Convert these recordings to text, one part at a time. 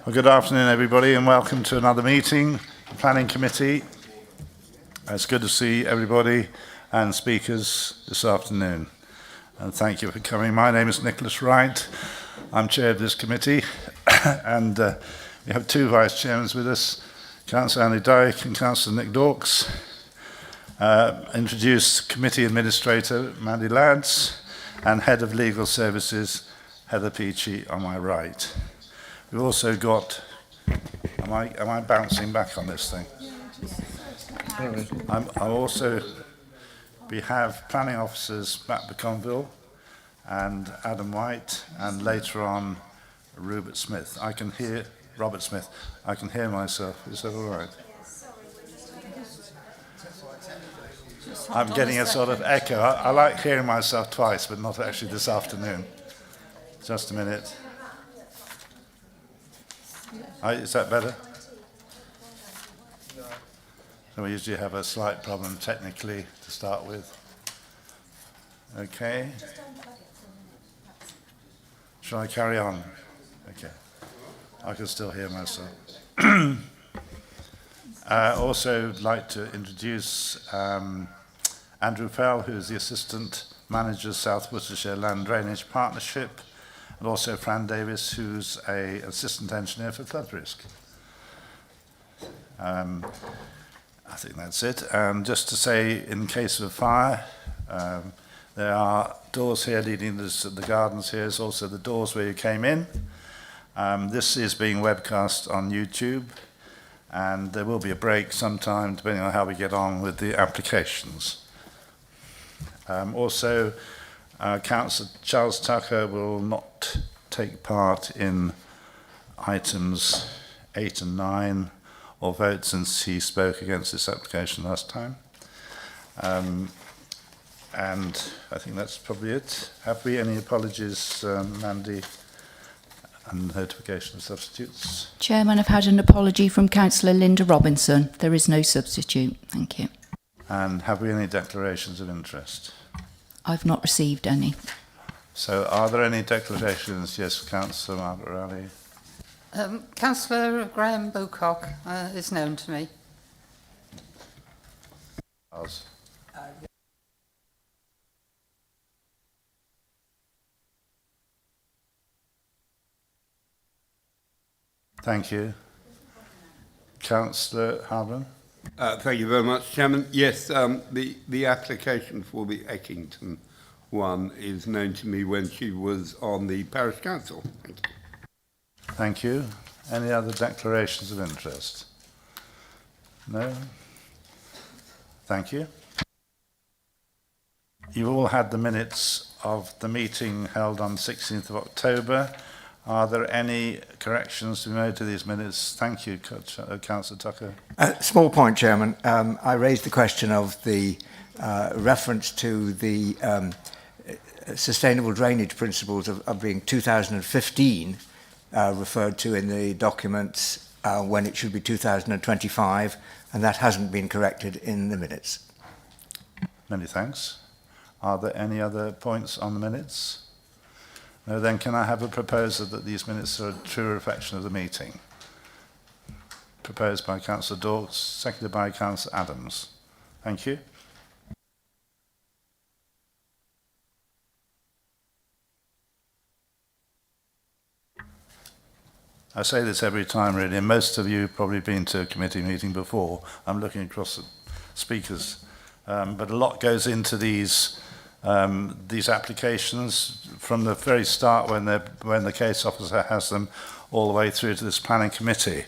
Well, good afternoon, everybody, and welcome to another meeting, the Planning Committee. It's good to see everybody and speakers this afternoon, and thank you for coming. My name is Nicholas Wright. I'm chair of this committee, and we have two vice chairmen with us, Councillor Andy Dyke and Councillor Nick Dawkes. Introduce Committee Administrator Mandy Lads and Head of Legal Services Heather Peachy on my right. We've also got, am I bouncing back on this thing? We have planning officers Matt Beconville and Adam White, and later on Robert Smith. I can hear myself. Is that all right? I'm getting a sort of echo. I like hearing myself twice, but not actually this afternoon. Just a minute. Is that better? So we usually have a slight problem technically to start with. Okay. Shall I carry on? Okay. I can still hear myself. Also like to introduce Andrew Fell, who is the Assistant Manager, South Worcestershire Land Drainage Partnership, and also Fran Davis, who's an Assistant Engineer for Flood Risk. I think that's it. And just to say, in case of a fire, there are doors here leading to the gardens here. There's also the doors where you came in. This is being webcast on YouTube, and there will be a break sometime, depending on how we get on with the applications. Also, Councillor Charles Tucker will not take part in items 8 and 9 or vote, since he spoke against this application last time. And I think that's probably it. Have we any apologies, Mandy, and notification of substitutes? Chairman, I've had an apology from Councillor Linda Robinson. There is no substitute. Thank you. And have we any declarations of interest? I've not received any. So are there any declarations? Yes, Councillor Margaret Rowley. Councillor Graham Bocock is known to me. Thank you. Councillor Harden. Thank you very much, Chairman. Yes, the application for the Eckington one is known to me when she was on the Parish Council. Thank you. Thank you. Any other declarations of interest? No? Thank you. You've all had the minutes of the meeting held on 16th of October. Are there any corrections to be made to these minutes? Thank you, Councillor Tucker. Small point, Chairman. I raised the question of the reference to the sustainable drainage principles of being 2015 referred to in the documents when it should be 2025, and that hasn't been corrected in the minutes. Many thanks. Are there any other points on the minutes? No, then can I have a proposal that these minutes are a true reflection of the meeting? Proposed by Councillor Dawkes, seconded by Councillor Adams. Thank you. I say this every time, really, and most of you have probably been to a committee meeting before. I'm looking across at speakers, but a lot goes into these applications from the very start when the case officer has them all the way through to this planning committee.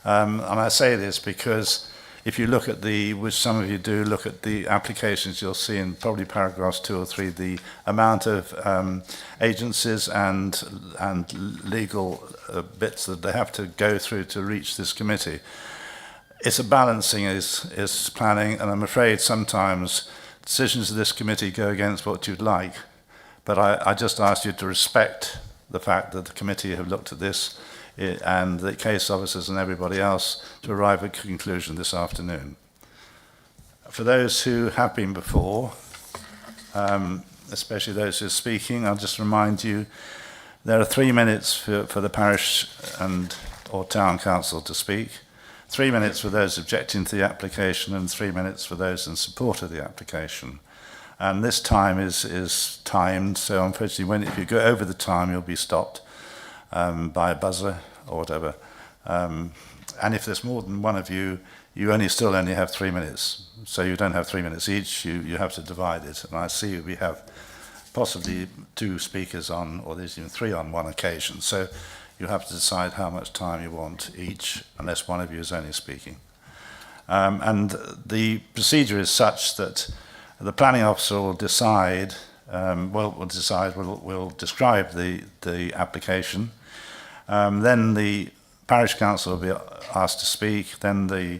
And I say this because if you look at which some of you do, look at the applications, you'll see in probably paragraphs 2 or 3 the amount of agencies and legal bits that they have to go through to reach this committee. It's a balancing is planning, and I'm afraid sometimes decisions of this committee go against what you'd like, but I just ask you to respect the fact that the committee have looked at this and the case officers and everybody else to arrive at a conclusion this afternoon. For those who have been before, especially those who are speaking, I'll just remind you there are 3 minutes for the parish and or town council to speak, 3 minutes for those objecting to the application, and 3 minutes for those in support of the application. And this time is timed, so unfortunately, if you go over the time, you'll be stopped by a buzzer or whatever. And if there's more than one of you, you still only have 3 minutes. So you don't have 3 minutes each, you have to divide it. And I see we have possibly 2 speakers on, or there's even 3 on one occasion. So you have to decide how much time you want each, unless one of you is only speaking. And the procedure is such that the planning officer will decide, will describe the application. Then the parish council will be asked to speak, then the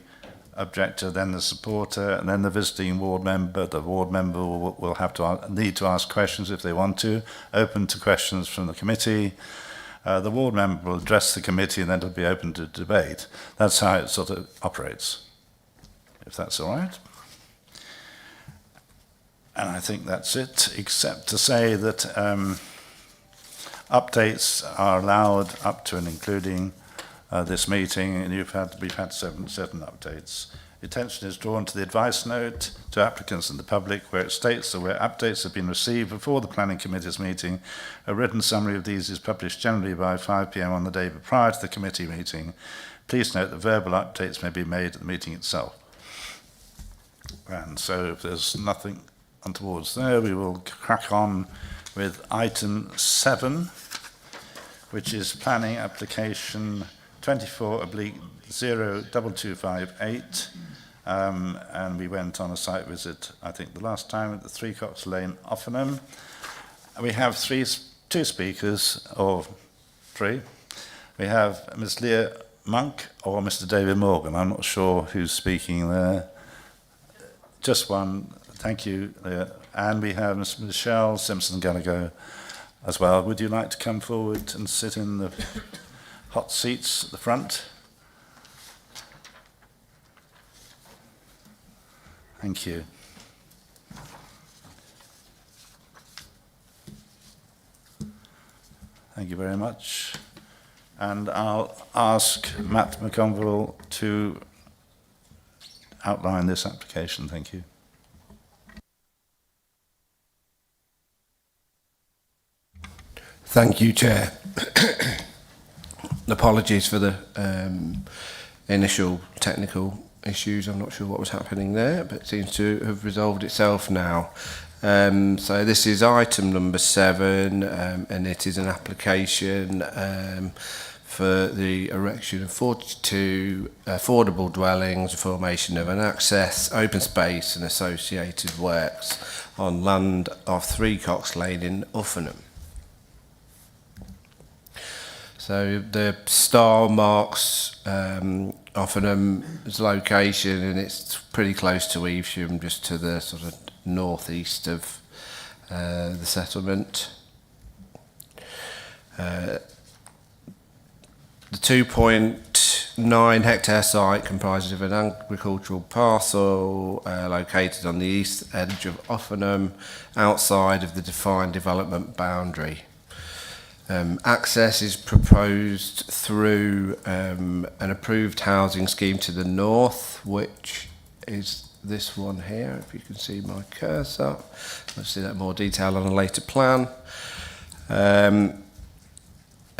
objector, then the supporter, and then the visiting ward member. The ward member will have to need to ask questions if they want to, open to questions from the committee. The ward member will address the committee, and then it'll be open to debate. That's how it sort of operates, if that's all right. And I think that's it, except to say that updates are allowed up to and including this meeting, and we've had certain updates. Attention is drawn to the advice note to applicants and the public, where it states that where updates have been received before the Planning Committee's meeting, a written summary of these is published generally by 5 p.m. on the day prior to the committee meeting. Please note that verbal updates may be made at the meeting itself. And so if there's nothing untowards there, we will crack on with item 7, which is planning application 24/02258, and we went on a site visit, I think the last time, at the 3 Cox Lane, Offanem. We have 2 speakers, or 3. We have Ms. Leah Monk or Mr. David Morgan. I'm not sure who's speaking there. Just one. Thank you, Leah. And we have Ms. Michelle Simpson-Gallagher as well. Would you like to come forward and sit in the hot seats at the front? Thank you. Thank you very much. And I'll ask Matt McConville to outline this application. Thank you. Thank you, Chair. Apologies for the initial technical issues. I'm not sure what was happening there, but it seems to have resolved itself now. So this is item number 7, and it is an application for the erection of 42 affordable dwellings, the formation of an access, open space and associated works on land of 3 Cox Lane in Uffingham. So the star marks Uffinham's location, and it's pretty close to Evesham, just to the sort of northeast of the settlement. The 2.9 hectare site comprises of an agricultural parcel located on the east edge of Uffingham, outside of the defined development boundary. Access is proposed through an approved housing scheme to the north, which is this one here, if you can see my cursor. I'll see that in more detail on a later plan.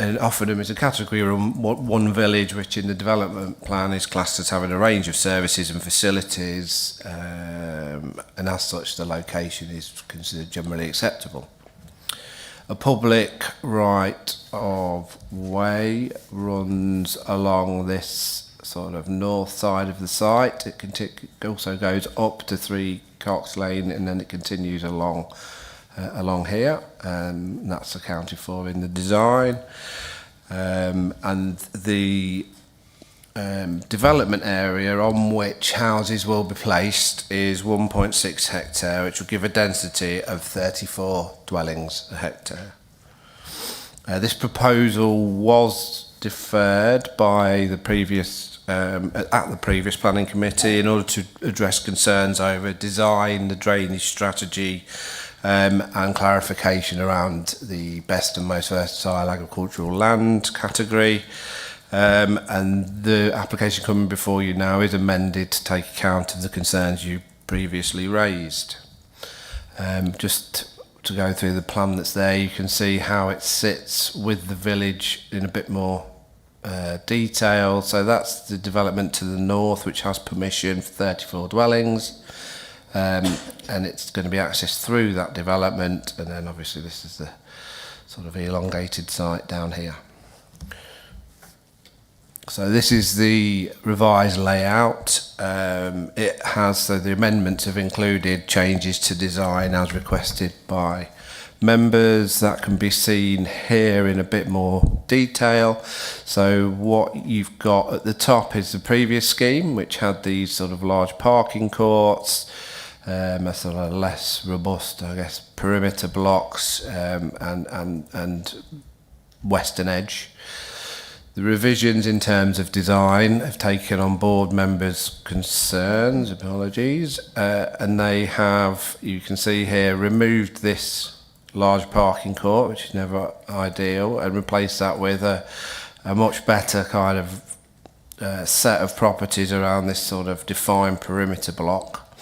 And Uffingham is a category 1 village, which in the development plan is classed as having a range of services and facilities, and as such the location is considered generally acceptable. A public right of way runs along this sort of north side of the site. It also goes up to 3 Cox Lane, and then it continues along here, and that's accounted for in the design. And the development area on which houses will be placed is 1.6 hectare, which will give a density of 34 dwellings a hectare. This proposal was deferred by the previous at the previous planning committee in order to address concerns over design, the drainage strategy, and clarification around the best and most versatile agricultural land category. And the application coming before you now is amended to take account of the concerns you previously raised. Just to go through the plan that's there, you can see how it sits with the village in a bit more detail. So that's the development to the north, which has permission for 34 dwellings, and it's going to be accessed through that development. And then obviously this is the sort of elongated site down here. So this is the revised layout. It has, so the amendments have included changes to design as requested by members. That can be seen here in a bit more detail. So what you've got at the top is the previous scheme, which had these sort of large parking courts, a sort of less robust, I guess, perimeter blocks, and western edge. The revisions in terms of design have taken on board members' concerns, apologies, and they have, you can see here, removed this large parking court, which is never ideal, and replaced that with a much better kind of set of properties around this sort of defined perimeter block.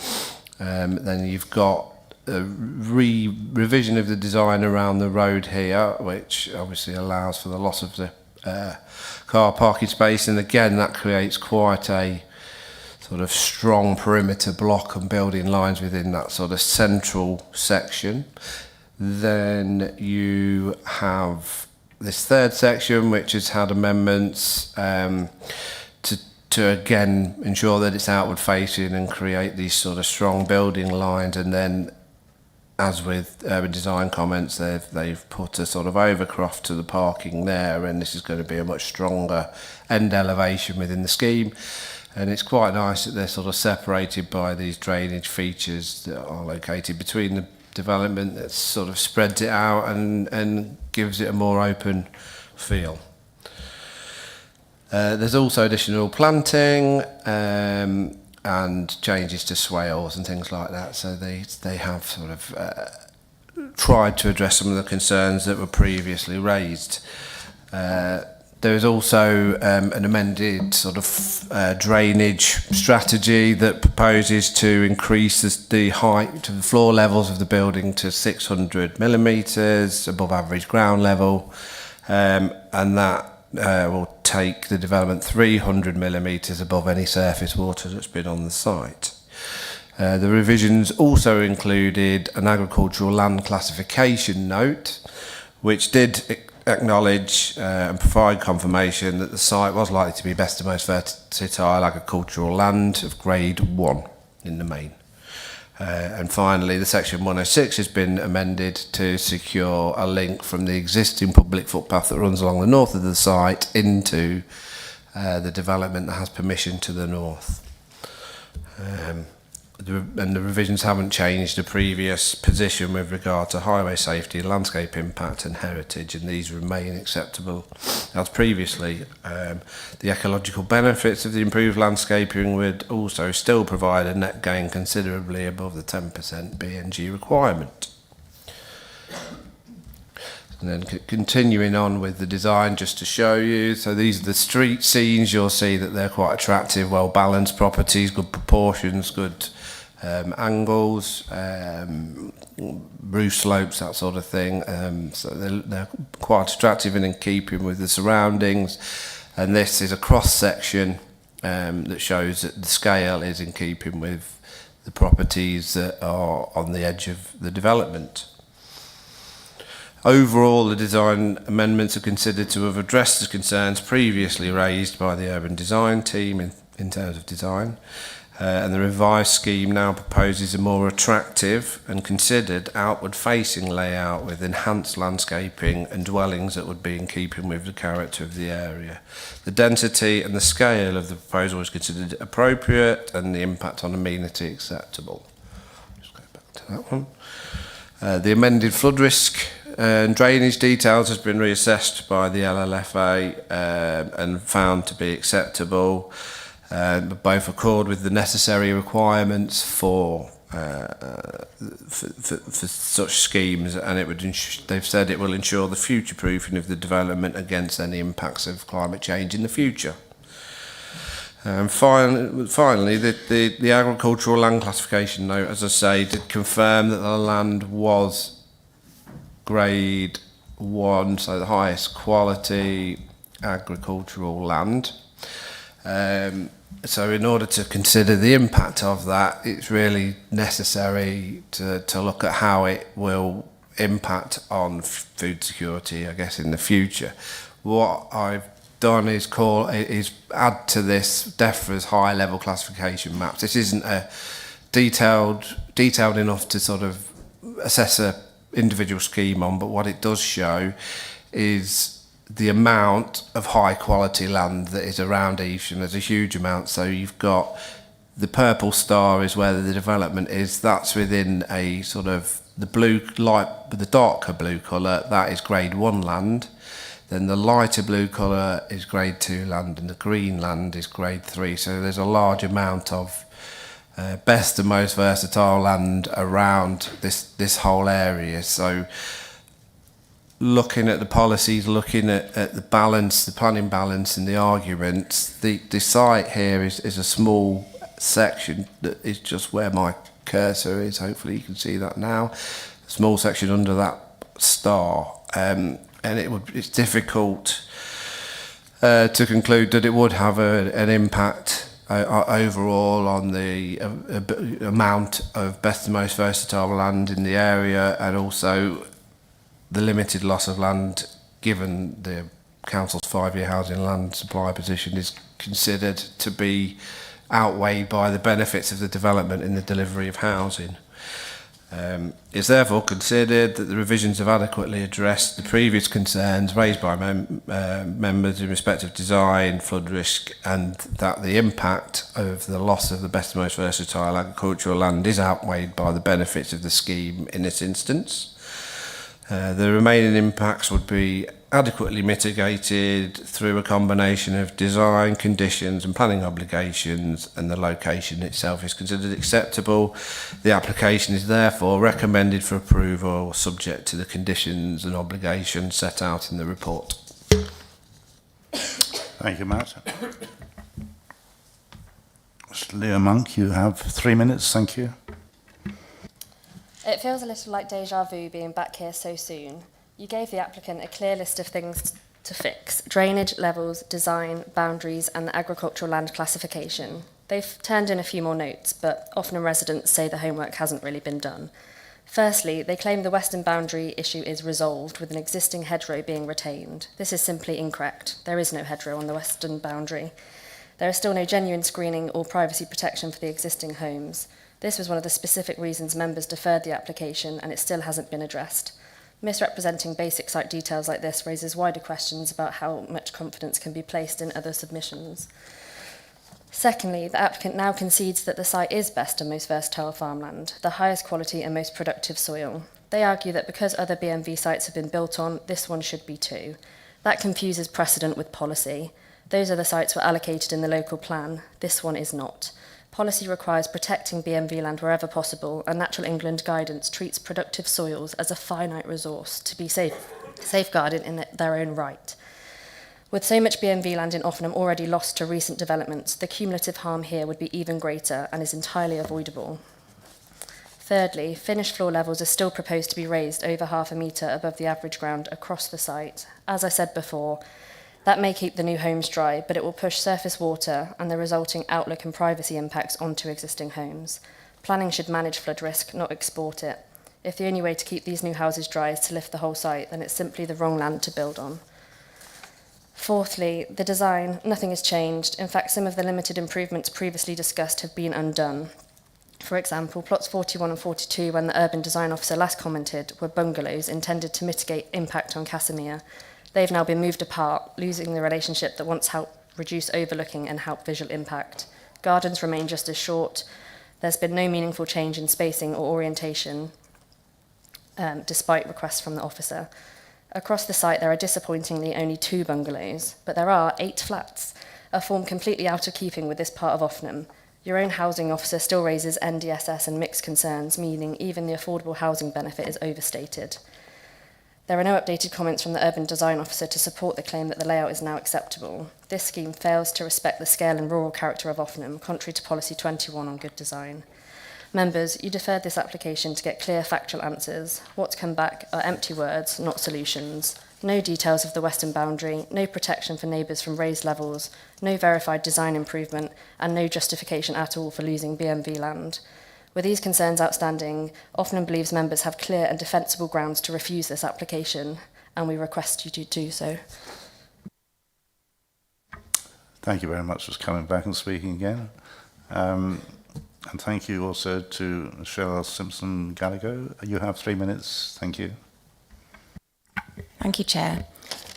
Then you've got a revision of the design around the road here, which obviously allows for the loss of the car parking space, and again that creates quite a sort of strong perimeter block and building lines within that sort of central section. Then you have this third section, which has had amendments to again ensure that it's outward facing and create these sort of strong building lines. And then, as with urban design comments, they've put a sort of overcroft to the parking there, and this is going to be a much stronger end elevation within the scheme. And it's quite nice that they're sort of separated by these drainage features that are located between the development, that sort of spreads it out and gives it a more open feel. There's also additional planting and changes to swales and things like that. So they have sort of tried to address some of the concerns that were previously raised. There is also an amended sort of drainage strategy that proposes to increase the height of the floor levels of the building to 600 millimetres above average ground level, and that will take the development 300 millimetres above any surface water that's been on the site. The revisions also included an agricultural land classification note, which did acknowledge and provide confirmation that the site was likely to be best and most fertile agricultural land of grade 1 in the main. And finally, the section 106 has been amended to secure a link from the existing public footpath that runs along the north of the site into the development that has permission to the north. And the revisions haven't changed the previous position with regard to highway safety, landscape impact and heritage, and these remain acceptable as previously. The ecological benefits of the improved landscaping would also still provide a net gain considerably above the 10% BNG requirement. And then continuing on with the design, just to show you, so these are the street scenes. You'll see that they're quite attractive, well balanced properties, good proportions, good angles, roof slopes, that sort of thing. So they're quite attractive and in keeping with the surroundings. And this is a cross section that shows that the scale is in keeping with the properties that are on the edge of the development. Overall, the design amendments are considered to have addressed the concerns previously raised by the urban design team in terms of design. And the revised scheme now proposes a more attractive and considered outward-facing layout with enhanced landscaping and dwellings that would be in keeping with the character of the area. The density and the scale of the proposal is considered appropriate and the impact on amenity acceptable. Just go back to that one. The amended flood risk and drainage details has been reassessed by the LLFA and found to be acceptable. Both accord with the necessary requirements for for such schemes, and it would they've said it will ensure the future proofing of the development against any impacts of climate change in the future. Finally, the agricultural land classification note, as I say, did confirm that the land was grade 1, so the highest quality agricultural land. So in order to consider the impact of that, it's really necessary to look at how it will impact on food security, I guess, in the future. What I've done is add to this DEFRA's high level classification maps. This isn't a detailed enough to sort of assess a individual scheme on, but what it does show is the amount of high quality land that is around Evesham. There's a huge amount. So you've got the purple star is where the development is. That's within a sort of the darker blue colour, that is grade 1 land. Then the lighter blue colour is grade 2 land, and the green land is grade 3. So there's a large amount of best and most versatile land around this whole area. So looking at the policies, looking at the balance, the planning balance and the arguments, the site here is a small section that is just where my cursor is. Hopefully you can see that now. A small section under that star. And it's difficult to conclude that it would have an impact overall on the amount of best and most versatile land in the area, and also the limited loss of land given the council's 5-year housing land supply position is considered to be outweighed by the benefits of the development in the delivery of housing. It's therefore considered that the revisions have adequately addressed the previous concerns raised by members in respect of design, flood risk, and that the impact of the loss of the best and most versatile agricultural land is outweighed by the benefits of the scheme in this instance. The remaining impacts would be adequately mitigated through a combination of design, conditions and planning obligations, and the location itself is considered acceptable. The application is therefore recommended for approval subject to the conditions and obligations set out in the report. Thank you, Matt. Mr. Leo Monk, you have 3 minutes. Thank you. It feels a little like deja vu being back here so soon. You gave the applicant a clear list of things to fix: drainage, levels, design, boundaries, and the agricultural land classification. They've turned in a few more notes, but often residents say the homework hasn't really been done. Firstly, they claim the western boundary issue is resolved with an existing hedgerow being retained. This is simply incorrect. There is no hedgerow on the western boundary. There is still no genuine screening or privacy protection for the existing homes. This was one of the specific reasons members deferred the application, and it still hasn't been addressed. Misrepresenting basic site details like this raises wider questions about how much confidence can be placed in other submissions. Secondly, the applicant now concedes that the site is best and most versatile farmland, the highest quality and most productive soil. They argue that because other BMV sites have been built on, this one should be too. That confuses precedent with policy. Those other sites were allocated in the local plan. This one is not. Policy requires protecting BMV land wherever possible, and Natural England guidance treats productive soils as a finite resource to be safeguarded in their own right. With so much BMV land in Offenham already lost to recent developments, the cumulative harm here would be even greater and is entirely avoidable. Thirdly, finished floor levels are still proposed to be raised over 0.5 metre above the average ground across the site. As I said before, that may keep the new homes dry, but it will push surface water and the resulting outlook and privacy impacts onto existing homes. Planning should manage flood risk, not export it. If the only way to keep these new houses dry is to lift the whole site, then it's simply the wrong land to build on. Fourthly, the design, nothing has changed. In fact, some of the limited improvements previously discussed have been undone. For example, plots 41 and 42, when the urban design officer last commented, were bungalows intended to mitigate impact on Casimir. They've now been moved apart, losing the relationship that once helped reduce overlooking and help visual impact. Gardens remain just as short. There's been no meaningful change in spacing or orientation, despite requests from the officer. Across the site, there are disappointingly only 2 bungalows, but there are 8 flats, a form completely out of keeping with this part of Offenham. Your own housing officer still raises NDSS and mixed concerns, meaning even the affordable housing benefit is overstated. There are no updated comments from the urban design officer to support the claim that the layout is now acceptable. This scheme fails to respect the scale and rural character of Offanem, contrary to Policy 21 on good design. Members, you deferred this application to get clear factual answers. What's come back are empty words, not solutions. No details of the western boundary, no protection for neighbours from raised levels, no verified design improvement, and no justification at all for losing BMV land. With these concerns outstanding, Offanem believes members have clear and defensible grounds to refuse this application, and we request you to do so. Thank you very much for coming back and speaking again. And thank you also to Cheryl Simpson-Gallagher. You have 3 minutes. Thank you. Thank you, Chair.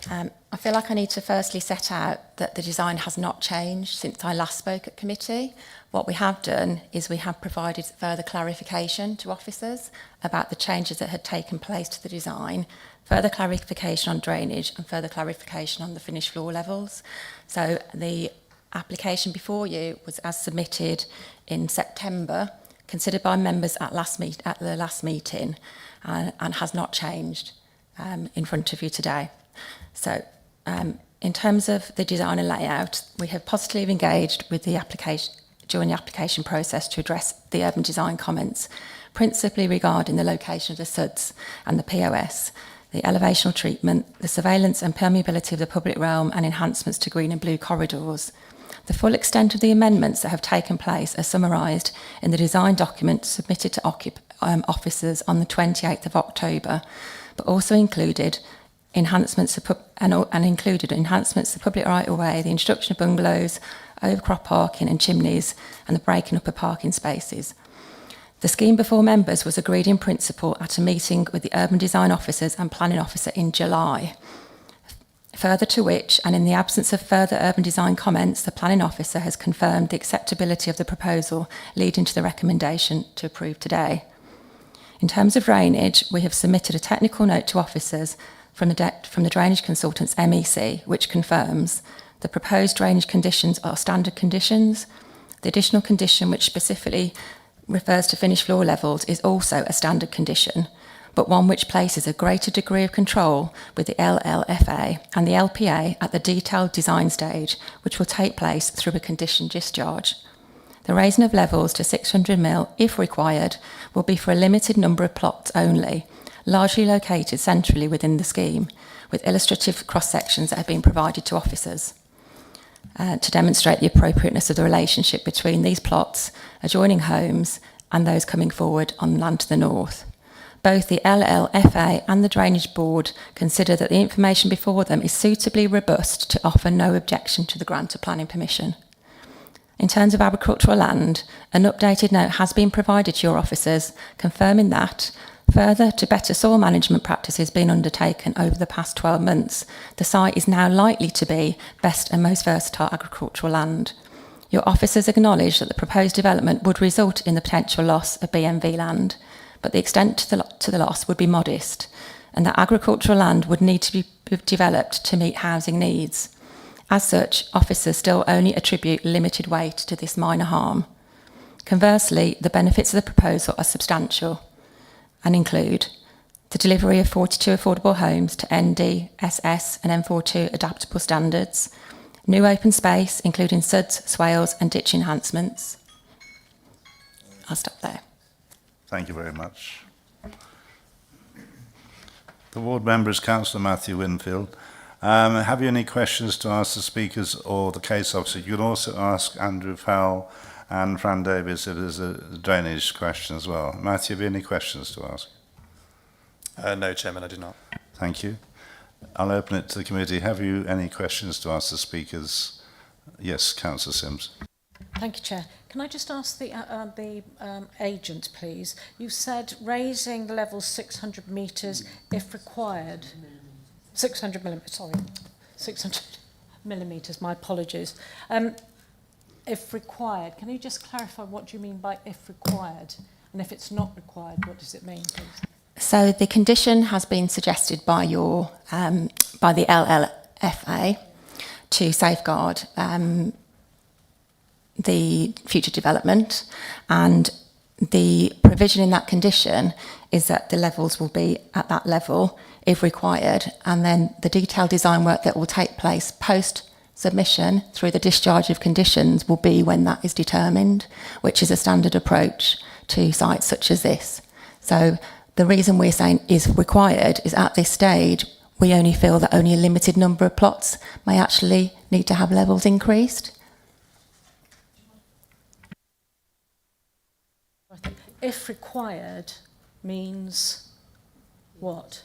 I feel like I need to firstly set out that the design has not changed since I last spoke at committee. What we have done is we have provided further clarification to officers about the changes that had taken place to the design, further clarification on drainage and further clarification on the finished floor levels. So the application before you was as submitted in September, considered by members at the last meeting, and has not changed in front of you today. So in terms of the design and layout, we have positively engaged with the application during the application process to address the urban design comments, principally regarding the location of the SUDs and the POS, the elevational treatment, the surveillance and permeability of the public realm, and enhancements to green and blue corridors. The full extent of the amendments that have taken place are summarised in the design document submitted to officers on the 28th of October, but also included enhancements to public right-of-way, the introduction of bungalows, overcrop parking and chimneys, and the breaking up of parking spaces. The scheme before members was agreed in principle at a meeting with the urban design officers and planning officer in July. Further to which, and in the absence of further urban design comments, the planning officer has confirmed the acceptability of the proposal, leading to the recommendation to approve today. In terms of drainage, we have submitted a technical note to officers from the drainage consultant's MEC, which confirms the proposed drainage conditions are standard conditions. The additional condition, which specifically refers to finished floor levels, is also a standard condition, but one which places a greater degree of control with the LLFA and the LPA at the detailed design stage, which will take place through a conditioned discharge. The raising of levels to 600 mil, if required, will be for a limited number of plots only, largely located centrally within the scheme, with illustrative cross-sections that have been provided to officers to demonstrate the appropriateness of the relationship between these plots, adjoining homes, and those coming forward on land to the north. Both the LLFA and the Drainage Board consider that the information before them is suitably robust to offer no objection to the grant of planning permission. In terms of agricultural land, an updated note has been provided to your officers confirming that, further to better soil management practices being undertaken over the past 12 months, the site is now likely to be best and most versatile agricultural land. Your officers acknowledge that the proposed development would result in the potential loss of BMV land, but the extent to the loss would be modest, and that agricultural land would need to be developed to meet housing needs. As such, officers still only attribute limited weight to this minor harm. Conversely, the benefits of the proposal are substantial and include the delivery of 42 affordable homes to ND, SS and M42 adaptable standards, new open space including SUDs, swales and ditch enhancements. I'll stop there. Thank you very much. The ward member is Councillor Matthew Winfield. Have you any questions to ask the speakers or the case officer? You can also ask Andrew Fowle and Fran Davies if there's a drainage question as well. Matthew, have you any questions to ask? No, Chairman, I do not. Thank you. I'll open it to the committee. Have you any questions to ask the speakers? Yes, Councillor Sims. Thank you, Chair. Can I just ask the agent, please? You said raising the level 600 metres if required. 600 millimetres, sorry. 600 millimetres, my apologies. If required, can you just clarify what you mean by if required? And if it's not required, what does it mean, please? So the condition has been suggested by your by the LLFA to safeguard the future development, and the provision in that condition is that the levels will be at that level if required, and then the detailed design work that will take place post submission through the discharge of conditions will be when that is determined, which is a standard approach to sites such as this. So the reason we're saying is required is at this stage we only feel that only a limited number of plots may actually need to have levels increased. If required means what?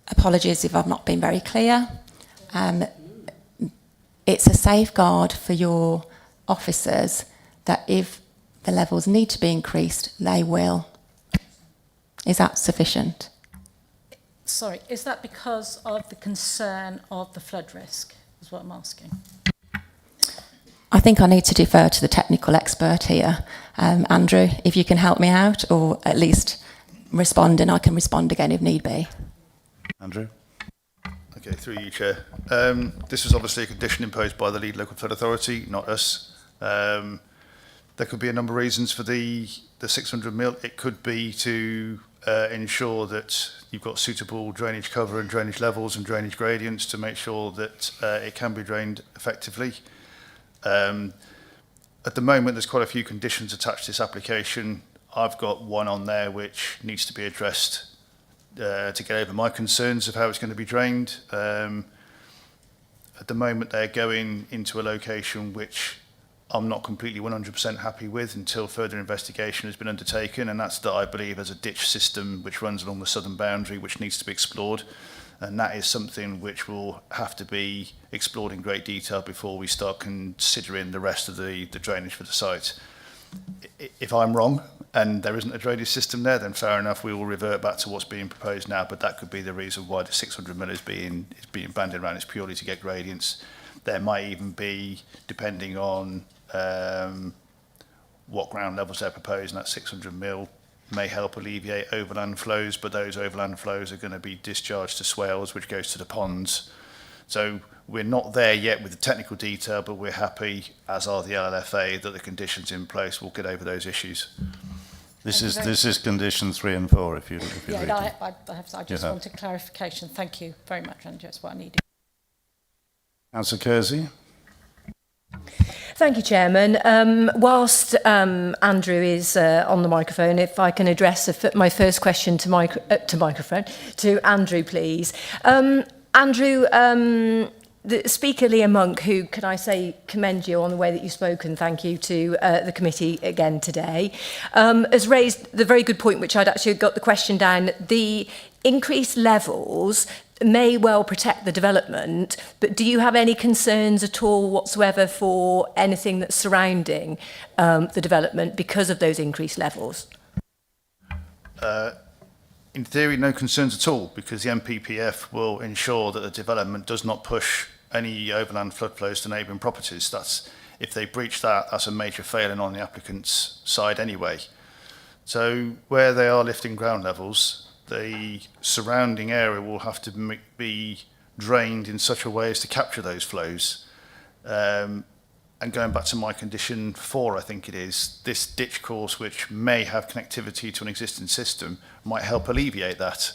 Apologies if I've not been very clear. It's a safeguard for your officers that if the levels need to be increased, they will. Is that sufficient? Sorry, is that because of the concern of the flood risk, is what I'm asking? I think I need to defer to the technical expert here. Andrew, if you can help me out, or at least respond, and I can respond again if need be. Andrew? Okay, through you, Chair. This was obviously a condition imposed by the lead local flood authority, not us. There could be a number of reasons for the 600 mil. It could be to ensure that you've got suitable drainage cover and drainage levels and drainage gradients to make sure that it can be drained effectively. At the moment, there's quite a few conditions attached to this application. I've got one on there which needs to be addressed to get over my concerns of how it's going to be drained. At the moment, they're going into a location which I'm not completely 100% happy with until further investigation has been undertaken, and that's that I believe there's a ditch system which runs along the southern boundary which needs to be explored, and that is something which will have to be explored in great detail before we start considering the rest of the drainage for the site. If I'm wrong and there isn't a drainage system there, then fair enough, we will revert back to what's being proposed now, but that could be the reason why the 600 mil is being banded around. It's purely to get gradients. There might even be, depending on what ground levels they're proposing, that 600 mil may help alleviate overland flows, but those overland flows are going to be discharged to swales, which goes to the ponds. So we're not there yet with the technical detail, but we're happy, as are the LLFA, that the conditions in place will get over those issues. This is condition 3 and 4, if you Yeah, read no, it. I just wanted clarification. Thank you very much, Andrew. That's what I needed. Councillor Kersey? Thank you, Chairman. Whilst Andrew is on the microphone, if I can address my first question to Andrew, please. Andrew, the Speaker, Leah Monk, who, can I say, commend you on the way that you spoke, and thank you to the committee again today, has raised the very good point, which I'd actually got the question down. The increased levels may well protect the development, but do you have any concerns at all whatsoever for anything that's surrounding the development because of those increased levels? In theory, no concerns at all, because the MPPF will ensure that the development does not push any overland flood flows to neighbouring properties. That's, if they breach that, that's a major failing on the applicant's side anyway. So where they are lifting ground levels, the surrounding area will have to be drained in such a way as to capture those flows. And going back to my condition 4, I think it is, this ditch course, which may have connectivity to an existing system, might help alleviate that.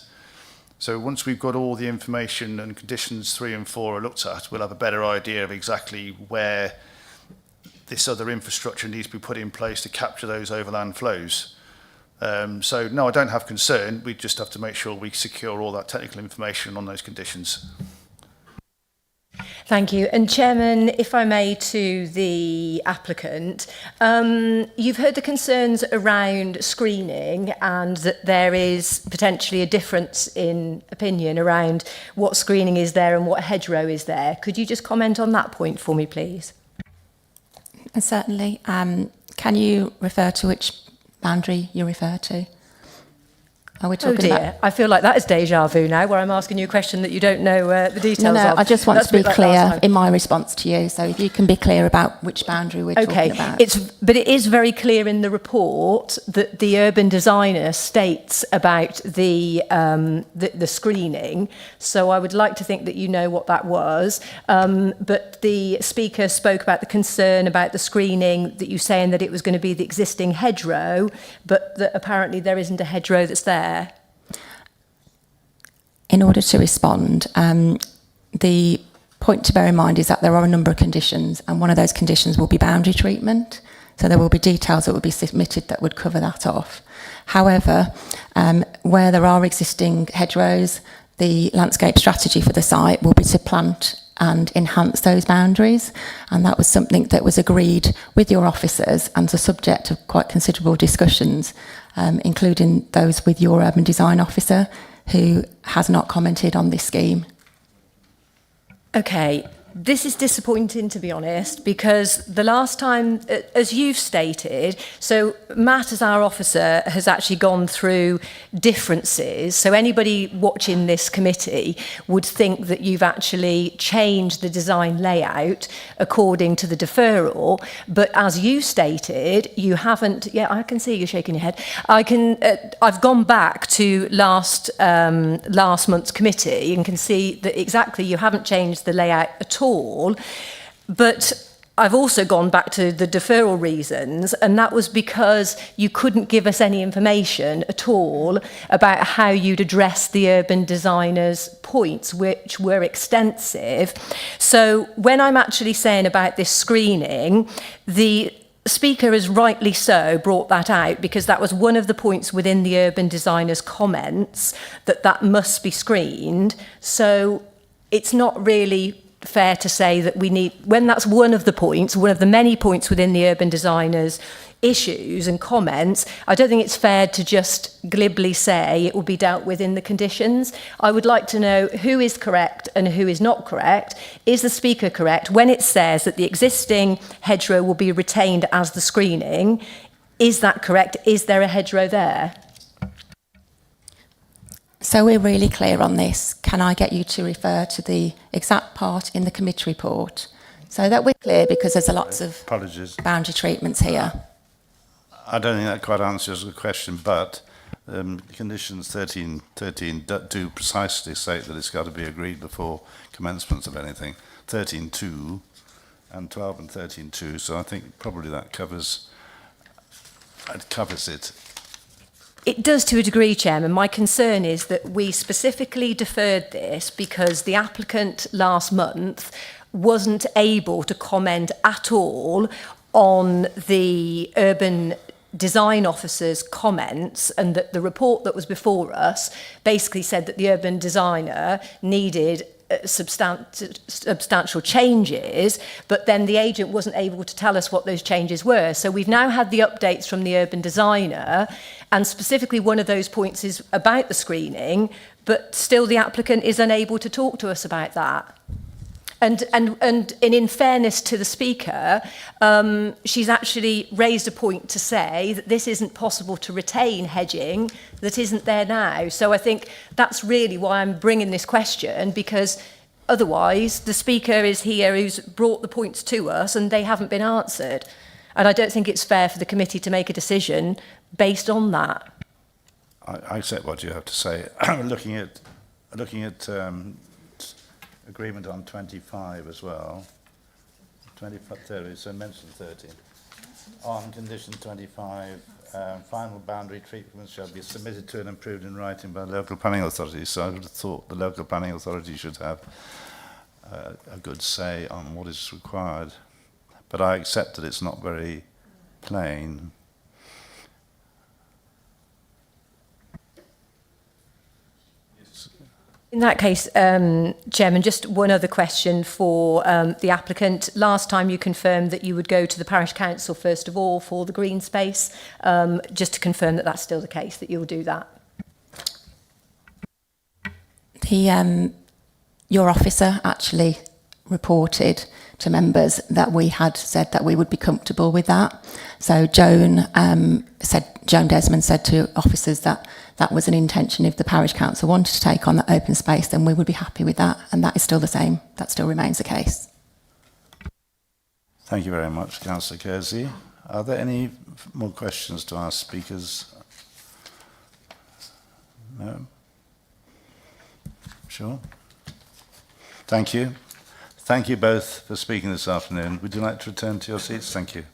So once we've got all the information and conditions 3 and 4 are looked at, we'll have a better idea of exactly where this other infrastructure needs to be put in place to capture those overland flows. So no, I don't have concern. We just have to make sure we secure all that technical information on those conditions. Thank you. And Chairman, if I may, to the applicant, you've heard the concerns around screening and that there is potentially a difference in opinion around what screening is there and what hedgerow is there. Could you just comment on that point for me, please? Certainly. Can you refer to which boundary you refer to? Are we Oh talking dear, about? I feel like that is deja vu now, where I'm asking you a question that you don't know the details No, of. I just want That's to a be bit like last clear time. in my response to you. So if you can be clear about which boundary we're talking about. But it is very clear in the report that the urban designer states about the screening. So I would like to think that you know what that was. But the speaker spoke about the concern about the screening, that you saying that it was going to be the existing hedgerow, but that apparently there isn't a hedgerow that's there. In order to respond, the point to bear in mind is that there are a number of conditions, and one of those conditions will be boundary treatment. So there will be details that will be submitted that would cover that off. However, where there are existing hedgerows, the landscape strategy for the site will be to plant and enhance those boundaries, and that was something that was agreed with your officers and the subject of quite considerable discussions, including those with your urban design officer, who has not commented on this scheme. Okay, this is disappointing, to be honest, because the last time, as you've stated, so Matt, as our officer, has actually gone through differences. So anybody watching this committee would think that you've actually changed the design layout according to the deferral. But as you stated, you haven't. Yeah, I can see you shaking your head. I've gone back to last month's committee and can see that exactly you haven't changed the layout at all, but I've also gone back to the deferral reasons, and that was because you couldn't give us any information at all about how you'd address the urban designer's points, which were extensive. So when I'm actually saying about this screening, the speaker has rightly so brought that out, because that was one of the points within the urban designer's comments, that must be screened. So it's not really fair to say that we need, when that's one of the points, one of the many points within the urban designer's issues and comments, I don't think it's fair to just glibly say it will be dealt with in the conditions. I would like to know who is correct and who is not correct. Is the speaker correct when it says that the existing hedgerow will be retained as the screening? Is that correct? Is there a hedgerow there? So we're really clear on this. Can I get you to refer to the exact part in the committee report so that we're clear, because there's lots of Apologies. boundary treatments here. I don't think that quite answers the question, but conditions 13 do precisely state that it's got to be agreed before commencement of anything. 13.2 and 12 and 13.2, so I think probably that covers it. It does to a degree, Chairman. My concern is that we specifically deferred this because the applicant last month wasn't able to comment at all on the urban design officer's comments, and that the report that was before us basically said that the urban designer needed substantial changes, but then the agent wasn't able to tell us what those changes were. So we've now had the updates from the urban designer, and specifically one of those points is about the screening, but still the applicant is unable to talk to us about that. And in fairness to the speaker, she's actually raised a point to say that this isn't possible to retain hedging that isn't there now. So I think that's really why I'm bringing this question, because otherwise the speaker is here who's brought the points to us and they haven't been answered. And I don't think it's fair for the committee to make a decision based on that. I accept what you have to say. looking at agreement on 25 as well. 25, so mention 13. On condition 25, final boundary treatments shall be submitted to and approved in writing by local planning authorities. So I would have thought the local planning authority should have a good say on what is required. But I accept that it's not very plain. In that case, Chairman, just one other question for the applicant. Last time you confirmed that you would go to the parish council first of all for the green space. Just to confirm that that's still the case, that you'll do that. Your officer actually reported to members that we had said that we would be comfortable with that. So Joan said Joan Desmond said to officers that that was an intention. If the parish council wanted to take on that open space, then we would be happy with that, and that is still the same. That still remains the case. Thank you very much, Councillor Kersey. Are there any more questions to our speakers? No? Sure. Thank you. Thank you both for speaking this afternoon. Would you like to return to your seats? Thank you.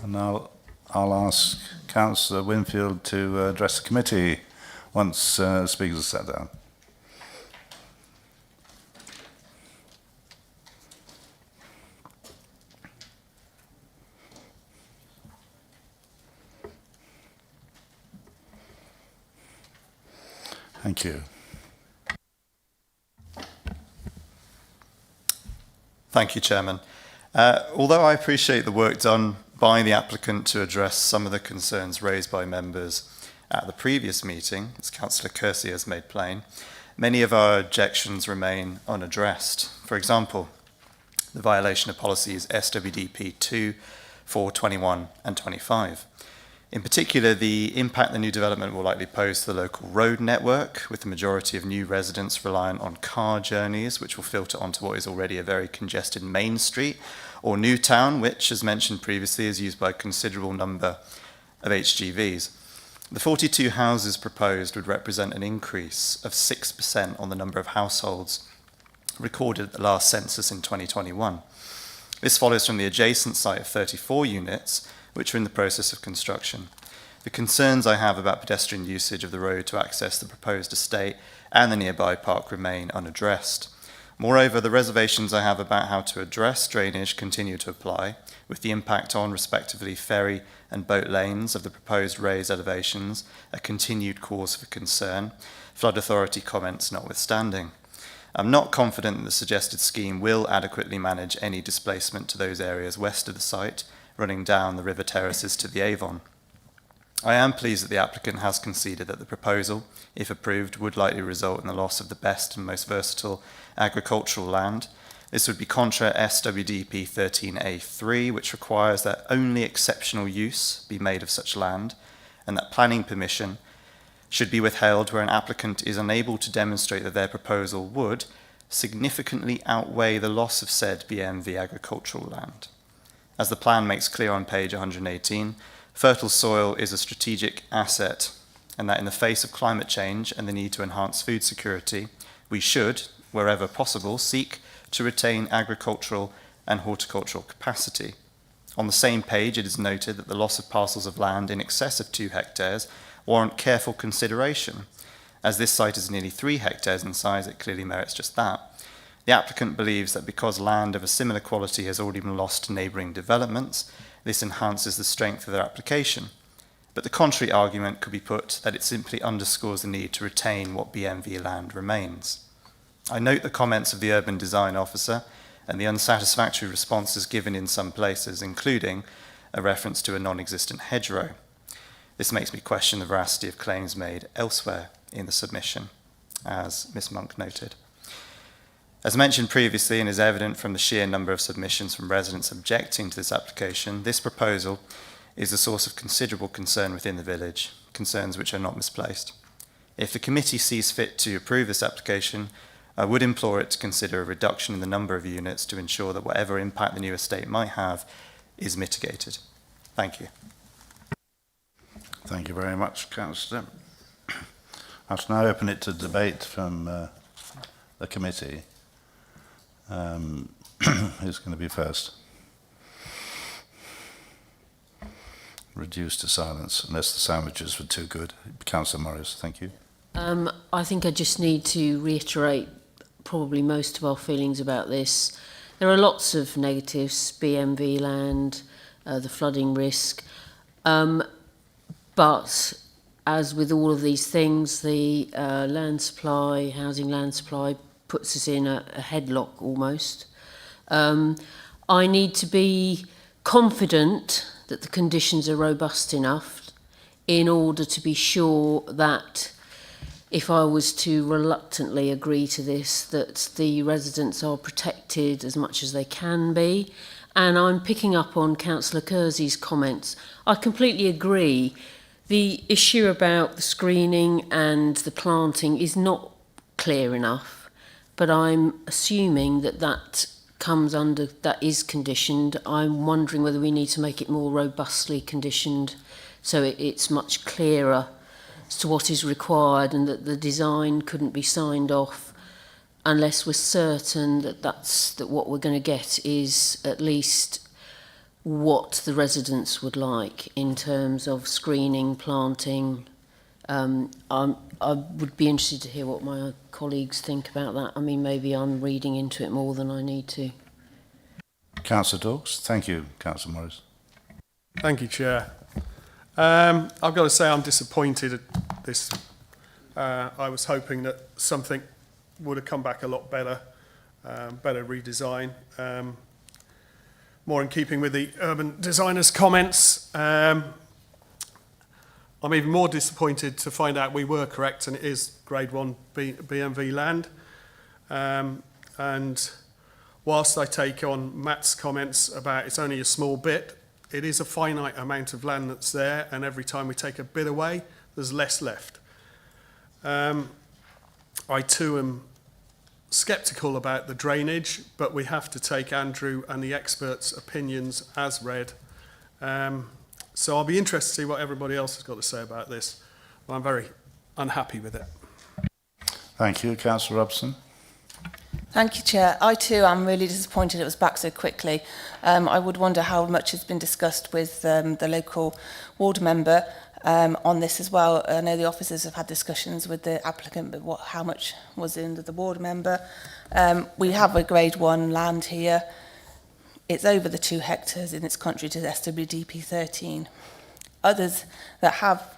And now I'll ask Councillor Winfield to address the committee once speakers are sat down. Thank you. Thank you, Chairman. Although I appreciate the work done by the applicant to address some of the concerns raised by members at the previous meeting, as Councillor Kersey has made plain, many of our objections remain unaddressed. For example, the violation of policies SWDP 2, 4, 21 and 25. In particular, the impact the new development will likely pose to the local road network, with the majority of new residents reliant on car journeys, which will filter onto what is already a very congested main street, or New Town, which, as mentioned previously, is used by a considerable number of HGVs. The 42 houses proposed would represent an increase of 6% on the number of households recorded at the last census in 2021. This follows from the adjacent site of 34 units, which are in the process of construction. The concerns I have about pedestrian usage of the road to access the proposed estate and the nearby park remain unaddressed. Moreover, the reservations I have about how to address drainage continue to apply, with the impact on, respectively, ferry and boat lanes of the proposed raised elevations a continued cause for concern, flood authority comments notwithstanding. I'm not confident that the suggested scheme will adequately manage any displacement to those areas west of the site, running down the river terraces to the Avon. I am pleased that the applicant has conceded that the proposal, if approved, would likely result in the loss of the best and most versatile agricultural land. This would be contra SWDP 13A3, which requires that only exceptional use be made of such land, and that planning permission should be withheld where an applicant is unable to demonstrate that their proposal would significantly outweigh the loss of said BMV agricultural land. As the plan makes clear on page 118, fertile soil is a strategic asset, and that in the face of climate change and the need to enhance food security, we should, wherever possible, seek to retain agricultural and horticultural capacity. On the same page, it is noted that the loss of parcels of land in excess of 2 hectares warrant careful consideration. As this site is nearly 3 hectares in size, it clearly merits just that. The applicant believes that because land of a similar quality has already been lost to neighbouring developments, this enhances the strength of their application. But the contrary argument could be put that it simply underscores the need to retain what BMV land remains. I note the comments of the urban design officer and the unsatisfactory responses given in some places, including a reference to a non-existent hedgerow. This makes me question the veracity of claims made elsewhere in the submission, as Ms. Monk noted. As mentioned previously, and is evident from the sheer number of submissions from residents objecting to this application, this proposal is a source of considerable concern within the village, concerns which are not misplaced. If the committee sees fit to approve this application, I would implore it to consider a reduction in the number of units to ensure that whatever impact the new estate might have is mitigated. Thank you. Thank you very much, Councillor. I shall now open it to debate from the committee. Who's going to be first? Reduce to silence, unless the sandwiches were too good. Councillor Morris, thank you. I think I just need to reiterate probably most of our feelings about this. There are lots of negatives, BMV land, the flooding risk, but as with all of these things, the land supply, housing land supply, puts us in a headlock almost. I need to be confident that the conditions are robust enough in order to be sure that if I was to reluctantly agree to this, that the residents are protected as much as they can be, And I'm picking up on Councillor Kersey's comments. I completely agree. The issue about the screening and the planting is not clear enough, but I'm assuming that that comes under, that is conditioned. I'm wondering whether we need to make it more robustly conditioned so it's much clearer as to what is required, and that the design couldn't be signed off unless we're certain that that what we're going to get is at least what the residents would like in terms of screening, planting. I would be interested to hear what my colleagues think about that. I mean, maybe I'm reading into it more than I need to. Councillor Dawes. Thank you, Councillor Morris. Thank you, Chair. I've got to say I'm disappointed at this. I was hoping that something would have come back a lot better, better redesign, more in keeping with the urban designers' comments. I'm even more disappointed to find out we were correct and it is Grade 1 BMV land. And whilst I take on Matt's comments about it's only a small bit, it is a finite amount of land that's there, and every time we take a bit away, there's less left. I too am sceptical about the drainage, but we have to take Andrew and the experts' opinions as read. So I'll be interested to see what everybody else has got to say about this. But I'm very unhappy with it. Thank you, Councillor Robson. Thank you, Chair. I too am really disappointed it was back so quickly. I would wonder how much has been discussed with the local ward member on this as well. I know the officers have had discussions with the applicant, but how much was in the ward member. We have a Grade 1 land here. It's over the 2 hectares and it's contrary to the SWDP 13. Others that have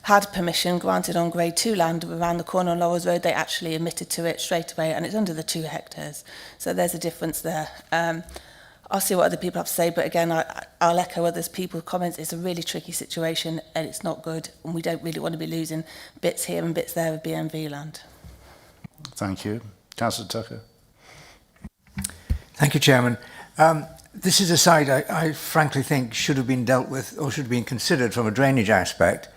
had permission granted on Grade 2 land around the corner on Laurels Road, they actually admitted to it straight away, and it's under the 2 hectares. So there's a difference there. I'll see what other people have to say, but again, I'll echo others people's comments. It's a really tricky situation and it's not good, and we don't really want to be losing bits here and bits there of BMV land. Thank you. Councillor Tucker. Thank you, Chairman. This is a site I frankly think should have been dealt with or should have been considered from a drainage aspect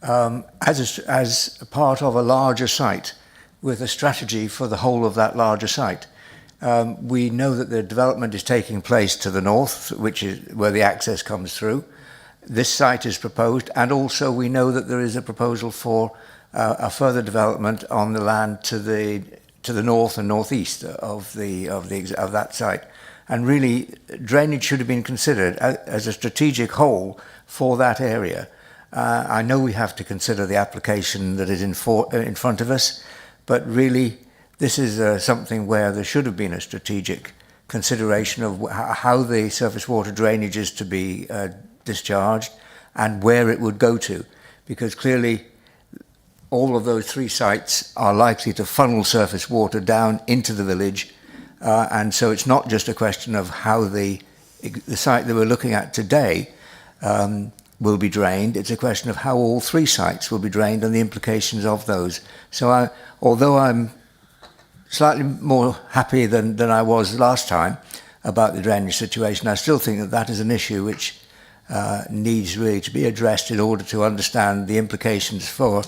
as a part of a larger site with a strategy for the whole of that larger site. We know that the development is taking place to the north, which is where the access comes through. This site is proposed, and also we know that there is a proposal for a further development on the land to the north and northeast of that site. And really, drainage should have been considered as a strategic whole for that area. I know we have to consider the application that is in front of us, but really, this is something where there should have been a strategic consideration of how the surface water drainage is to be discharged and where it would go to, because clearly all of those 3 sites are likely to funnel surface water down into the village. And so it's not just a question of how the site that we're looking at today will be drained. It's a question of how all 3 sites will be drained and the implications of those. So although I'm slightly more happy than I was last time about the drainage situation, I still think that that is an issue which needs really to be addressed in order to understand the implications for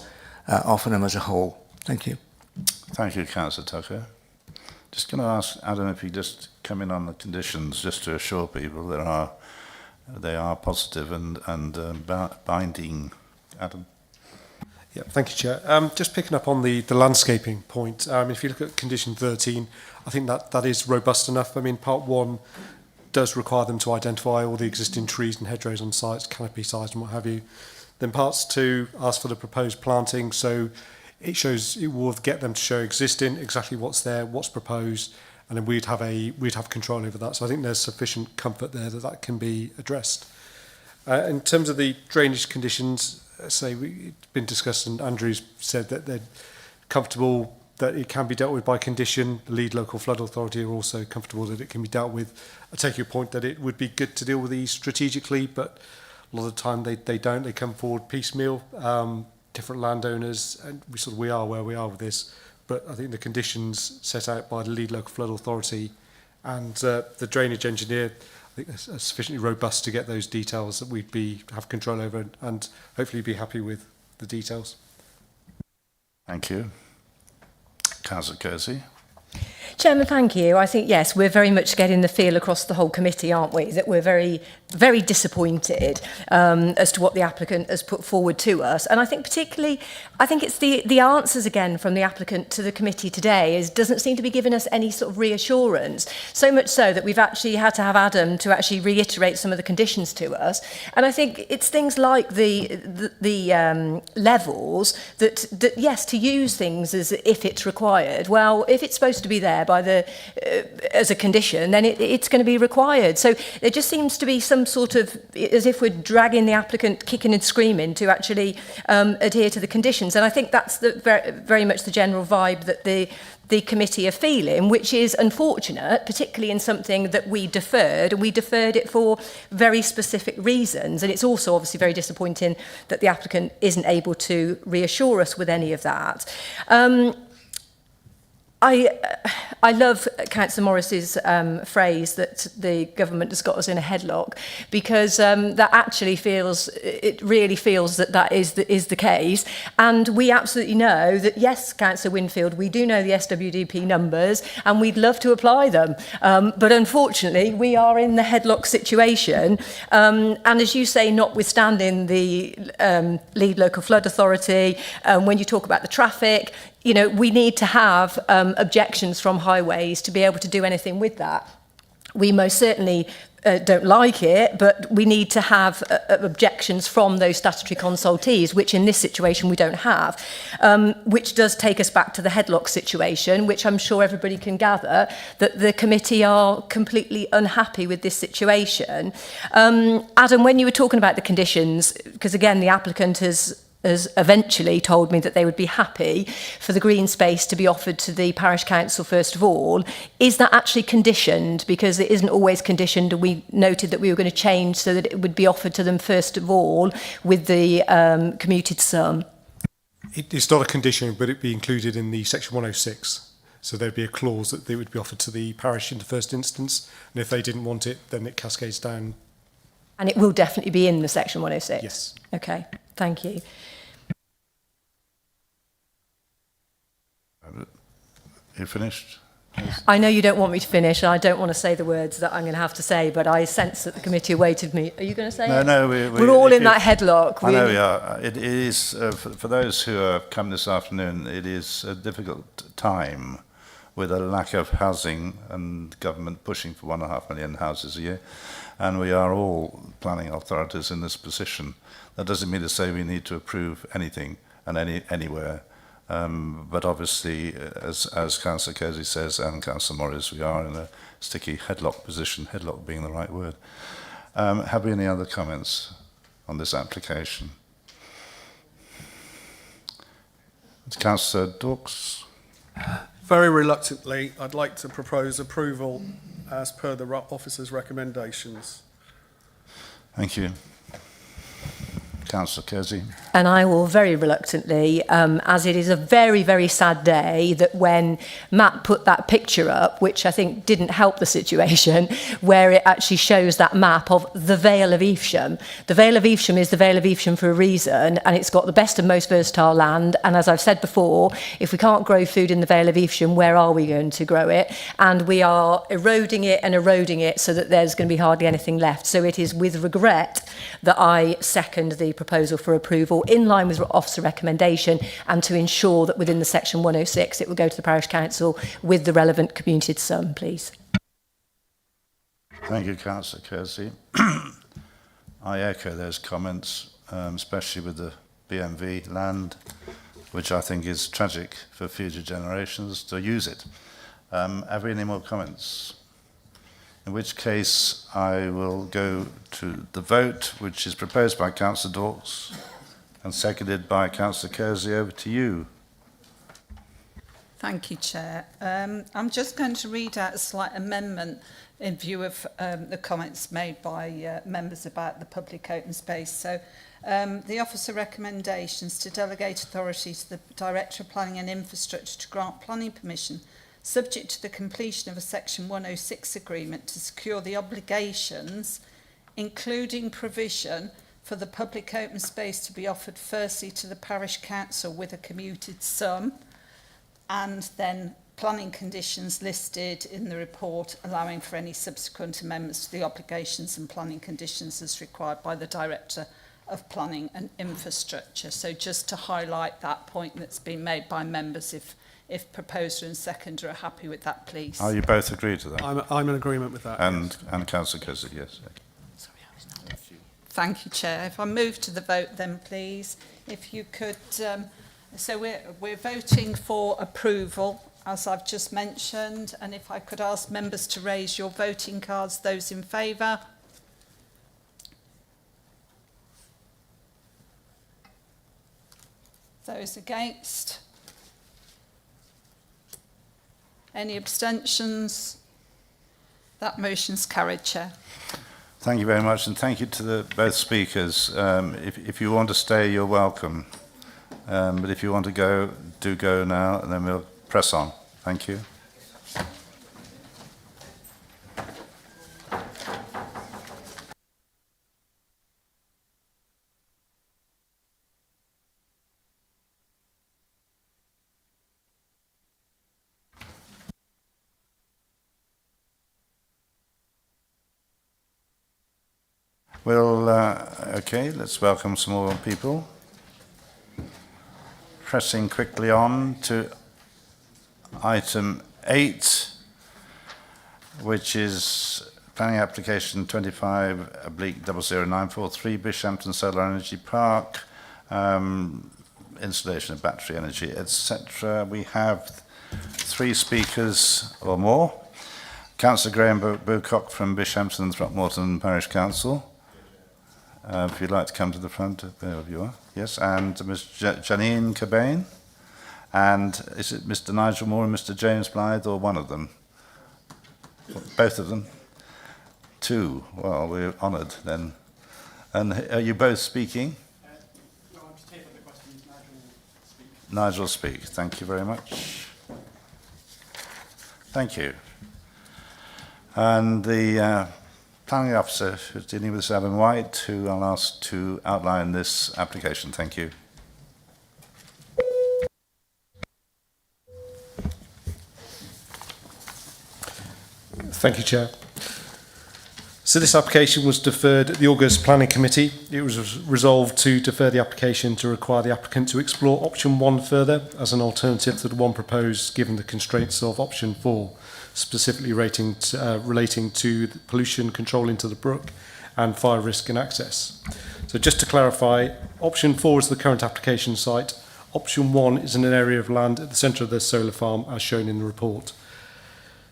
Offanem as a whole. Thank you. Thank you, Councillor Tucker. Just going to ask Adam if he just come in on the conditions, just to assure people that they are positive and binding. Adam. Yeah, thank you, Chair. Just picking up on the landscaping point, if you look at condition 13, I think that is robust enough. I mean, part 1 does require them to identify all the existing trees and hedgerows on sites, canopy size and what have you. Then parts 2 ask for the proposed planting, so it will get them to show existing, exactly what's there, what's proposed, and then we'd have control over that. So I think there's sufficient comfort there that can be addressed. In terms of the drainage conditions, it's been discussed, and Andrew's said that they're comfortable that it can be dealt with by condition. The lead local flood authority are also comfortable that it can be dealt with. I take your point that it would be good to deal with these strategically, but a lot of the time they don't. They come forward piecemeal. Different landowners, and we are where we are with this. But I think the conditions set out by the lead local flood authority and the drainage engineer, I think, is sufficiently robust to get those details that we'd have control over and hopefully be happy with the details. Thank you. Councillor Kersey. Chairman, thank you. I think, yes, we're very much getting the feel across the whole committee, aren't we, that we're very, very disappointed as to what the applicant has put forward to us. And I think particularly, I think it's the answers again from the applicant to the committee today doesn't seem to be giving us any sort of reassurance. So much so that we've actually had to have Adam to actually reiterate some of the conditions to us. And I think it's things like the levels that, yes, to use things as if it's required. Well, if it's supposed to be there by the as a condition, then it's going to be required. So there just seems to be some sort of, as if we're dragging the applicant kicking and screaming to actually adhere to the conditions. And I think that's very much the general vibe that the committee are feeling, which is unfortunate, particularly in something that we deferred, and we deferred it for very specific reasons. And it's also obviously very disappointing that the applicant isn't able to reassure us with any of that. I love Councillor Morris's phrase that the government has got us in a headlock, because that actually really feels that is the case. And we absolutely know that, yes, Councillor Winfield, we do know the SWDP numbers and we'd love to apply them. But unfortunately, we are in the headlock situation. And as you say, notwithstanding the lead local flood authority, when you talk about the traffic, you know, we need to have objections from highways to be able to do anything with that. We most certainly don't like it, but we need to have objections from those statutory consultees, which in this situation we don't have, which does take us back to the headlock situation, which I'm sure everybody can gather that the committee are completely unhappy with this situation. Adam, when you were talking about the conditions, because again, the applicant has eventually told me that they would be happy for the green space to be offered to the parish council first of all. Is that actually conditioned? Because it isn't always conditioned, and we noted that we were going to change so that it would be offered to them first of all with the commuted sum. It's not a condition, but it'd be included in the section 106. So there'd be a clause that they would be offered to the parish in the first instance, and if they didn't want it, then it cascades down. And it will definitely be in the section 106? Yes. Okay, thank you. You finished? I know you don't want me to finish, and I don't want to say the words that I'm going to have to say, but I sense that the committee awaited me. Are you going to say it? No, we're all in that headlock. I know we are. It is, for those who have come this afternoon, it is a difficult time with a lack of housing and government pushing for 1.5 million houses a year. And we are all planning authorities in this position. That doesn't mean to say we need to approve anything and anywhere. But obviously, as Councillor Kersey says and Councillor Morris, we are in a sticky headlock position, headlock being the right word. Have we any other comments on this application? Councillor Dawkes. Very reluctantly, I'd like to propose approval as per the officer's recommendations. Thank you. Councillor Kersey. And I will very reluctantly, as it is a very, very sad day that when Matt put that picture up, which I think didn't help the situation, where it actually shows that map of the Vale of Evesham. The Vale of Evesham is the Vale of Evesham for a reason, and it's got the best and most versatile land. And as I've said before, if we can't grow food in the Vale of Evesham, where are we going to grow it? And we are eroding it so that there's going to be hardly anything left. So it is with regret that I second the proposal for approval in line with officer recommendation, and to ensure that within the section 106 it will go to the parish council with the relevant commuted sum, please. Thank you, Councillor Kersey. I echo those comments, especially with the BMV land, which I think is tragic for future generations to use it. Have we any more comments? In which case I will go to the vote, which is proposed by Councillor Dawkes and seconded by Councillor Kersey. Over to you. Thank you, Chair. I'm just going to read out a slight amendment in view of the comments made by members about the public open space. So the officer recommendations to delegate authority to the Director of Planning and Infrastructure to grant planning permission subject to the completion of a Section 106 agreement to secure the obligations, including provision for the public open space to be offered firstly to the parish council with a commuted sum, and then planning conditions listed in the report allowing for any subsequent amendments to the obligations and planning conditions as required by the Director of Planning and Infrastructure. So just to highlight that point that's been made by members, if proposer and seconder are happy with that, please. Are you both agreed to that? I'm in agreement with that. And Councillor Cussy, yes. Thank you, Chair. If I move to the vote then, please. If you could... so we're voting for approval, as I've just mentioned, and if I could ask members to raise your voting cards, those in favour. Those against. Any abstentions? That motion's carried, Chair. Thank you very much, and thank you to both speakers. If you want to stay, you're welcome. But if you want to go, do go now, and then we'll press on. Thank you. Well, okay, let's welcome some more people. Pressing quickly on to item 8, which is planning application 25/00943 Bishampton Solar Energy Park, installation of battery energy, etc. We have 3 speakers or more. Councillor Graham Bocock from Bishampton and Throckmorton Parish Council. If you'd like to come to the front, there you are. Yes, and Ms. Janine Cobain. And is it Mr. Nigel Moore and Mr. James Blythe, or one of them? Both of them? 2. Well, we're honoured then. And are you both speaking? No, I'm just here for the questions. Nigel will speak. Nigel will speak. Thank you very much. Thank you. And the planning officer who's dealing with this, Alan White, who I'll ask to outline this application. Thank you. Thank you, Chair. So this application was deferred at the August Planning Committee. It was resolved to defer the application to require the applicant to explore option 1 further as an alternative to the one proposed, given the constraints of option 4, specifically relating to the pollution control into the brook and fire risk and access. So just to clarify, option 4 is the current application site. Option 1 is in an area of land at the centre of the solar farm, as shown in the report.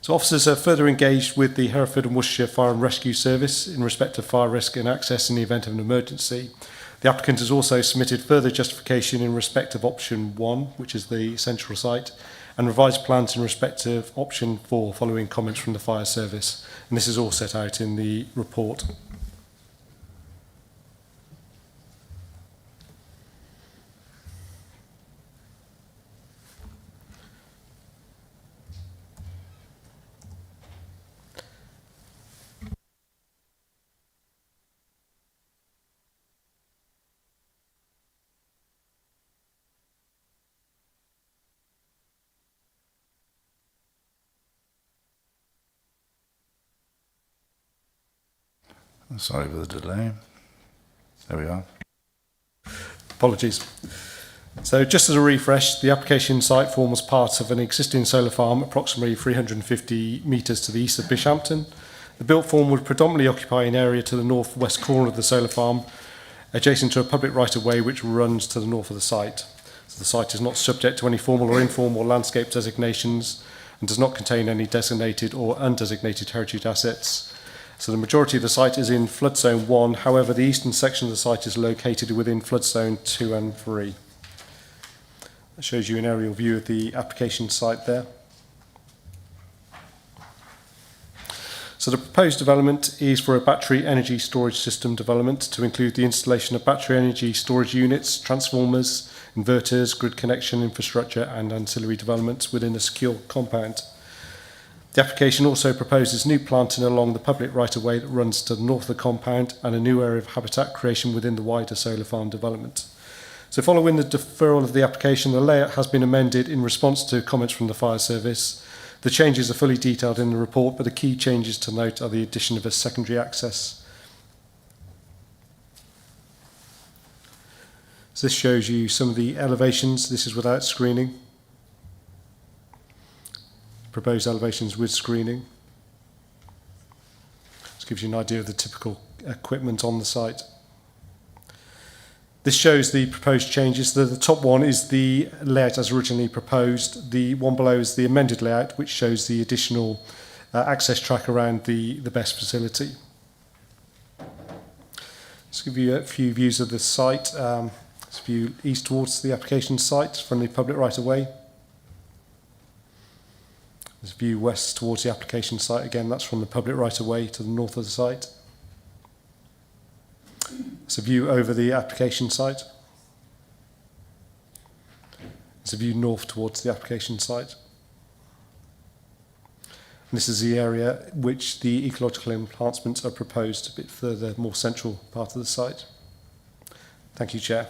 So officers are further engaged with the Hereford and Worcestershire Fire and Rescue Service in respect of fire risk and access in the event of an emergency. The applicant has also submitted further justification in respect of option 1, which is the central site, and revised plans in respect of option 4 following comments from the fire service. And this is all set out in the report. Sorry for the delay. There we are. Apologies. So just as a refresh, the application site forms part of an existing solar farm approximately 350 metres to the east of Bishampton. The built form would predominantly occupy an area to the northwest corner of the solar farm, adjacent to a public right-of-way which runs to the north of the site. So the site is not subject to any formal or informal landscape designations and does not contain any designated or undesignated heritage assets. So the majority of the site is in flood zone 1, however the eastern section of the site is located within flood zone 2 and 3. That shows you an aerial view of the application site there. So the proposed development is for a battery energy storage system development to include the installation of battery energy storage units, transformers, inverters, grid connection infrastructure and ancillary developments within a secure compound. The application also proposes new planting along the public right-of-way that runs to the north of the compound and a new area of habitat creation within the wider solar farm development. So following the deferral of the application, the layout has been amended in response to comments from the fire service. The changes are fully detailed in the report, but the key changes to note are the addition of a secondary access. So this shows you some of the elevations. This is without screening. Proposed elevations with screening. This gives you an idea of the typical equipment on the site. This shows the proposed changes. The top one is the layout as originally proposed. The one below is the amended layout, which shows the additional access track around the BESS facility. Let's give you a few views of the site. Let's view east towards the application site from the public right-of-way. There's a view west towards the application site. Again, that's from the public right-of-way to the north of the site. It's a view over the application site. It's a view north towards the application site. And this is the area which the ecological enhancements are proposed a bit further, more central part of the site. Thank you, Chair.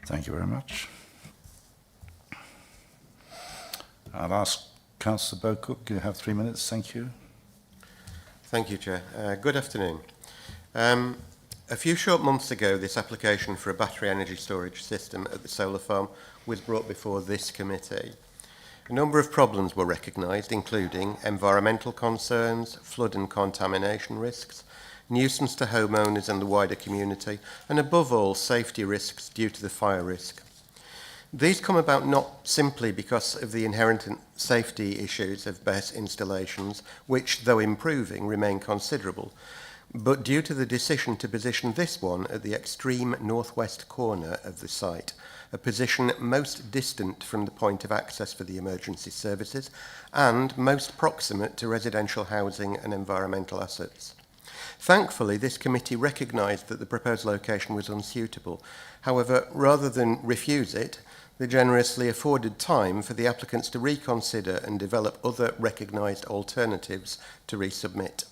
Thank you very much. I'll ask Councillor Beaucook. You have 3 minutes. Thank you. Thank you, Chair. Good afternoon. A few short months ago, this application for a battery energy storage system at the solar farm was brought before this committee. A number of problems were recognised, including environmental concerns, flood and contamination risks, nuisance to homeowners and the wider community, and above all, safety risks due to the fire risk. These come about not simply because of the inherent safety issues of BESS installations, which, though improving, remain considerable, but due to the decision to position this one at the extreme northwest corner of the site, a position most distant from the point of access for the emergency services and most proximate to residential housing and environmental assets. Thankfully, this committee recognised that the proposed location was unsuitable. However, rather than refuse it, they generously afforded time for the applicants to reconsider and develop other recognised alternatives to resubmit.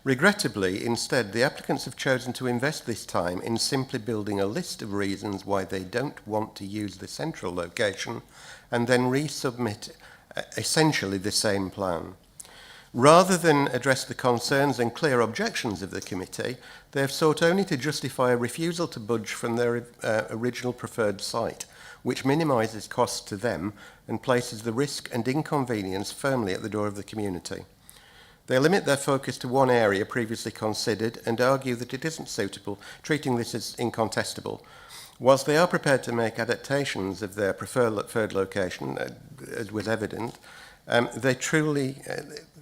Regrettably, instead, the applicants have chosen to invest this time in simply building a list of reasons why they don't want to use the central location and then resubmit essentially the same plan. Rather than address the concerns and clear objections of the committee, they have sought only to justify a refusal to budge from their original preferred site, which minimises costs to them and places the risk and inconvenience firmly at the door of the community. They limit their focus to one area previously considered and argue that it isn't suitable, treating this as incontestable. Whilst they are prepared to make adaptations of their preferred location, as was evident, they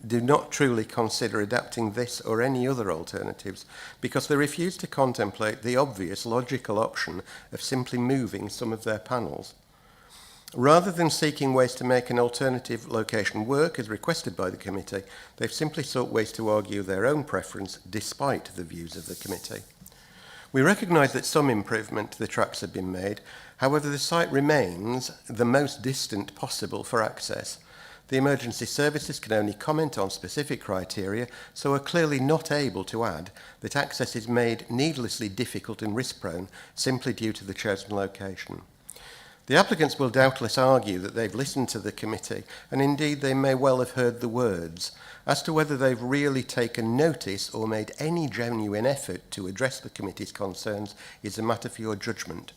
do not truly consider adapting this or any other alternatives because they refuse to contemplate the obvious logical option of simply moving some of their panels. Rather than seeking ways to make an alternative location work as requested by the committee, they've simply sought ways to argue their own preference despite the views of the committee. We recognise that some improvement to the tracks have been made, however the site remains the most distant possible for access. The emergency services can only comment on specific criteria, so are clearly not able to add that access is made needlessly difficult and risk-prone simply due to the chosen location. The applicants will doubtless argue that they've listened to the committee, and indeed they may well have heard the words. As to whether they've really taken notice or made any genuine effort to address the committee's concerns is a matter for your judgment.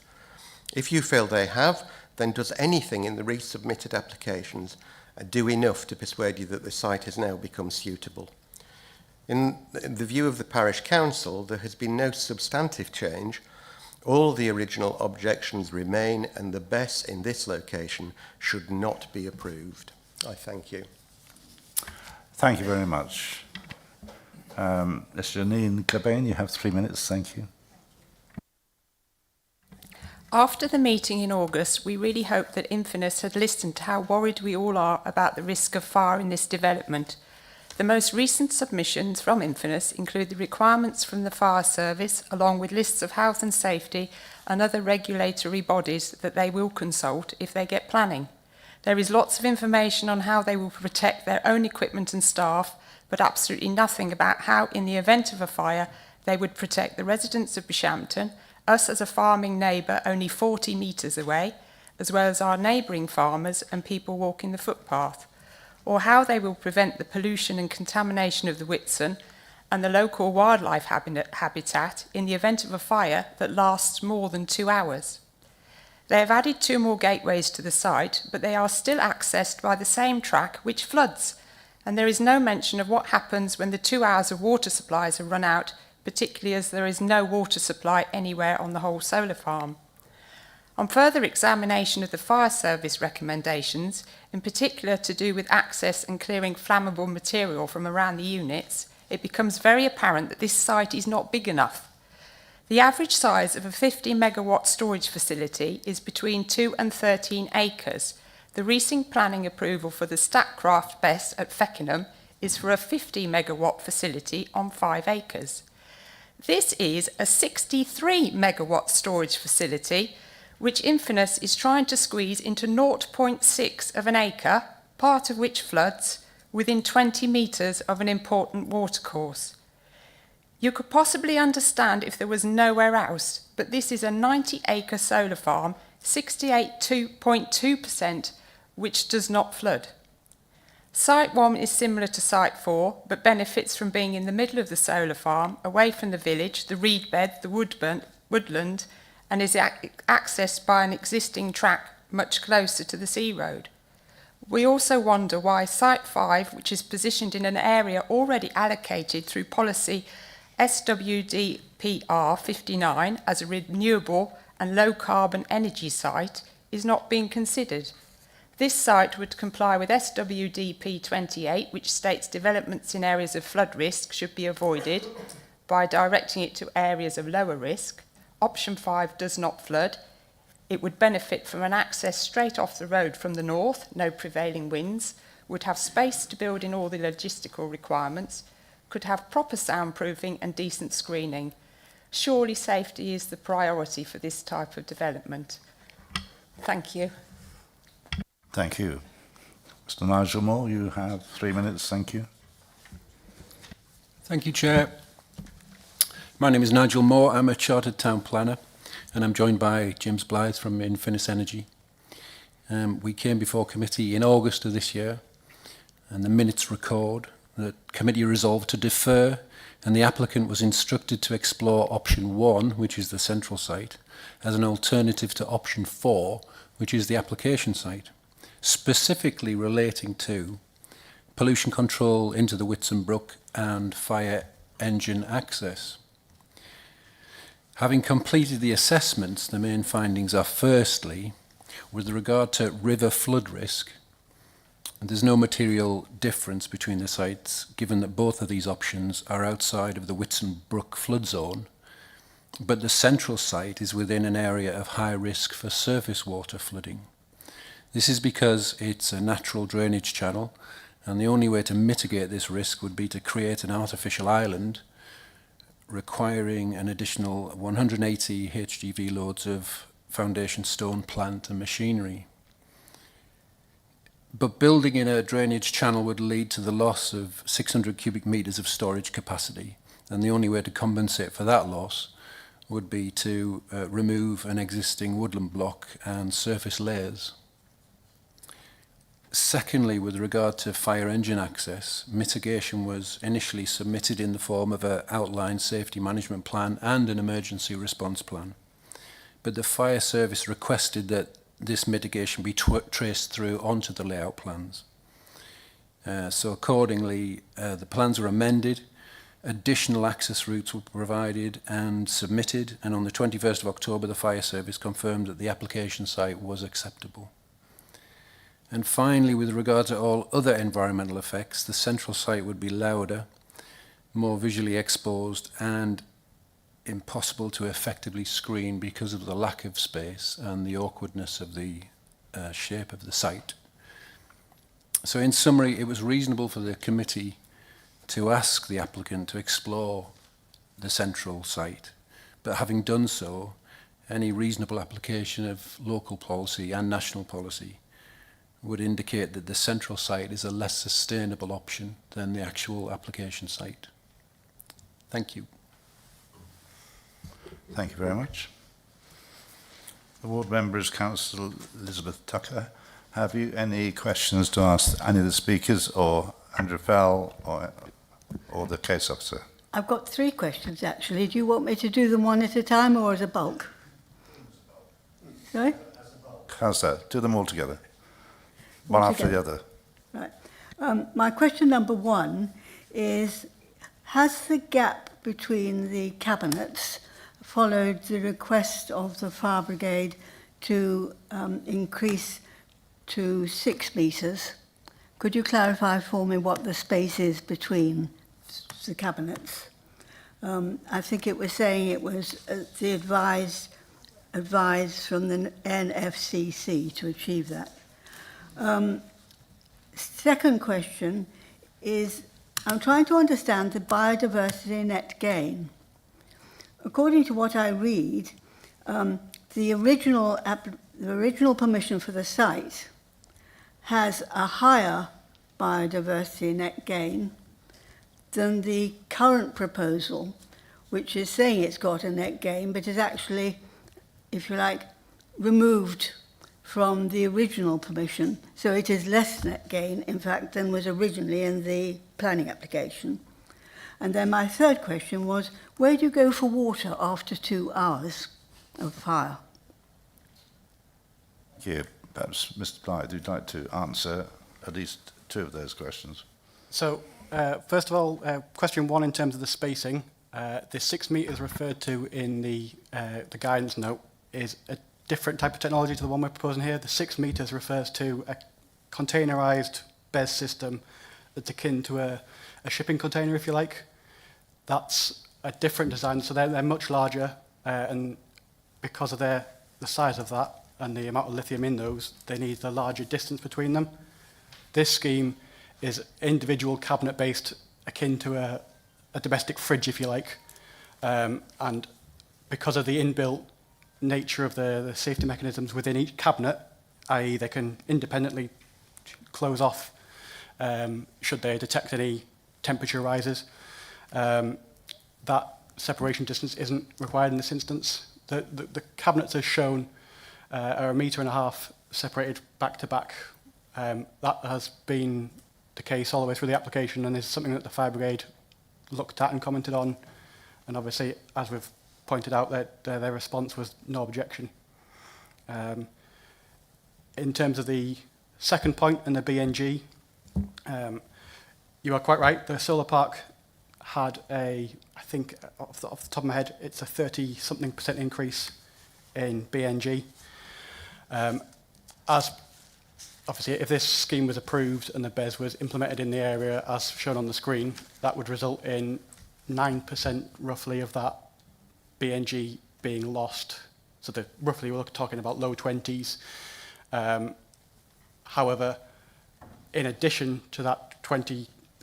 If you feel they have, then does anything in the resubmitted applications do enough to persuade you that the site has now become suitable? In the view of the Parish Council, there has been no substantive change. All the original objections remain, and the BESS in this location should not be approved. I thank you. Thank you very much. Ms. Janine Cobain, you have 3 minutes. Thank you. After the meeting in August, we really hoped that Infinis had listened to how worried we all are about the risk of fire in this development. The most recent submissions from Infinis include the requirements from the fire service, along with lists of health and safety and other regulatory bodies that they will consult if they get planning. There is lots of information on how they will protect their own equipment and staff, but absolutely nothing about how, in the event of a fire, they would protect the residents of Byshampton, us as a farming neighbour only 40 metres away, as well as our neighbouring farmers and people walking the footpath, or how they will prevent the pollution and contamination of the Whitsun and the local wildlife habitat in the event of a fire that lasts more than 2 hours. They have added 2 more gateways to the site, but they are still accessed by the same track which floods, and there is no mention of what happens when the 2 hours of water supplies are run out, particularly as there is no water supply anywhere on the whole solar farm. On further examination of the fire service recommendations, in particular to do with access and clearing flammable material from around the units, it becomes very apparent that this site is not big enough. The average size of a 50 megawatt storage facility is between 2 and 13 acres. The recent planning approval for the Statcraft BESS at Feckenham is for a 50 megawatt facility on 5 acres. This is a 63 megawatt storage facility, which Infinis is trying to squeeze into 0.6 of an acre, part of which floods, within 20 metres of an important watercourse. You could possibly understand if there was nowhere else, but this is a 90-acre solar farm, 68.2%, which does not flood. Site 1 is similar to Site 4, but benefits from being in the middle of the solar farm, away from the village, the reed bed, the woodland, and is accessed by an existing track much closer to the sea road. We also wonder why Site 5, which is positioned in an area already allocated through policy SWDPR 59 as a renewable and low-carbon energy site, is not being considered. This site would comply with SWDP 28, which states developments in areas of flood risk should be avoided by directing it to areas of lower risk. Option 5 does not flood. It would benefit from an access straight off the road from the north, no prevailing winds, would have space to build in all the logistical requirements, could have proper soundproofing and decent screening. Surely safety is the priority for this type of development. Thank you. Thank you. Mr. Nigel Moore, you have 3 minutes. Thank you. Thank you, Chair. My name is Nigel Moore. I'm a Chartered Town Planner, and I'm joined by James Blythe from Infinis Energy. We came before committee in August of this year, and the minutes record that committee resolved to defer, and the applicant was instructed to explore option 1, which is the central site, as an alternative to option 4, which is the application site, specifically relating to pollution control into the Whitsun Brook and fire engine access. Having completed the assessments, the main findings are firstly, with regard to river flood risk, there's no material difference between the sites given that both of these options are outside of the Whitsun Brook flood zone, but the central site is within an area of high risk for surface water flooding. This is because it's a natural drainage channel, and the only way to mitigate this risk would be to create an artificial island requiring an additional 180 HGV loads of foundation stone, plant and machinery. But building in a drainage channel would lead to the loss of 600 cubic metres of storage capacity, and the only way to compensate for that loss would be to remove an existing woodland block and surface layers. Secondly, with regard to fire engine access, mitigation was initially submitted in the form of an outline safety management plan and an emergency response plan. But the fire service requested that this mitigation be traced through onto the layout plans. So accordingly, the plans were amended, additional access routes were provided and submitted, and on the 21st of October, the fire service confirmed that the application site was acceptable. And finally, with regard to all other environmental effects, the central site would be louder, more visually exposed, and impossible to effectively screen because of the lack of space and the awkwardness of the shape of the site. So in summary, it was reasonable for the committee to ask the applicant to explore the central site, but having done so, any reasonable application of local policy and national policy would indicate that the central site is a less sustainable option than the actual application site. Thank you. Thank you very much. The ward member is Councillor Elizabeth Tucker. Have you any questions to ask any of the speakers, or Andrew Fell, or the case officer? I've got 3 questions, actually. Do you want me to do them one at a time or as a bulk? Sorry? How's that? Do them all together. One after the other. Right. My question number 1 is, has the gap between the cabinets followed the request of the fire brigade to increase to 6 metres? Could you clarify for me what the space is between the cabinets? I think it was saying it was the advised from the NFCC to achieve that. Second question is, I'm trying to understand the biodiversity net gain. According to what I read, the original permission for the site has a higher biodiversity net gain than the current proposal, which is saying it's got a net gain, but is actually, if you like, removed from the original permission. So it is less net gain, in fact, than was originally in the planning application. And then my third question was, where do you go for water after 2 hours of fire? Thank you. Perhaps Mr. Blythe would like to answer at least 2 of those questions. So, first of all, question 1 in terms of the spacing. The 6 metres referred to in the guidance note is a different type of technology to the one we're proposing here. The 6 metres refers to a containerised BES system that's akin to a shipping container, if you like. That's a different design, so they're much larger, and because of the size of that and the amount of lithium in those, they need the larger distance between them. This scheme is individual cabinet-based, akin to a domestic fridge, if you like, and because of the inbuilt nature of the safety mechanisms within each cabinet, i.e. they can independently close off should they detect any temperature rises. That separation distance isn't required in this instance. The cabinets as shown are 1.5 metres separated back to back. That has been the case all the way through the application, and is something that the fire brigade looked at and commented on. And obviously, as we've pointed out, that their response was no objection. In terms of the second point and the BNG, you are quite right. The solar park had I think off the top of my head, it's a 30-something% increase in BNG. As obviously, if this scheme was approved and the BES was implemented in the area as shown on the screen, that would result in 9% roughly of that BNG being lost. So roughly we're talking about low 20s. However, in addition to that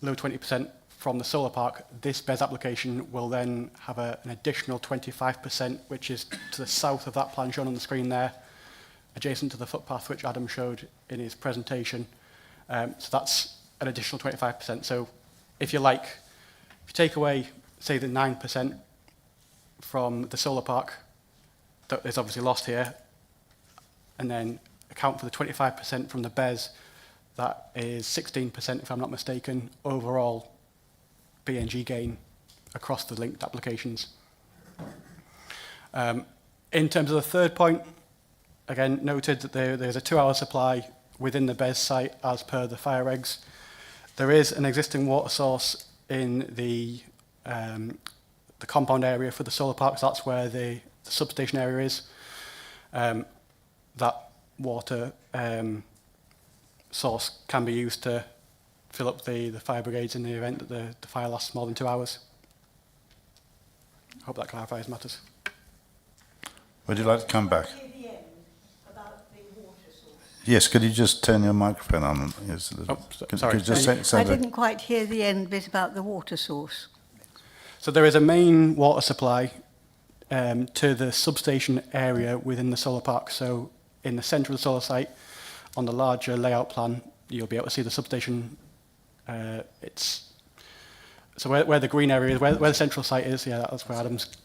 low 20% from the solar park, this BES application will then have an additional 25%, which is to the south of that plan shown on the screen there, adjacent to the footpath which Adam showed in his presentation. So that's an additional 25%. So if you like, if you take away, say, the 9% from the solar park that is obviously lost here, and then account for the 25% from the BES, that is 16%, if I'm not mistaken, overall BNG gain across the linked applications. In terms of the third point, again, noted that there's a 2-hour supply within the BES site as per the fire regs. There is an existing water source in the compound area for the solar parks. That's where the substation area is. That water source can be used to fill up the fire brigades in the event that the fire lasts more than 2 hours. I hope that clarifies matters. Would you like to come back? Yes, could you just turn your microphone on? Yes, sorry. Could you just say I didn't quite hear the end bit about the water source. So there is a main water supply to the substation area within the solar park. So in the centre of the solar site, On the larger layout plan, you'll be able to see the substation. So where the green area is, where the central site is, yeah, that's where Adam's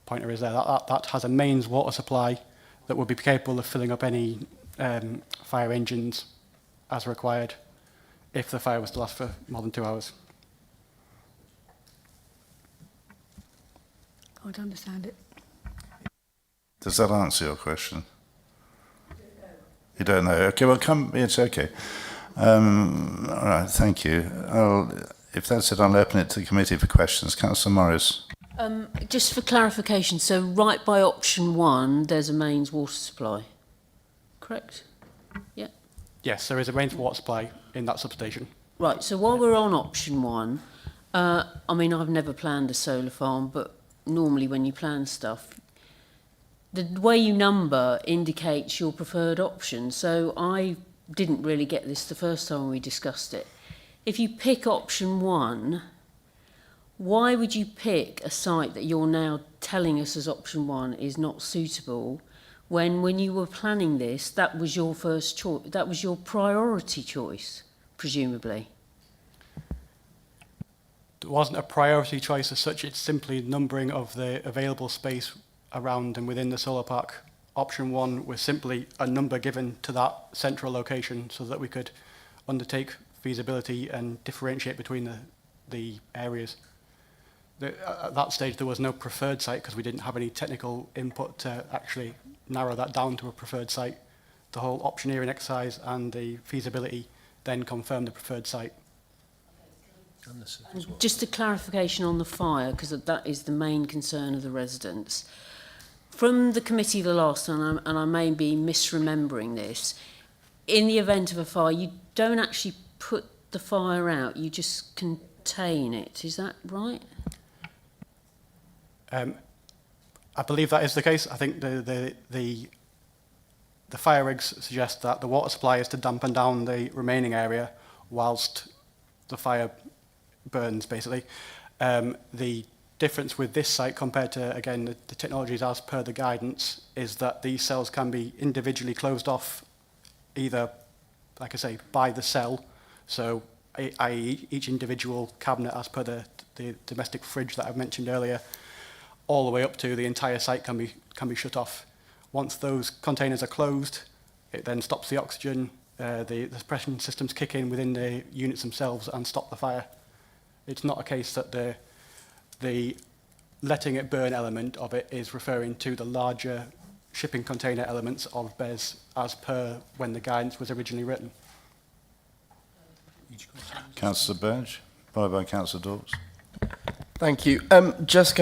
pointer is there. That has a mains water supply that would be capable of filling up any fire engines as required if the fire was to last for more than 2 hours. I don't understand it. Does that answer your question? You don't know. Okay, well, it's okay. All right, thank you. If that's it, I'll open it to the committee for questions. Councillor Morris. Just for clarification, so right by option 1, there's a mains water supply, correct? Yeah. Yes, there is a mains water supply in that substation. Right, so while we're on option 1, I mean, I've never planned a solar farm, but normally when you plan stuff, the way you number indicates your preferred option. So I didn't really get this the first time we discussed it. If you pick option 1, why would you pick a site that you're now telling us as option 1 is not suitable when you were planning this, that was your first choice, that was your priority choice, presumably? It wasn't a priority choice as such, it's simply numbering of the available space around and within the solar park. Option 1 was simply a number given to that central location so that we could undertake feasibility and differentiate between the areas. At that stage there was no preferred site because we didn't have any technical input to actually narrow that down to a preferred site. The whole optioneering exercise and the feasibility then confirmed the preferred site. Just a clarification on the fire, because that is the main concern of the residents. From the committee the last time, and I may be misremembering this, in the event of a fire, you don't actually put the fire out, you just contain it. Is that right? I believe that is the case. I think the fire regs suggest that the water supply is to dampen down the remaining area whilst the fire burns, basically. The difference with this site compared to, again, the technologies as per the guidance is that these cells can be individually closed off either, like I say, by the cell, so i.e. each individual cabinet as per the domestic fridge that I mentioned earlier, all the way up to the entire site can be shut off. Once those containers are closed, it then stops the oxygen, the suppression systems kick in within the units themselves and stop the fire. It's not a case that the letting it burn element of it is referring to the larger shipping container elements of BES as per when the guidance was originally written. Councillor Burge, followed by Councillor Dawes. Thank you. Just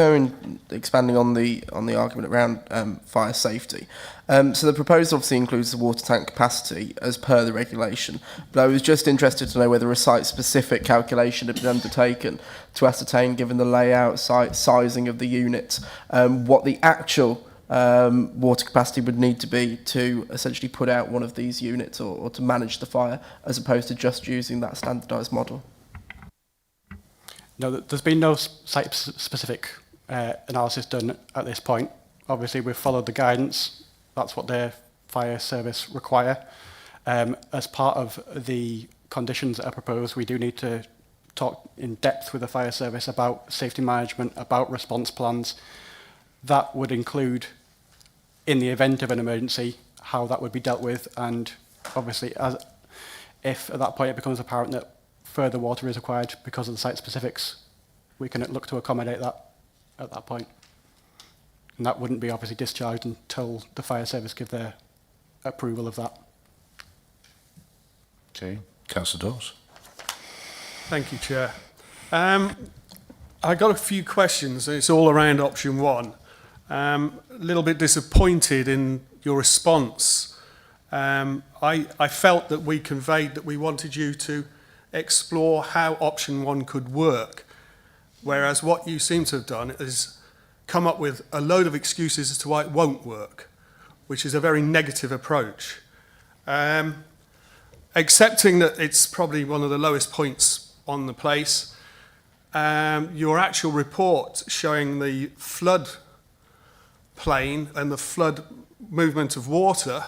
expanding on the argument around fire safety. So the proposal obviously includes the water tank capacity as per the regulation, but I was just interested to know whether a site-specific calculation had been undertaken to ascertain, given the layout, sizing of the unit, what the actual water capacity would need to be to essentially put out one of these units or to manage the fire, as opposed to just using that standardised model. No, there's been no site-specific analysis done at this point. Obviously, we've followed the guidance. That's what their fire service require. As part of the conditions that are proposed, we do need to talk in depth with the fire service about safety management, about response plans. That would include, in the event of an emergency, how that would be dealt with, and obviously, if at that point it becomes apparent that further water is required because of the site specifics, we can look to accommodate that at that point. And that wouldn't be obviously discharged until the fire service give their approval of that. Okay, Councillor Dawes. Thank you, Chair. I got a few questions. It's all around option 1. A little bit disappointed in your response. I felt that we conveyed that we wanted you to explore how option 1 could work, whereas what you seem to have done is come up with a load of excuses as to why it won't work, which is a very negative approach. Accepting that it's probably one of the lowest points on the place, your actual report showing the flood plain and the flood movement of water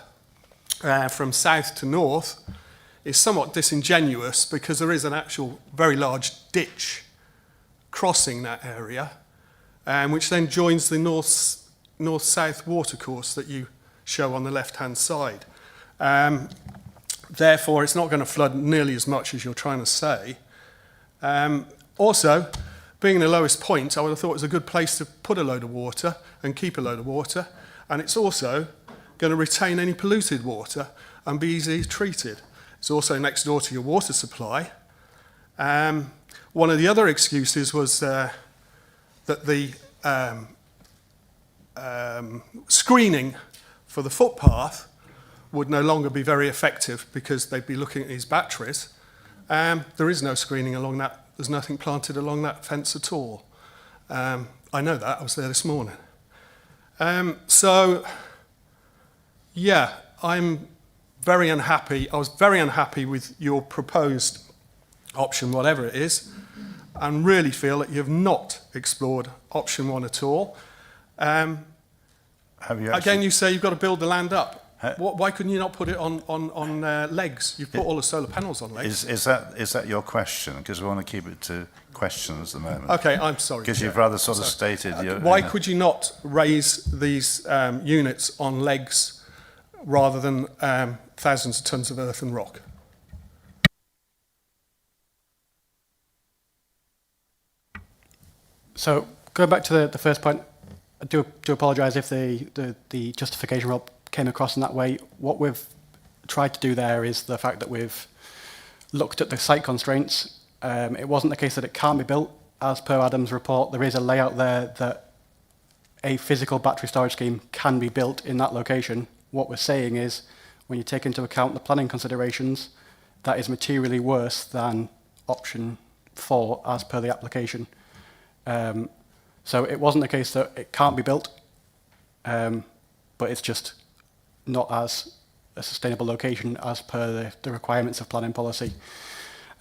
from south to north is somewhat disingenuous because there is an actual very large ditch crossing that area, which then joins the north-south watercourse that you show on the left-hand side. Therefore, it's not going to flood nearly as much as you're trying to say. Also, being the lowest point, I would have thought it was a good place to put a load of water and keep a load of water, and it's also going to retain any polluted water and be easily treated. It's also next door to your water supply. One of the other excuses was that the screening for the footpath would no longer be very effective because they'd be looking at these batteries. There is no screening along that. There's nothing planted along that fence at all. I know that. I was there this morning. So, yeah, I'm very unhappy. I was very unhappy with your proposed option, whatever it is, and really feel that you have not explored option 1 at all. Have you actually, again, you say you've got to build the land up. Why couldn't you not put it on legs? You've put all the solar panels on legs. is that your question? Because we want to keep it to questions at the moment. Okay, I'm sorry. Because you've rather sort of stated... why could you not raise these units on legs rather than thousands of tons of earth and rock? So going back to the first point, I do apologise if the justification Rob came across in that way. What we've tried to do there is the fact that we've looked at the site constraints. It wasn't the case that it can't be built. As per Adam's report, there is a layout there that a physical battery storage scheme can be built in that location. What we're saying is, when you take into account the planning considerations, that is materially worse than option 4 as per the application. So it wasn't the case that it can't be built, but it's just not as a sustainable location as per the requirements of planning policy.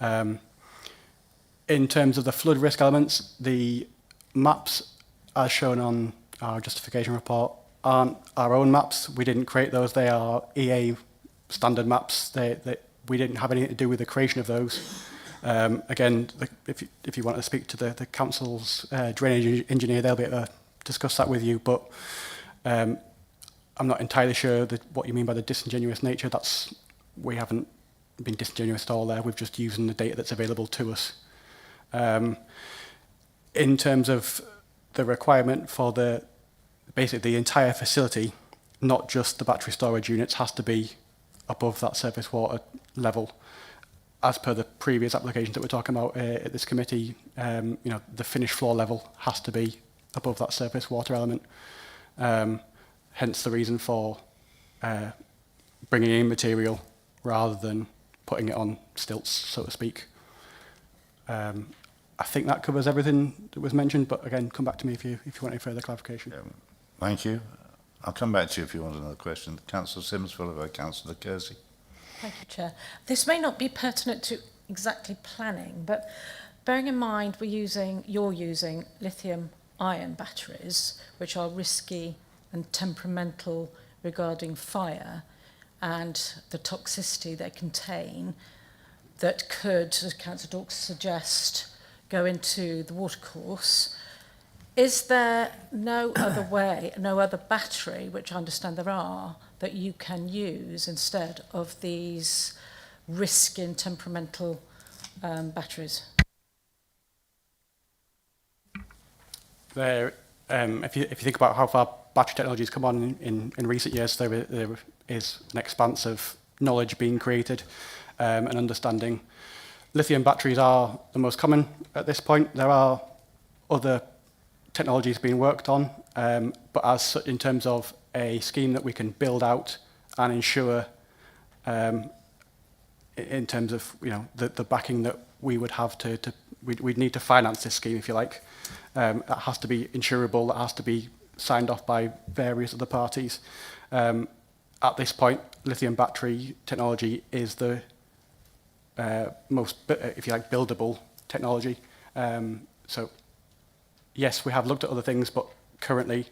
In terms of the flood risk elements, the maps as shown on our justification report aren't our own maps. We didn't create those. They are EA standard maps. We didn't have anything to do with the creation of those. Again, if you want to speak to the council's drainage engineer, they'll be able to discuss that with you. But I'm not entirely sure what you mean by the disingenuous nature. We haven't been disingenuous at all there. We've just using the data that's available to us. In terms of the requirement for basically the entire facility, not just the battery storage units, has to be above that surface water level. As per the previous applications that we're talking about at this committee, the finished floor level has to be above that surface water element. Hence the reason for bringing in material rather than putting it on stilts, so to speak. I think that covers everything that was mentioned, but again, come back to me if you want any further clarification. Yeah, thank you. I'll come back to you if you want another question. Councillor Sims, followed by Councillor Kersey. Thank you, Chair. This may not be pertinent to exactly planning, but bearing in mind you're using lithium-ion batteries, which are risky and temperamental regarding fire and the toxicity they contain, that could, as Councillor Dawkes suggests, go into the watercourse. Is there no other way, no other battery, which I understand there are, that you can use instead of these risky and temperamental batteries? If you think about how far battery technology has come on in recent years, there is an expanse of knowledge being created and understanding. Lithium batteries are the most common at this point. There are other technologies being worked on, but in terms of a scheme that we can build out and ensure, in terms of the backing that we would have we'd need to finance this scheme, if you like. That has to be insurable. That has to be signed off by various other parties. At this point, lithium battery technology is the most, if you like, buildable technology. So, yes, we have looked at other things, but currently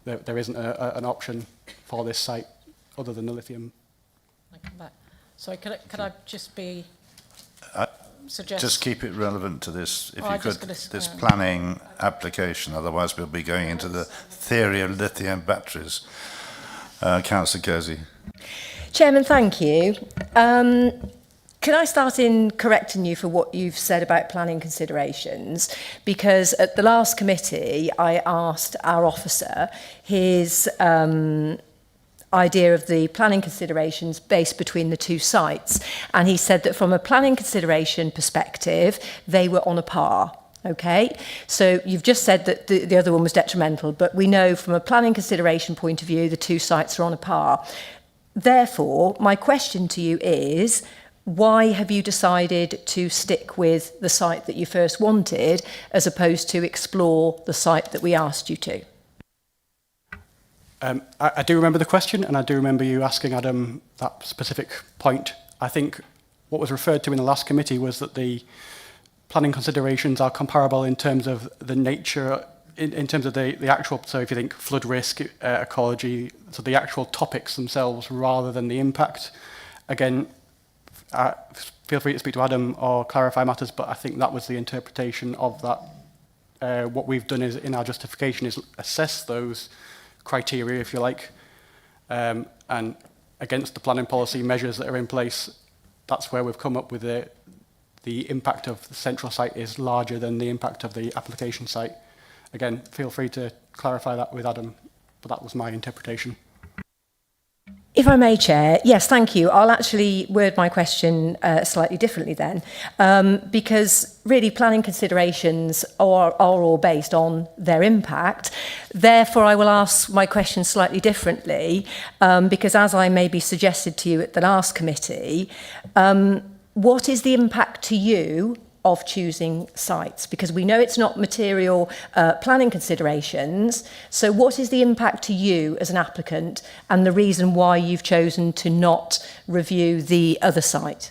there isn't an option for this site other than the lithium. I come back. Sorry, could I just be suggest? Just keep it relevant to this, if Oh, you I'm just could, gonna this planning application. Otherwise, we'll be going into the theory of lithium batteries. Councillor Kersey. Chairman, thank you. Can I start in correcting you for what you've said about planning considerations? Because at the last committee, I asked our officer his idea of the planning considerations based between the two sites. And he said that from a planning consideration perspective, they were on a par. Okay, so you've just said that the other one was detrimental, but we know from a planning consideration point of view, the two sites are on a par. Therefore, my question to you is, why have you decided to stick with the site that you first wanted as opposed to explore the site that we asked you to? I do remember the question, and I do remember you asking Adam that specific point. I think what was referred to in the last committee was that the planning considerations are comparable in terms of the nature, in terms of the actual, so if you think flood risk, ecology, so the actual topics themselves rather than the impact. Again, feel free to speak to Adam or clarify matters, but I think that was the interpretation of that. What we've done is, in our justification, is assess those criteria, if you like, and against the planning policy measures that are in place, that's where we've come up with the impact of the central site is larger than the impact of the application site. Again, feel free to clarify that with Adam, but that was my interpretation. If I may, Chair, yes, thank you. I'll actually word my question slightly differently then, because really planning considerations are all based on their impact. Therefore, I will ask my question slightly differently, because as I maybe suggested to you at the last committee, what is the impact to you of choosing sites? Because we know it's not material planning considerations. So what is the impact to you as an applicant and the reason why you've chosen to not review the other site?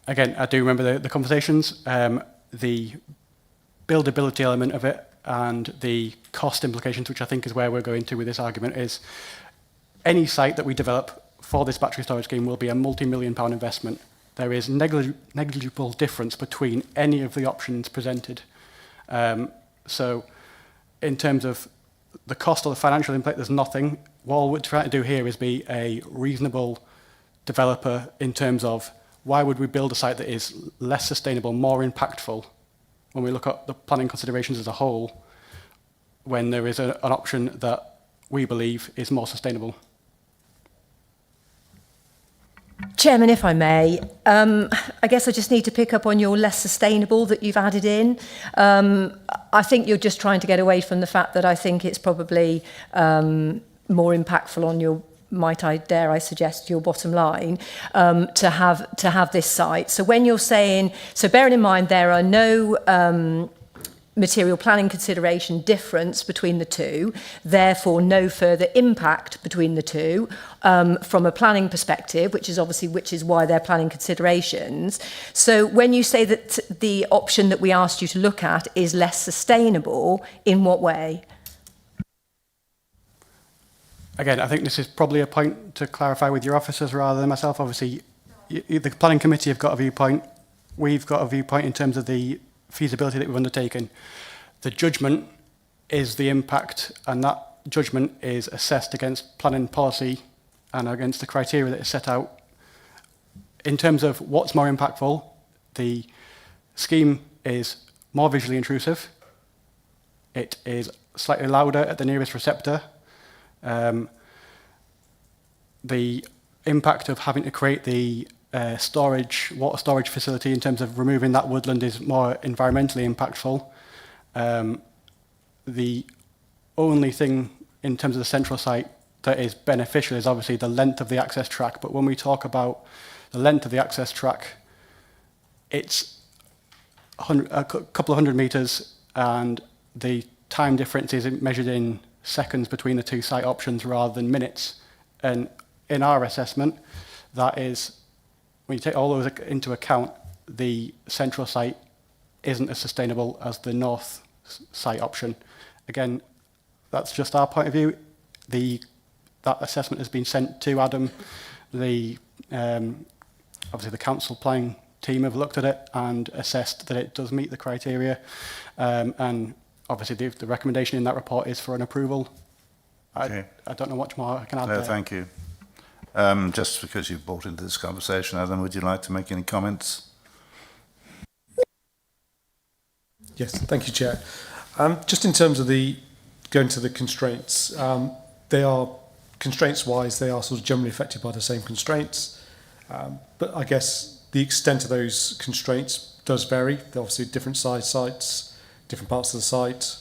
Again, I do remember the conversations, the buildability element of it and the cost implications, which I think is where we're going to with this argument, is any site that we develop for this battery storage scheme will be a multi-million-pound investment. There is negligible difference between any of the options presented. So in terms of the cost or the financial impact, there's nothing. What we're trying to do here is be a reasonable developer in terms of why would we build a site that is less sustainable, more impactful, when we look at the planning considerations as a whole, when there is an option that we believe is more sustainable. Chairman, if I may, I guess I just need to pick up on your less sustainable that you've added in. I think you're just trying to get away from the fact that I think it's probably more impactful on your, might I dare I suggest, your bottom line, to have this site. So when you're saying, so bearing in mind there are no material planning consideration difference between the two, therefore no further impact between the two from a planning perspective, which is why they're planning considerations. So when you say that the option that we asked you to look at is less sustainable, in what way? Again, I think this is probably a point to clarify with your officers rather than myself. Obviously, the planning committee have got a viewpoint. We've got a viewpoint in terms of the feasibility that we've undertaken. The judgment is the impact, and that judgment is assessed against planning policy and against the criteria that is set out. In terms of what's more impactful, the scheme is more visually intrusive. It is slightly louder at the nearest receptor. The impact of having to create the water storage facility in terms of removing that woodland is more environmentally impactful. The only thing in terms of the central site that is beneficial is obviously the length of the access track. But when we talk about the length of the access track, it's a couple of hundred meters, and the time difference is measured in seconds between the two site options rather than minutes. And in our assessment, that is, when you take all those into account, the central site isn't as sustainable as the north site option. Again, That's just our point of view. That assessment has been sent to Adam. Obviously the council planning team have looked at it and assessed that it does meet the criteria. And obviously the recommendation in that report is for an approval. Okay. I don't know much more I can add No, there. thank you. Just because you've brought into this conversation, Adam, would you like to make any comments? Yes, thank you, Chair. Just in terms of going to the constraints, they are, constraints-wise, they are sort of generally affected by the same constraints. But I guess the extent of those constraints does vary. They're obviously different size sites, different parts of the site.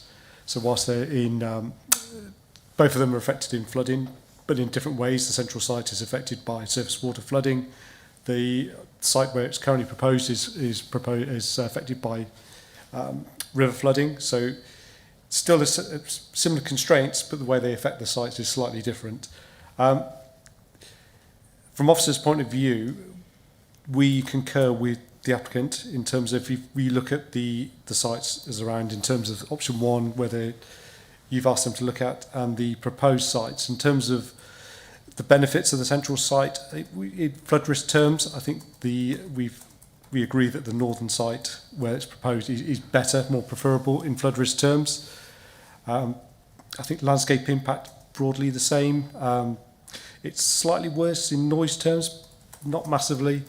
So whilst they're in, both of them are affected in flooding, but in different ways. The central site is affected by surface water flooding. The site where it's currently proposed is affected by river flooding. So still similar constraints, but the way they affect the sites is slightly different. From officers' point of view, we concur with the applicant in terms of if we look at the sites as around in terms of option 1, whether you've asked them to look at, and the proposed sites. In terms of the benefits of the central site, in flood risk terms, I think we agree that the northern site where it's proposed is better, more preferable in flood risk terms. I think landscape impact broadly the same. It's slightly worse in noise terms, not massively,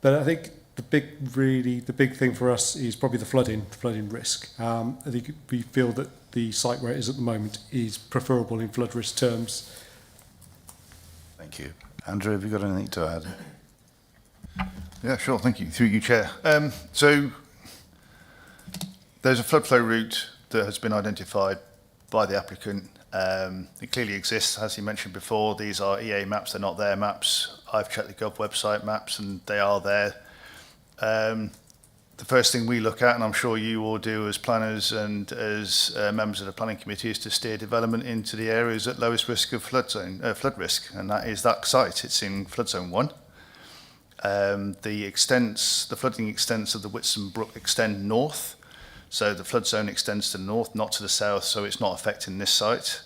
but I think the big thing for us is probably the flooding risk. I think we feel that the site where it is at the moment is preferable in flood risk terms. Thank you. Andrew, have you got anything to add? Yeah, sure. Thank you. Through you, Chair. So there's a flood flow route that has been identified by the applicant. It clearly exists, as you mentioned before. These are EA maps, they're not their maps. I've checked the Gov website maps and they are there. The first thing we look at, and I'm sure you all do as planners and as members of the planning committee, is to steer development into the areas at lowest risk of flood risk, and that is that site. It's in flood zone 1. The flooding extents of the Whitson Brook extend north, so the flood zone extends to the north, not to the south, so it's not affecting this site.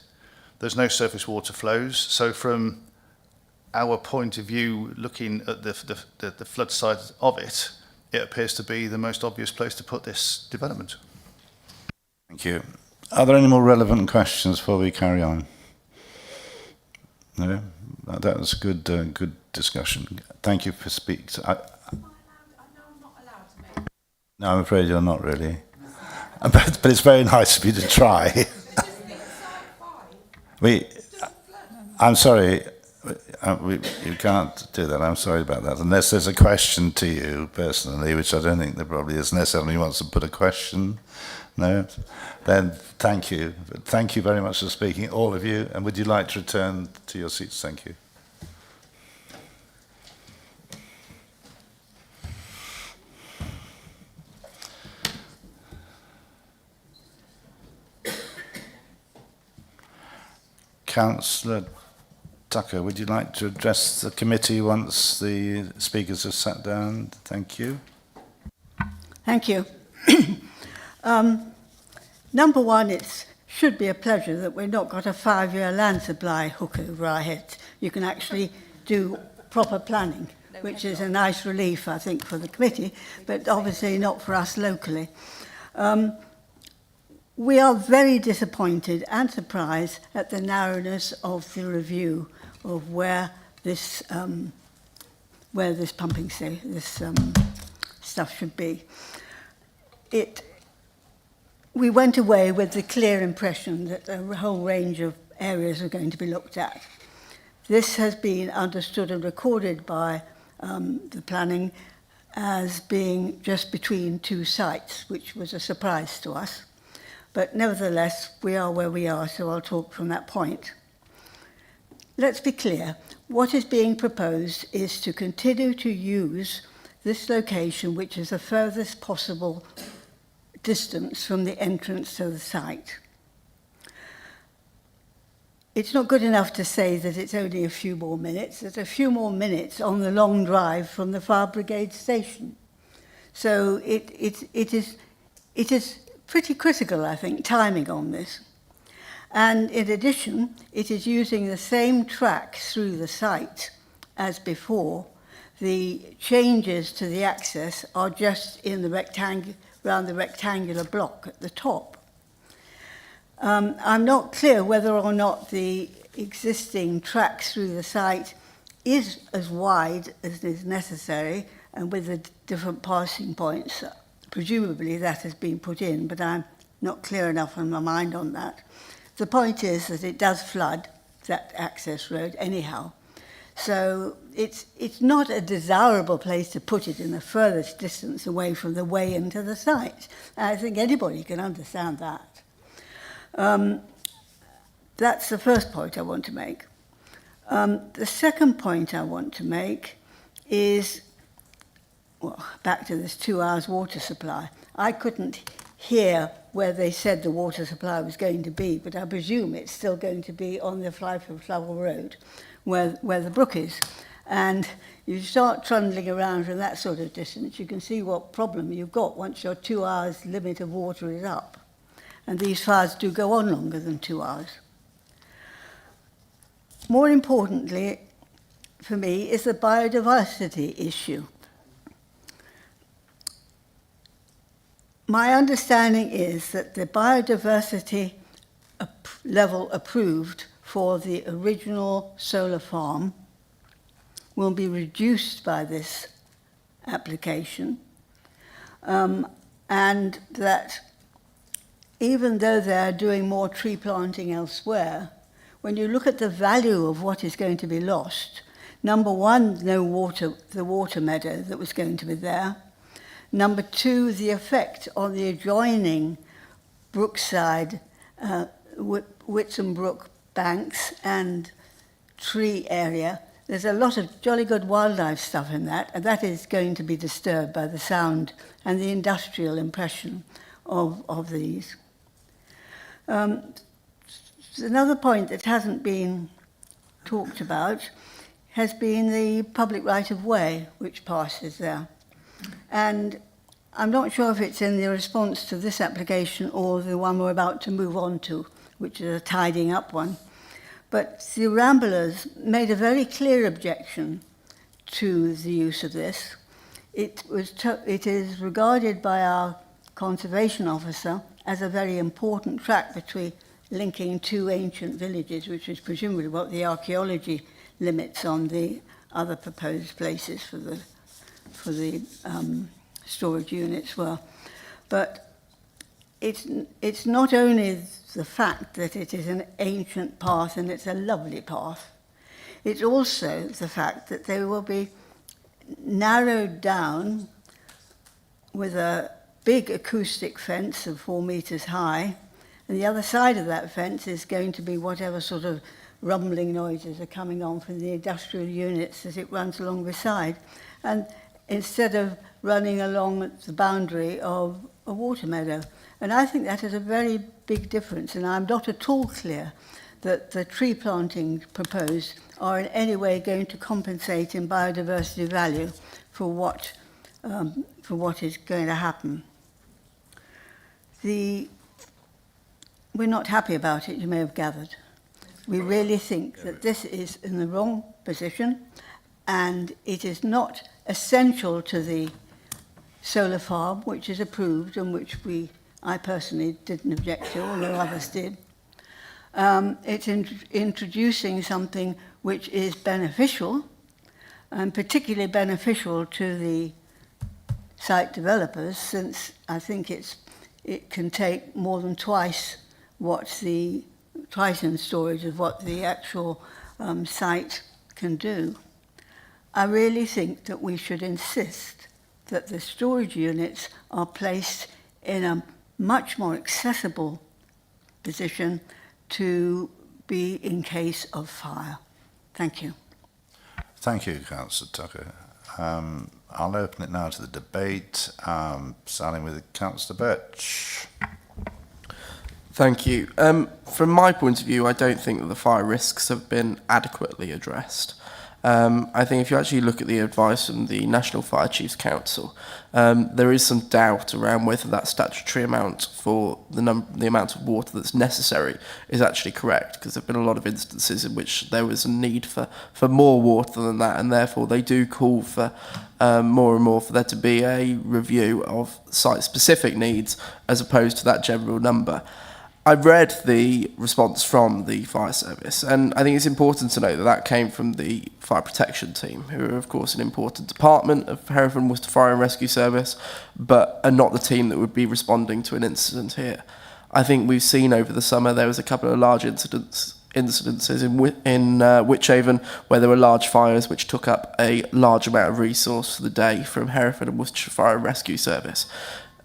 There's no surface water flows, so from our point of view, looking at the flood side of it, it appears to be the most obvious place to put this development. Thank you. Are there any more relevant questions before we carry on? No? That was a good discussion. Thank you for speaking. No, I'm afraid you're not really. But it's very nice of you to try. I'm sorry. You can't do that. I'm sorry about that. Unless there's a question to you personally, which I don't think there probably is unless somebody wants to put a question. No? Then thank you. Thank you very much for speaking, all of you. And would you like to return to your seats? Thank you. Councillor Tucker, would you like to address the committee once the speakers have sat down? Thank you. Thank you. Number one, it should be a pleasure that we've not got a 5-year land supply hook over our heads. You can actually do proper planning, which is a nice relief, I think, for the committee, but obviously not for us locally. We are very disappointed and surprised at the narrowness of the review of where this pumping stuff should be. We went away with the clear impression that a whole range of areas are going to be looked at. This has been understood and recorded by the planning as being just between 2 sites, which was a surprise to us. But nevertheless, we are where we are, so I'll talk from that point. Let's be clear. What is being proposed is to continue to use this location, which is the furthest possible distance from the entrance to the site. It's not good enough to say that it's only a few more minutes. There's a few more minutes on the long drive from the fire brigade station. So it is pretty critical, I think, timing on this. And in addition, it is using the same track through the site as before. The changes to the access are just in the around the rectangular block at the top. I'm not clear whether or not the existing track through the site is as wide as is necessary, and with the different passing points. Presumably that has been put in, but I'm not clear enough in my mind on that. The point is that it does flood that access road anyhow. So it's not a desirable place to put it in the furthest distance away from the way into the site. I think anybody can understand that. That's the first point I want to make. The second point I want to make is, well, back to this 2 hours water supply. I couldn't hear where they said the water supply was going to be, but I presume it's still going to be on the Wychavon Road, where the brook is. And you start trundling around from that sort of distance, you can see what problem you've got once your 2 hours limit of water is up. And these fires do go on longer than 2 hours. More importantly, for me, is the biodiversity issue. My understanding is that the biodiversity level approved for the original solar farm will be reduced by this application, and that even though they're doing more tree planting elsewhere, when you look at the value of what is going to be lost, number one, the water meadow that was going to be there. Number two, the effect on the adjoining brookside, Whitson Brook banks and tree area. There's a lot of jolly good wildlife stuff in that, and that is going to be disturbed by the sound and the industrial impression of these. Another point that hasn't been talked about has been the public right-of-way which passes there. And I'm not sure if it's in the response to this application or the one we're about to move on to, which is a tidying up one. But the Ramblers made a very clear objection to the use of this. It is regarded by our conservation officer as a very important track between linking two ancient villages, which is presumably what the archaeology limits on the other proposed places for the storage units were. But it's not only the fact that it is an ancient path and it's a lovely path, it's also the fact that they will be narrowed down with a big acoustic fence of 4 meters high, and the other side of that fence is going to be whatever sort of rumbling noises are coming on from the industrial units as it runs along the side. And instead of running along the boundary of a water meadow. And I think that is a very big difference, and I'm not at all clear that the tree planting proposed are in any way going to compensate in biodiversity value for what is going to happen. We're not happy about it, you may have gathered. We really think that this is in the wrong position, and it is not essential to the solar farm, which is approved and which I personally didn't object to, although others did. It's introducing something which is beneficial, and particularly beneficial to the site developers, since I think it can take more than twice in storage of what the actual site can do. I really think that we should insist that the storage units are placed in a much more accessible position to be in case of fire. Thank you. Thank you, Councillor Tucker. I'll open it now to the debate, starting with Councillor Birch. Thank you. From my point of view, I don't think that the fire risks have been adequately addressed. I think if you actually look at the advice from the National Fire Chiefs Council, there is some doubt around whether that statutory amount for the amount of water that's necessary is actually correct, because there have been a lot of instances in which there was a need for more water than that, and therefore they do call for more and more for there to be a review of site-specific needs as opposed to that general number. I've read the response from the fire service, and I think it's important to note that that came from the fire protection team, who are of course an important department of Hereford and Worcester Fire and Rescue Service, but are not the team that would be responding to an incident here. I think we've seen over the summer there was a couple of large incidences in Wychavon where there were large fires which took up a large amount of resource for the day from Hereford and Worcester Fire and Rescue Service.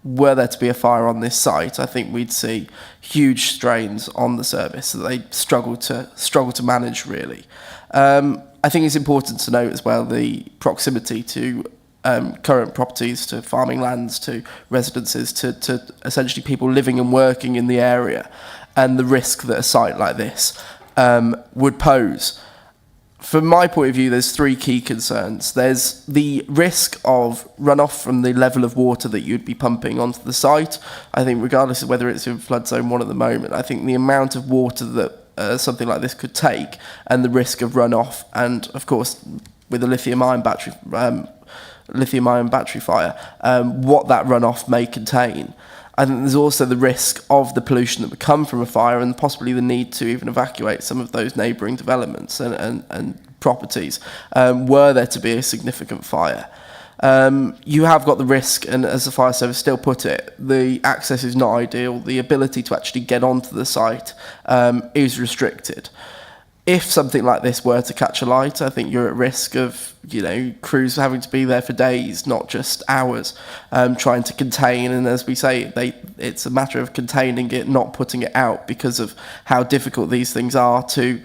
Were there to be a fire on this site, I think we'd see huge strains on the service that they struggle to manage, really. I think it's important to note as well the proximity to current properties, to farming lands, to residences, to essentially people living and working in the area, and the risk that a site like this would pose. From my point of view, there's three key concerns. There's the risk of runoff from the level of water that you'd be pumping onto the site. I think regardless of whether it's in flood zone 1 at the moment, I think the amount of water that something like this could take and the risk of runoff, and of course with a lithium-ion battery fire, what that runoff may contain. I think there's also the risk of the pollution that would come from a fire and possibly the need to even evacuate some of those neighbouring developments and properties were there to be a significant fire. You have got the risk, and as the fire service still put it, the access is not ideal. The ability to actually get onto the site is restricted. If something like this were to catch alight, I think you're at risk of, crews having to be there for days, not just hours, trying to contain. And as we say, it's a matter of containing it, not putting it out, because of how difficult these things are to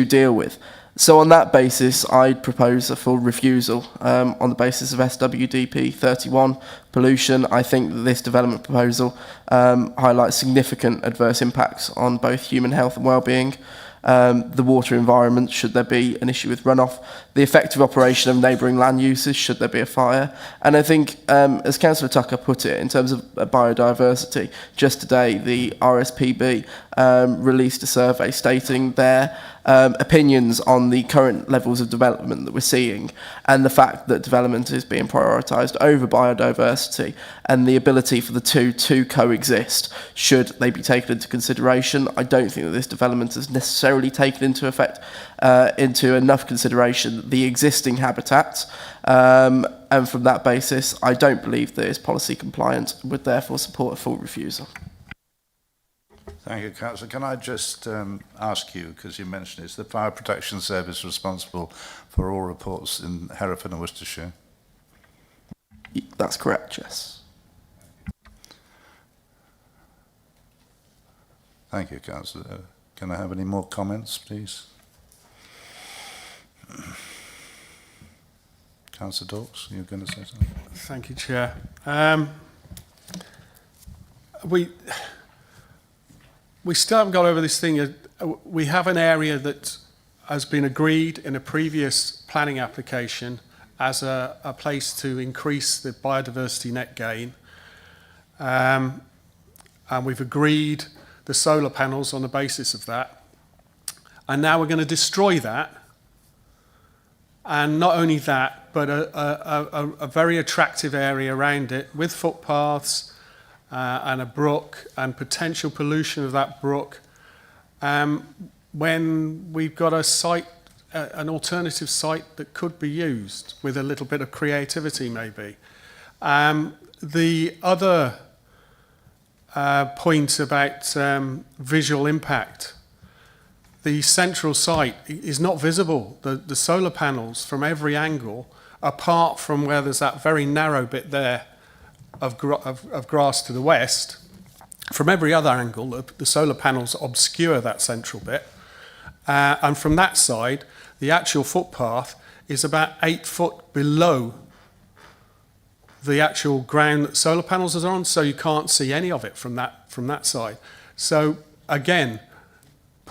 deal with. So on that basis, I'd propose a full refusal on the basis of SWDP 31 pollution. I think that this development proposal highlights significant adverse impacts on both human health and well-being, the water environment, should there be an issue with runoff, the effective operation of neighbouring land uses, should there be a fire. And I think, as Councillor Tucker put it, in terms of biodiversity, just today the RSPB released a survey stating their opinions on the current levels of development that we're seeing, and the fact that development is being prioritised over biodiversity, and the ability for the two to coexist should they be taken into consideration. I don't think that this development has necessarily taken into enough consideration the existing habitats, and from that basis I don't believe that it's policy compliant, would therefore support a full refusal. Thank you, Councillor. Can I just ask you, because you mentioned it's the Fire Protection Service responsible for all reports in Hereford and Worcestershire? That's correct, yes. Thank you, Councillor. Can I have any more comments, please? Councillor Dawkes, you're going to say something? Thank you, Chair. We still haven't got over this thing. We have an area that has been agreed in a previous planning application as a place to increase the biodiversity net gain. And we've agreed the solar panels on the basis of that. And now we're going to destroy that. And not only that, but a very attractive area around it with footpaths, and a brook, and potential pollution of that brook, when we've got a site, an alternative site that could be used with a little bit of creativity maybe. The other point about visual impact, the central site is not visible. The solar panels from every angle, apart from where there's that very narrow bit there of grass to the west, from every other angle, the solar panels obscure that central bit. And from that side, the actual footpath is about 8 foot below the actual ground that solar panels are on, so you can't see any of it from that side. So again,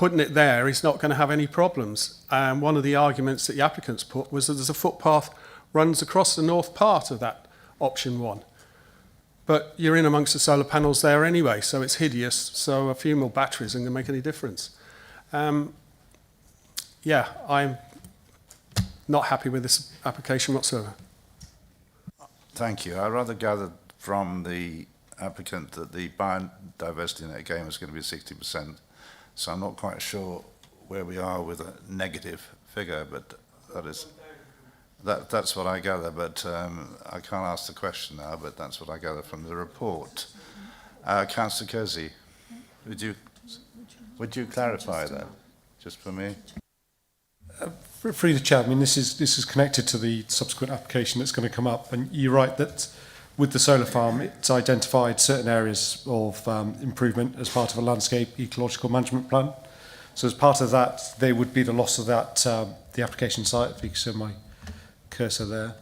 putting it there is not going to have any problems. One of the arguments that the applicants put was that there's a footpath runs across the north part of that option 1. But you're in amongst the solar panels there anyway, so it's hideous, so a few more batteries isn't going to make any difference. Yeah, I'm not happy with this application whatsoever. Thank you. I rather gathered from the applicant that the biodiversity net gain was going to be 60%. So I'm not quite sure where we are with a negative figure, but that's what I gather. But I can't ask the question now, but that's what I gather from the report. Councillor Kersey, would you clarify that, just for me? Through the chair, I mean, this is connected to the subsequent application that's going to come up, and you're right that with the solar farm, it's identified certain areas of improvement as part of a landscape ecological management plan. So as part of that, there would be the loss of that, the application site, if you can see my cursor there.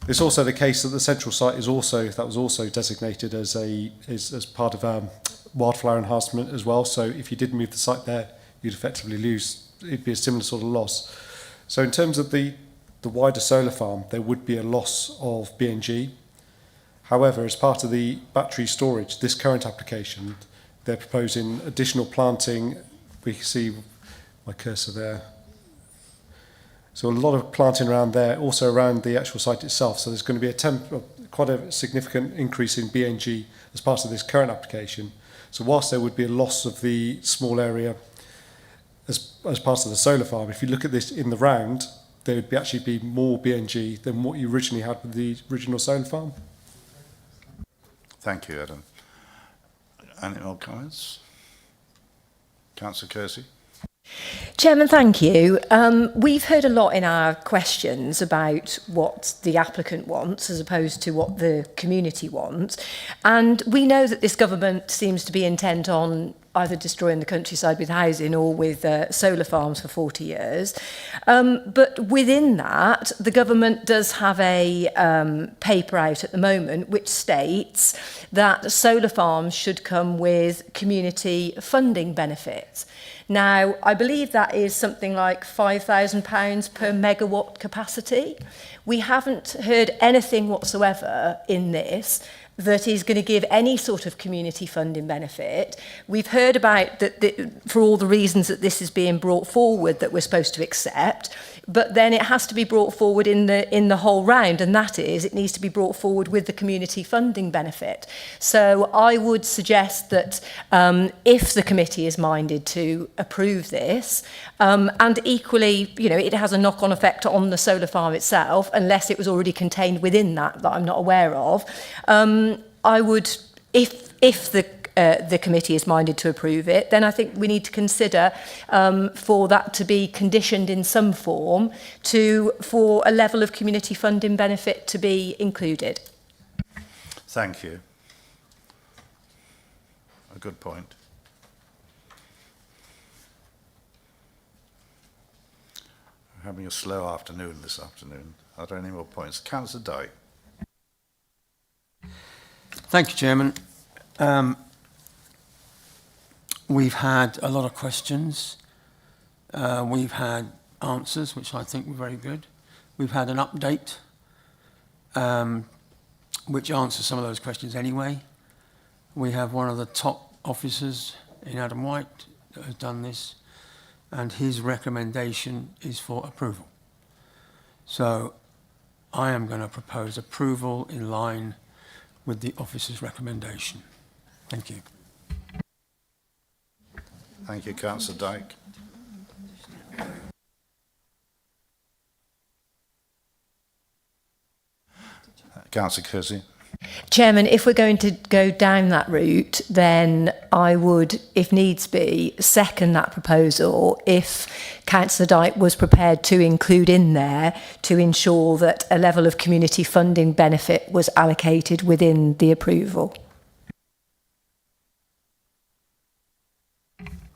It's also the case that the central site is also designated as part of wildflower enhancement as well. So if you did move the site there, you'd effectively lose. It'd be a similar sort of loss. So in terms of the wider solar farm, there would be a loss of BNG. However, as part of the battery storage, this current application, they're proposing additional planting. We can see my cursor there. So a lot of planting around there, also around the actual site itself. So there's going to be quite a significant increase in BNG as part of this current application. So whilst there would be a loss of the small area as part of the solar farm, if you look at this in the round, there would actually be more BNG than what you originally had with the original solar farm. Thank you, Adam. Any more comments? Councillor Kersey. Chairman, thank you. We've heard a lot in our questions about what the applicant wants as opposed to what the community wants. And we know that this government seems to be intent on either destroying the countryside with housing or with solar farms for 40 years. But within that, the government does have a paper out at the moment which states that solar farms should come with community funding benefits. Now, I believe that is something like £5,000 per megawatt capacity. We haven't heard anything whatsoever in this that is going to give any sort of community funding benefit. We've heard about that for all the reasons that this is being brought forward that we're supposed to accept, but then it has to be brought forward in the whole round, and that is it needs to be brought forward with the community funding benefit. So I would suggest that if the committee is minded to approve this, and equally, you know, it has a knock-on effect on the solar farm itself, unless it was already contained within that I'm not aware of. I would, if the committee is minded to approve it, then I think we need to consider for that to be conditioned in some form for a level of community funding benefit to be included. Thank you. A good point. We're having a slow afternoon this afternoon. Are there any more points? Councillor Dyke. Thank you, Chairman. We've had a lot of questions. We've had answers, which I think were very good. We've had an update, which answers some of those questions anyway. We have one of the top officers in Adam White that has done this, and his recommendation is for approval. So I am going to propose approval in line with the officer's recommendation. Thank you. Thank you, Councillor Dyke. Councillor Kersey. Chairman, if we're going to go down that route, then I would, if needs be, second that proposal if Councillor Dyke was prepared to include in there to ensure that a level of community funding benefit was allocated within the approval.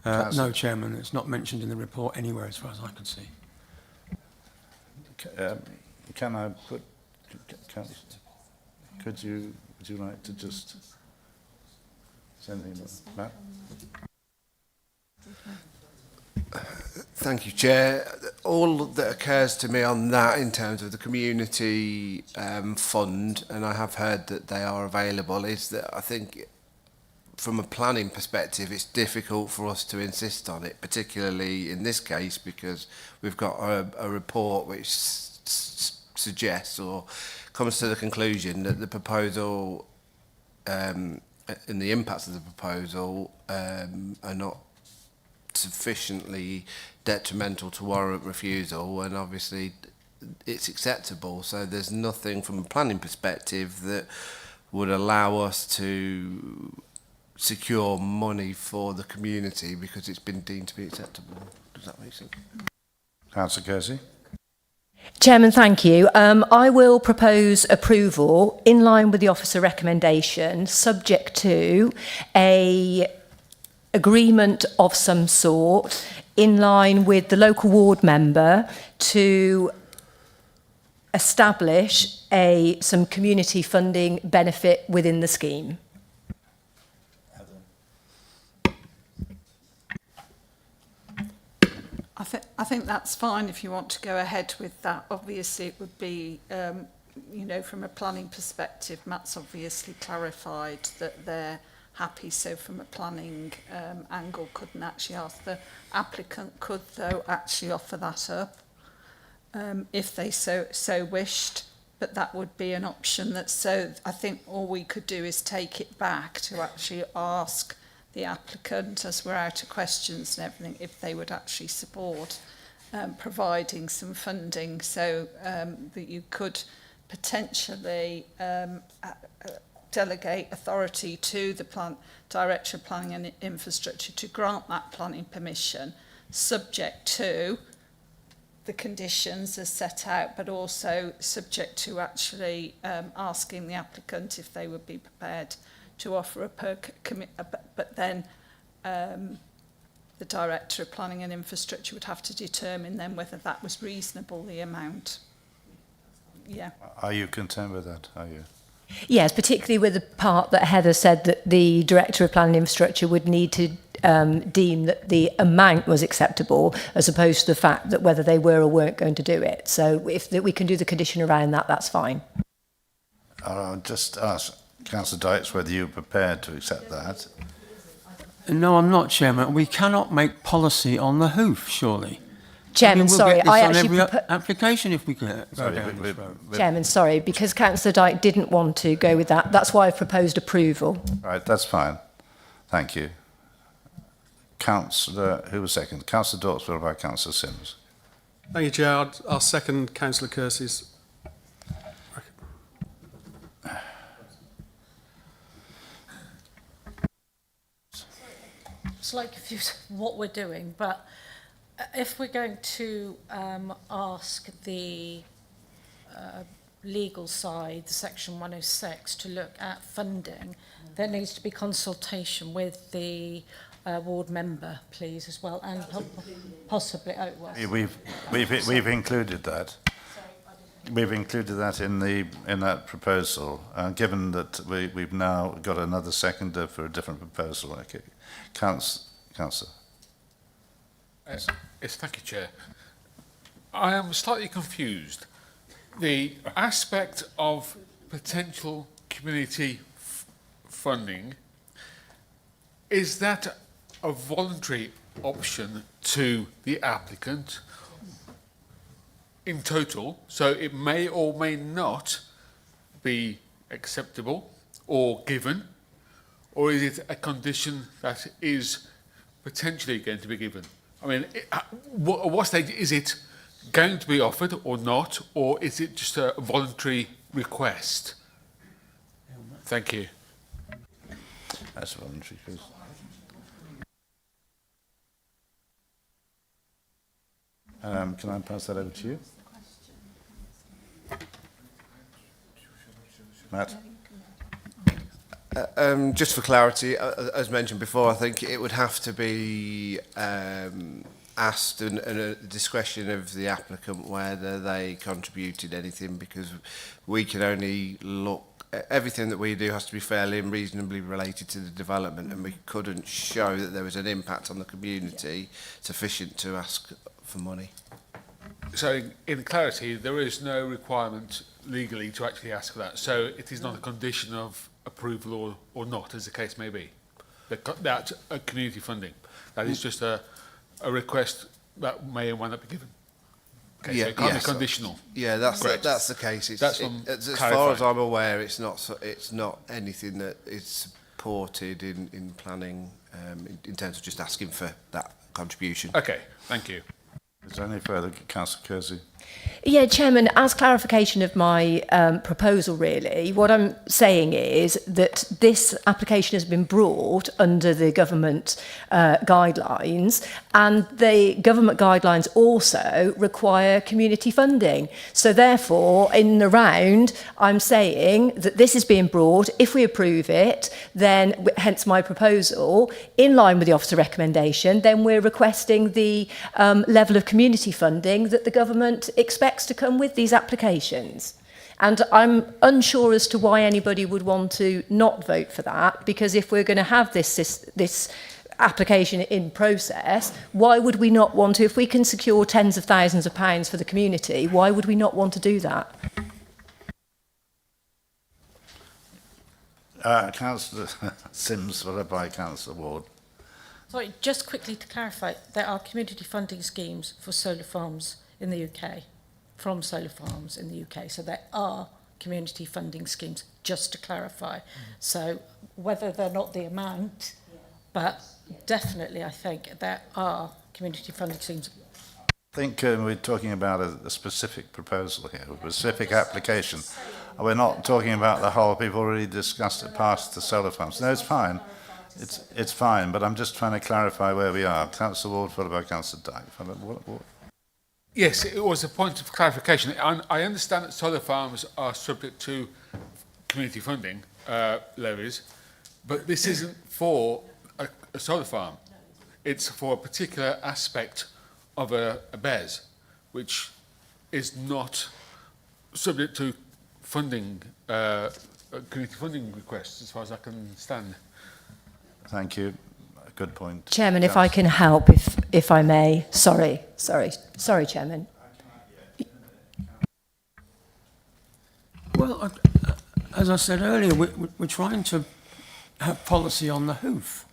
No, Chairman, it's not mentioned in the report anywhere as far as I can see. Can I put... would you like to just say anything about that? Thank you, Chair. All that occurs to me on that in terms of the community fund, and I have heard that they are available, is that I think from a planning perspective it's difficult for us to insist on it, particularly in this case because we've got a report which suggests or comes to the conclusion that the proposal and the impacts of the proposal are not sufficiently detrimental to warrant refusal, and obviously it's acceptable. So there's nothing from a planning perspective that would allow us to secure money for the community because it's been deemed to be acceptable. Does that make sense? Councillor Kersey. Chairman, thank you. I will propose approval in line with the officer recommendation, subject to a agreement of some sort in line with the local ward member to establish some community funding benefit within the scheme. I think that's fine if you want to go ahead with that. Obviously, it would be, you know, from a planning perspective, Matt's obviously clarified that they're happy. So from a planning angle, couldn't actually ask. The applicant could, though, actually offer that up if they so wished. But that would be an option. So I think all we could do is take it back to actually ask the applicant, as we're out of questions and everything, if they would actually support providing some funding so that you could potentially delegate authority to the Director of Planning and Infrastructure to grant that planning permission, subject to the conditions as set out, but also subject to actually asking the applicant if they would be prepared to offer but then the Director of Planning and Infrastructure would have to determine then whether that was reasonable, the amount. Yeah. Are you content with that? Are you? Yes, particularly with the part that Heather said that the Director of Planning and Infrastructure would need to deem that the amount was acceptable as opposed to the fact that whether they were or weren't going to do it. So if we can do the condition around that, that's fine. I'll just ask Councillor Dykes whether you're prepared to accept that. No, I'm not, Chairman. We cannot make policy on the hoof, surely. Chairman, we'll sorry, get this I on actually every application if we go down this road. Chairman, sorry, because Councillor Dyke didn't want to go with that. That's why I've proposed approval. Right, that's fine. Thank you. Councillor, who was second? Councillor Dawes, followed by Councillor Sims. Thank you, Chair. I'll second Councillor Kersey's. Slightly confused what we're doing, but if we're going to ask the legal side, the Section 106, to look at funding, there needs to be consultation with the ward member, please, as well, and possibly. Oh, well. We've included that. We've included that in that proposal. Given that we've now got another seconder for a different proposal, okay. Councillor. Yes, thank you, Chair. I am slightly confused. The aspect of potential community funding, is that a voluntary option to the applicant in total? So it may or may not be acceptable or given, or is it a condition that is potentially going to be given? I mean, at what stage is it going to be offered or not, or is it just a voluntary request? Thank you. That's voluntary, please. Can I pass that over to you? Matt? Just for clarity, as mentioned before, I think it would have to be asked and a discretion of the applicant whether they contributed anything, because we can only look, everything that we do has to be fairly and reasonably related to the development, and we couldn't show that there was an impact on the community sufficient to ask for money. So in clarity, there is no requirement legally to actually ask for that. So it is not a condition of approval or not, as the case may be. That's a community funding. That is just a request that may and may not be given. Okay, so it can't be conditional. Yeah, that's the case. As far as I'm aware, it's not anything that is supported in planning in terms of just asking for that contribution. Okay, thank you. Is there any further, Councillor Kersey? Yeah, Chairman, as clarification of my proposal, really, what I'm saying is that this application has been brought under the government guidelines, and the government guidelines also require community funding. So therefore, in the round, I'm saying that this is being brought. If we approve it, then, hence my proposal, in line with the officer recommendation, then we're requesting the level of community funding that the government expects to come with these applications. And I'm unsure as to why anybody would want to not vote for that, because if we're going to have this application in process, why would we not want to? If we can secure tens of thousands of pounds for the community, why would we not want to do that? Councillor Sims, followed by Councillor Ward. Sorry, just quickly to clarify, there are community funding schemes for solar farms in the UK, from solar farms in the UK. So there are community funding schemes, just to clarify. So whether they're not the amount, but definitely I think there are community funding schemes. I think we're talking about a specific proposal here, a specific application. We're not talking about the whole, we've already discussed it past the solar farms. No, it's fine. It's fine, but I'm just trying to clarify where we are. Councillor Ward, followed by Councillor Dyke. What? Yes, it was a point of clarification. I understand that solar farms are subject to community funding levies, but this isn't for a solar farm. It's for a particular aspect of a BES, which is not subject to funding, community funding requests, as far as I can understand. Thank you. Good point. Chairman, if I can help, if I may. Sorry, Chairman. Well, as I said earlier, we're trying to have policy on the hoof.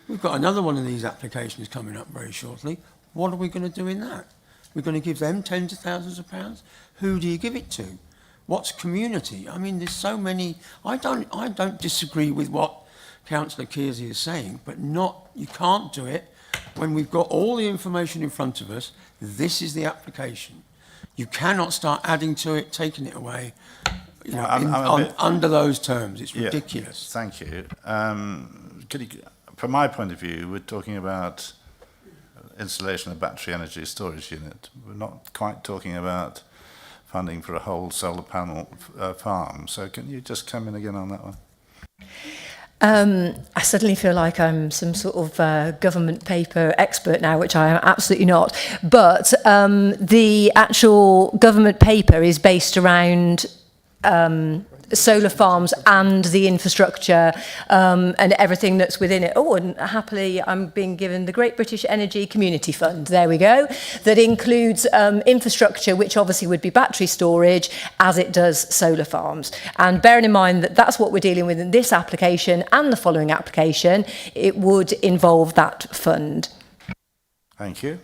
We've got another one of these applications coming up very shortly. What are we going to do in that? We're going to give them tens of thousands of pounds? Who do you give it to? What's community? I mean, there's so many. I don't disagree with what Councillor Kersey is saying, but you can't do it when we've got all the information in front of us. This is the application. You cannot start adding to it, taking it away, under those terms. It's ridiculous. Yeah, thank you. From my point of view, we're talking about installation of battery energy storage unit. We're not quite talking about funding for a whole solar panel farm. So can you just come in again on that one? I suddenly feel like I'm some sort of government paper expert now, which I am absolutely not. But the actual government paper is based around solar farms and the infrastructure and everything that's within it. Oh, and happily I'm being given the Great British Energy Community Fund, there we go, that includes infrastructure, which obviously would be battery storage, as it does solar farms. And bearing in mind that that's what we're dealing with in this application and the following application, it would involve that fund. Thank you.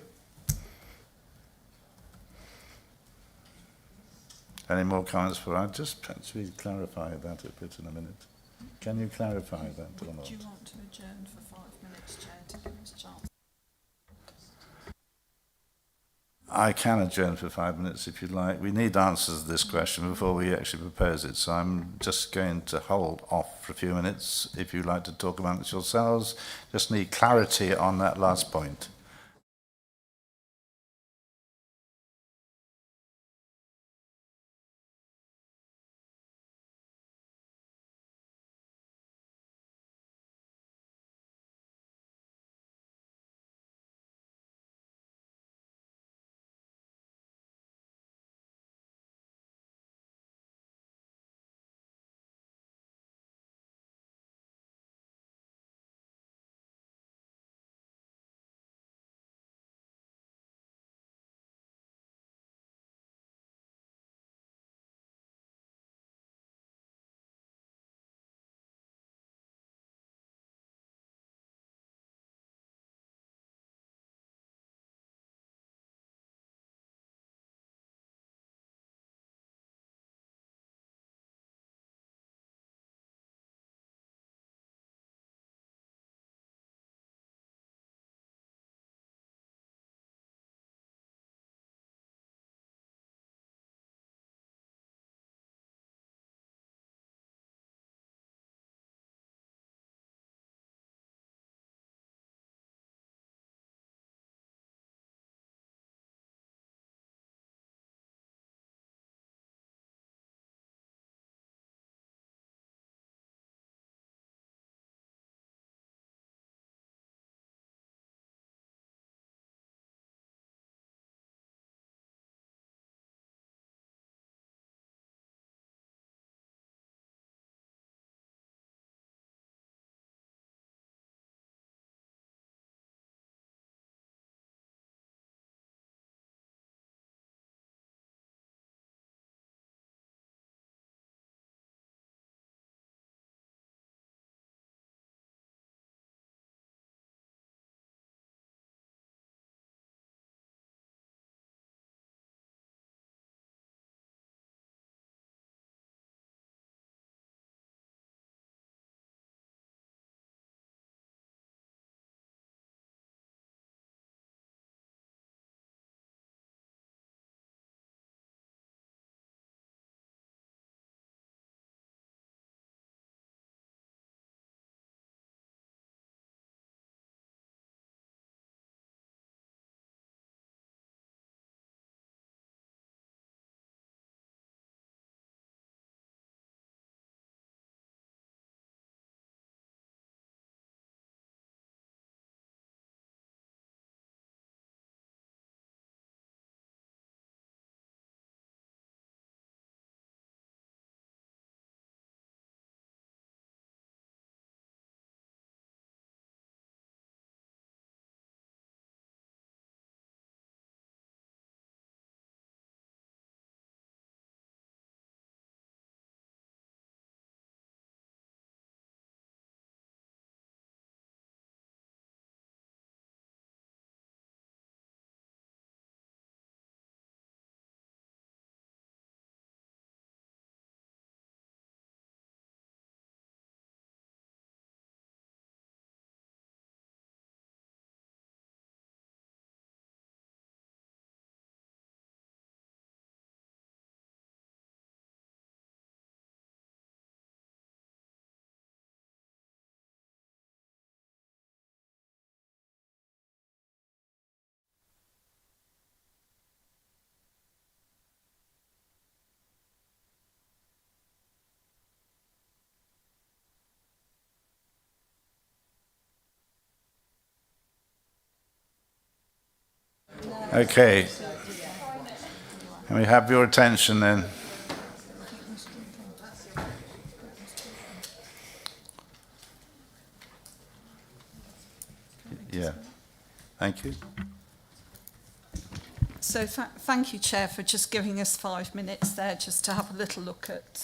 Any more comments for I just perhaps we clarify that a bit in a minute. Can you clarify that or not? Do you want to adjourn for 5 minutes, Chair, to give us a chance? I can adjourn for 5 minutes if you'd like. We need answers to this question before we actually propose it, so I'm just going to hold off for a few minutes. If you'd like to talk about it yourselves, just need clarity on that last point. Okay. Can we have your attention then? Yeah. Thank you. So thank you, Chair, for just giving us 5 minutes there just to have a little look at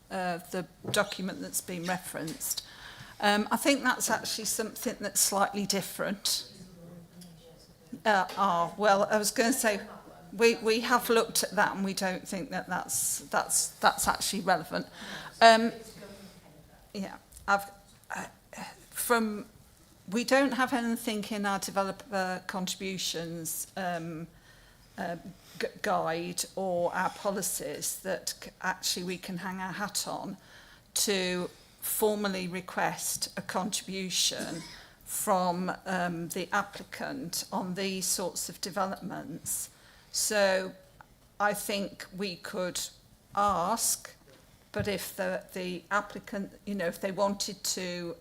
the document that's been referenced. I think that's actually something that's slightly different. Well, I was going to say, we have looked at that and we don't think that that's actually relevant. Yeah, we don't have anything in our developer contributions guide or our policies that actually we can hang our hat on to formally request a contribution from the applicant on these sorts of developments. So I think we could ask, but if the applicant, you know, if they wanted to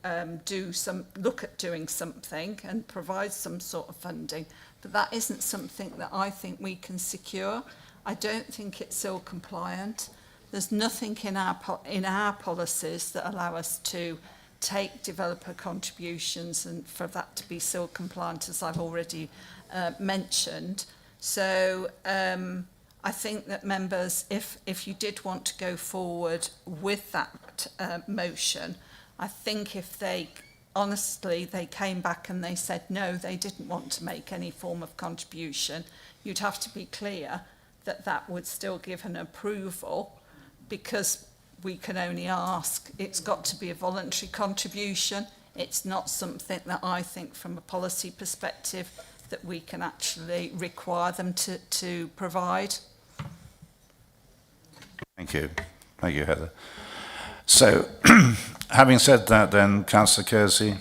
look at doing something and provide some sort of funding, but that isn't something that I think we can secure. I don't think it's SIL compliant. There's nothing in our policies that allow us to take developer contributions and for that to be SIL compliant, as I've already mentioned. So I think that members, if you did want to go forward with that motion, I think if they came back and they said no, they didn't want to make any form of contribution, you'd have to be clear that that would still give an approval, because we can only ask. It's got to be a voluntary contribution. It's not something that I think from a policy perspective that we can actually require them to provide. Thank you. Thank you, Heather. So, having said that then, Councillor Kersey,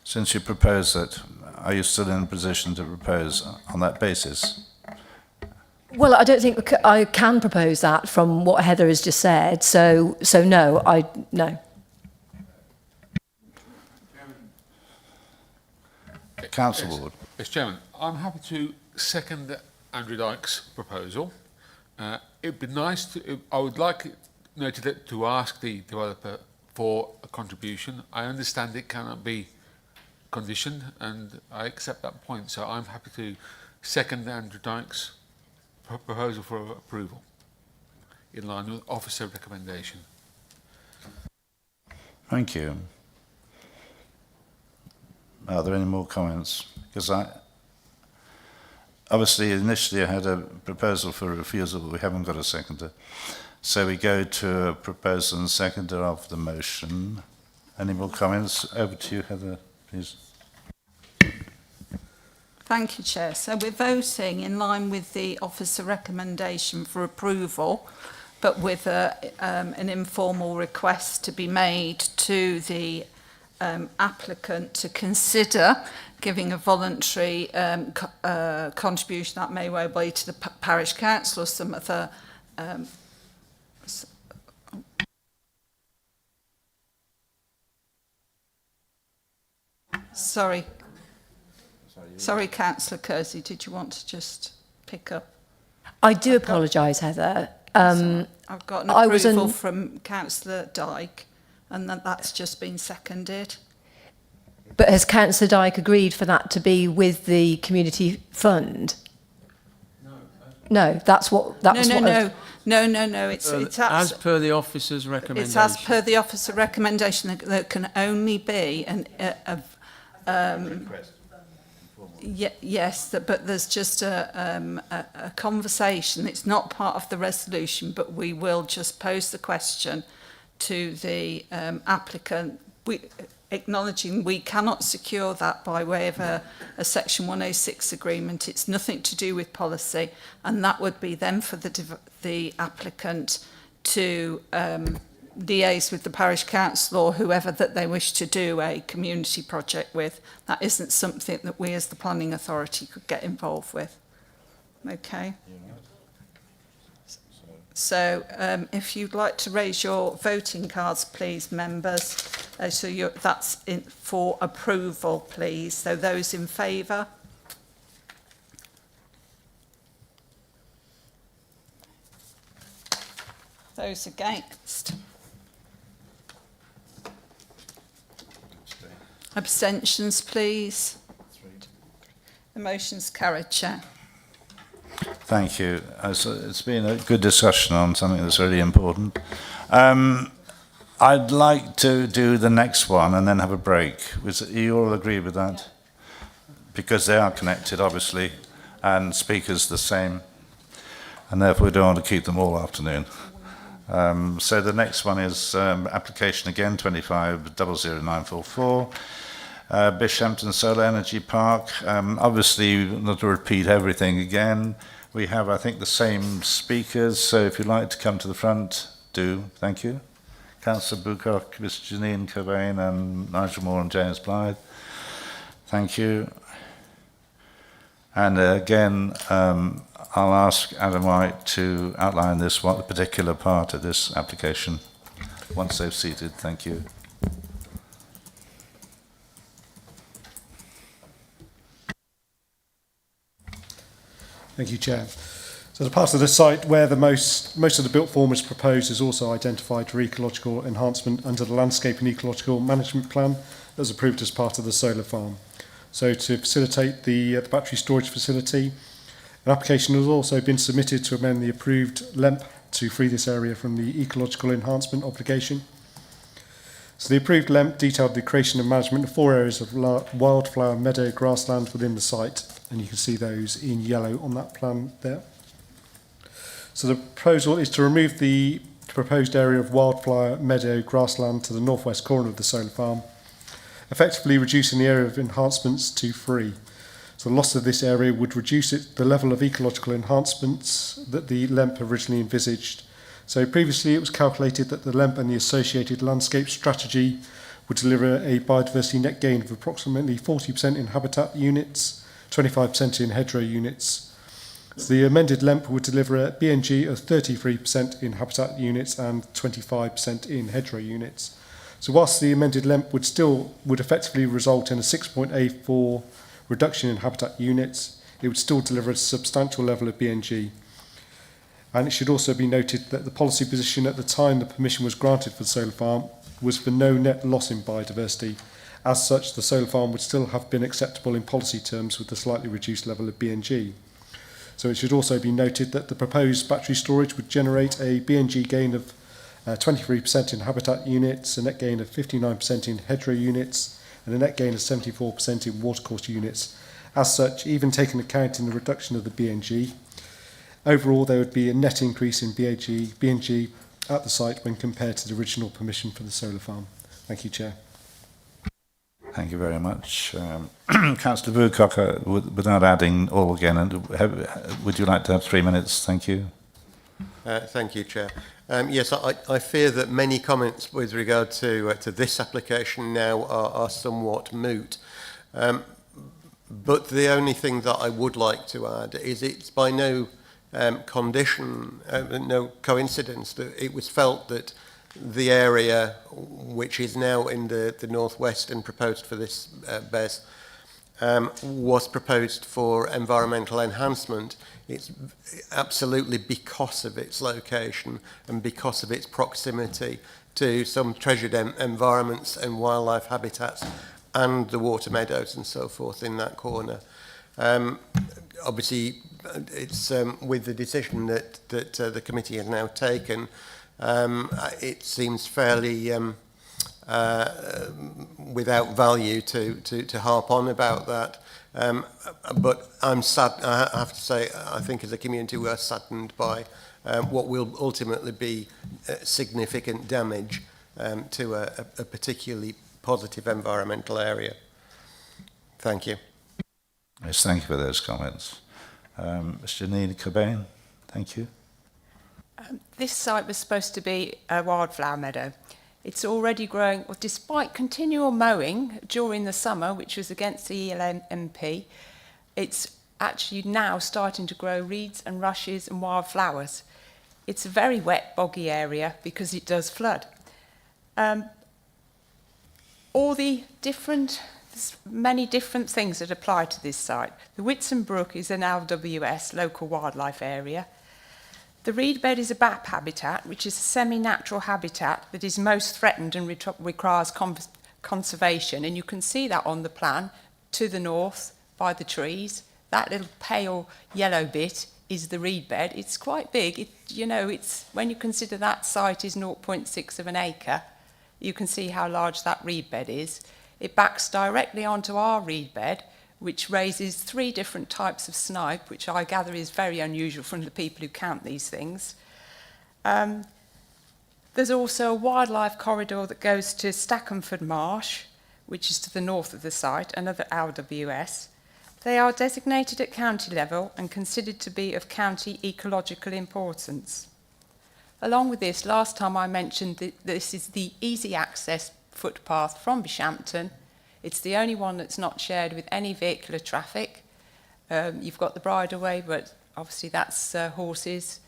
since you proposed it, are you still in a position to propose on that basis? Well, I don't think I can propose that from what Heather has just said. So no, no. Councillor Ward. Mr. Chairman, I'm happy to second Andrew Dyke's proposal. It'd be nice to, I would like noted to ask the developer for a contribution. I understand it cannot be conditioned, and I accept that point. So I'm happy to second Andrew Dyke's proposal for approval in line with officer recommendation. Thank you. Are there any more comments? Because obviously initially I had a proposal for refusal, but we haven't got a seconder. So we go to a proposer and seconder of the motion. Any more comments? Over to you, Heather, please. Thank you, Chair. So we're voting in line with the officer recommendation for approval, but with an informal request to be made to the applicant to consider giving a voluntary contribution that may well be to the parish council or some other Sorry, Councillor Kersey, did you want to just pick up? I do apologise, Heather. I've got an approval from Councillor Dyke, and that's just been seconded. But has Councillor Dyke agreed for that to be with the community fund? No, that's what. No. It's as per the officer's recommendation. It's as per the officer recommendation that can only be yes, but there's just a conversation. It's not part of the resolution, but we will just pose the question to the applicant, acknowledging we cannot secure that by way of a Section 106 agreement. It's nothing to do with policy, and that would be then for the applicant to liaise with the parish council or whoever that they wish to do a community project with. That isn't something that we as the planning authority could get involved with. Okay. So if you'd like to raise your voting cards, please, members. So that's for approval, please. So those in favour? Those against? Abstentions, please. The motion's carried, Chair. Thank you. It's been a good discussion on something that's really important. I'd like to do the next one and then have a break. You all agree with that? Because they are connected, obviously, and speakers the same, and therefore we don't want to keep them all afternoon. So the next one is application again, 2500944. Bishampton Solar Energy Park. Obviously, not to repeat everything again, we have, I think, the same speakers, so if you'd like to come to the front, do. Thank you. Councillor Bucock, Ms Janine Cobain, and Nigel Moore and James Blythe. Thank you. And again, I'll ask Adam White to outline this particular part of this application once they've seated. Thank you. Thank you, Chair. So the part of the site where the most of the built form is proposed is also identified for ecological enhancement under the Landscape and Ecological Management Plan that was approved as part of the solar farm. So to facilitate the battery storage facility, an application has also been submitted to amend the approved LEMP to free this area from the ecological enhancement obligation. So the approved LEMP detailed the creation and management of 4 areas of wildflower meadow grassland within the site, and you can see those in yellow on that plan there. So the proposal is to remove the proposed area of wildflower meadow grassland to the northwest corner of the solar farm, effectively reducing the area of enhancements to free. So the loss of this area would reduce the level of ecological enhancements that the LEMP originally envisaged. So previously it was calculated that the LEMP and the associated landscape strategy would deliver a biodiversity net gain of approximately 40% in habitat units, 25% in hedgerow units. So the amended LEMP would deliver a BNG of 33% in habitat units and 25% in hedgerow units. So whilst the amended LEMP would effectively result in a 6.84 reduction in habitat units, it would still deliver a substantial level of BNG. And it should also be noted that the policy position at the time the permission was granted for the solar farm was for no net loss in biodiversity. As such, the solar farm would still have been acceptable in policy terms with a slightly reduced level of BNG. So it should also be noted that the proposed battery storage would generate a BNG gain of 23% in habitat units, a net gain of 59% in hedgerow units, and a net gain of 74% in watercourse units. As such, even taking account in the reduction of the BNG, overall there would be a net increase in BNG at the site when compared to the original permission for the solar farm. Thank you, Chair. Thank you very much. Councillor Bucock, without adding all again, would you like to have 3 minutes? Thank you. Thank you, Chair. Yes, I fear that many comments with regard to this application now are somewhat moot. But the only thing that I would like to add is it's by no no coincidence that it was felt that the area which is now in the northwest and proposed for this BES was proposed for environmental enhancement. It's absolutely because of its location and because of its proximity to some treasured environments and wildlife habitats and the water meadows and so forth in that corner. Obviously, it's with the decision that the committee has now taken, it seems fairly without value to harp on about that. But I'm sad, I have to say, I think as a community we're saddened by what will ultimately be significant damage to a particularly positive environmental area. Thank you. Yes, thank you for those comments. Mr. Janine Cobain, thank you. This site was supposed to be a wildflower meadow. It's already growing, well, despite continual mowing during the summer, which was against the ELMP, it's actually now starting to grow reeds and rushes and wildflowers. It's a very wet, boggy area because it does flood. There's many different things that apply to this site. The Whitson Brook is an LWS, local wildlife area. The reed bed is a BAP habitat, which is a semi-natural habitat that is most threatened and requires conservation. And you can see that on the plan to the north by the trees. That little pale yellow bit is the reed bed. It's quite big. It's when you consider that site is 0.6 of an acre, you can see how large that reed bed is. It backs directly onto our reed bed, which raises 3 different types of snipe, which I gather is very unusual from the people who count these things. There's also a wildlife corridor that goes to Stackenford Marsh, which is to the north of the site, another LWS. They are designated at county level and considered to be of county ecological importance. Along with this, last time I mentioned that this is the easy access footpath from Bishampton. It's the only one that's not shared with any vehicular traffic. You've got the bridleway, but obviously that's horses,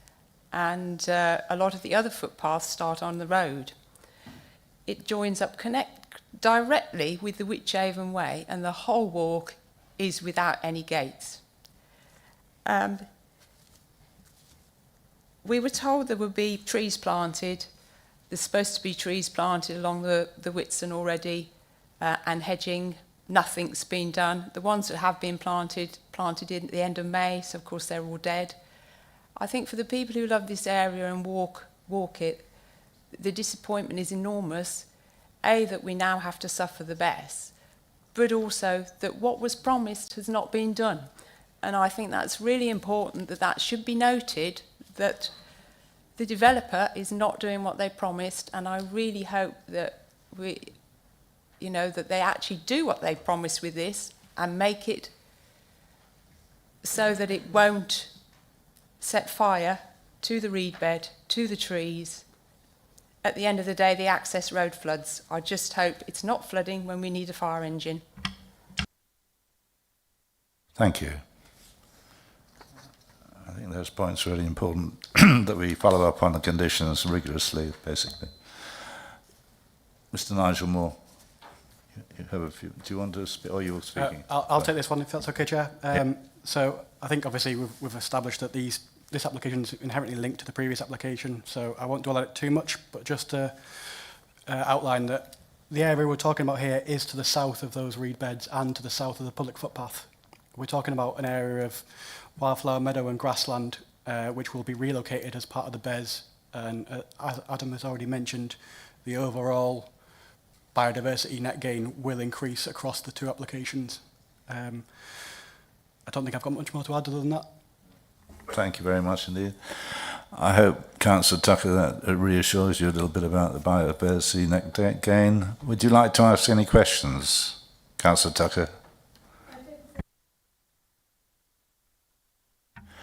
and a lot of the other footpaths start on the road. It joins up directly with the Wychavon Way, and the whole walk is without any gates. We were told there would be trees planted. There's supposed to be trees planted along the Whitsun already, and hedging. Nothing's been done. The ones that have been planted in at the end of May, so of course they're all dead. I think for the people who love this area and walk it, the disappointment is enormous. A, that we now have to suffer the best, but also that what was promised has not been done. And I think that's really important, that should be noted, that the developer is not doing what they promised, and I really hope that that they actually do what they promised with this and make it so that it won't set fire to the reed bed, to the trees. At the end of the day, the access road floods. I just hope it's not flooding when we need a fire engine. Thank you. I think those points are really important, that we follow up on the conditions rigorously, basically. Mr. Nigel Moore, you have a few. Do you want to speak, or you're speaking? I'll take this one if that's okay, Chair. So I think obviously we've established that this application is inherently linked to the previous application, so I won't dwell on it too much, but just to outline that the area we're talking about here is to the south of those reed beds and to the south of the public footpath. We're talking about an area of wildflower meadow and grassland which will be relocated as part of the BES, and as Adam has already mentioned, the overall biodiversity net gain will increase across the 2 applications. I don't think I've got much more to add other than that. Thank you very much indeed. I hope, Councillor Tucker, that reassures you a little bit about the biodiversity net gain. Would you like to ask any questions, Councillor Tucker?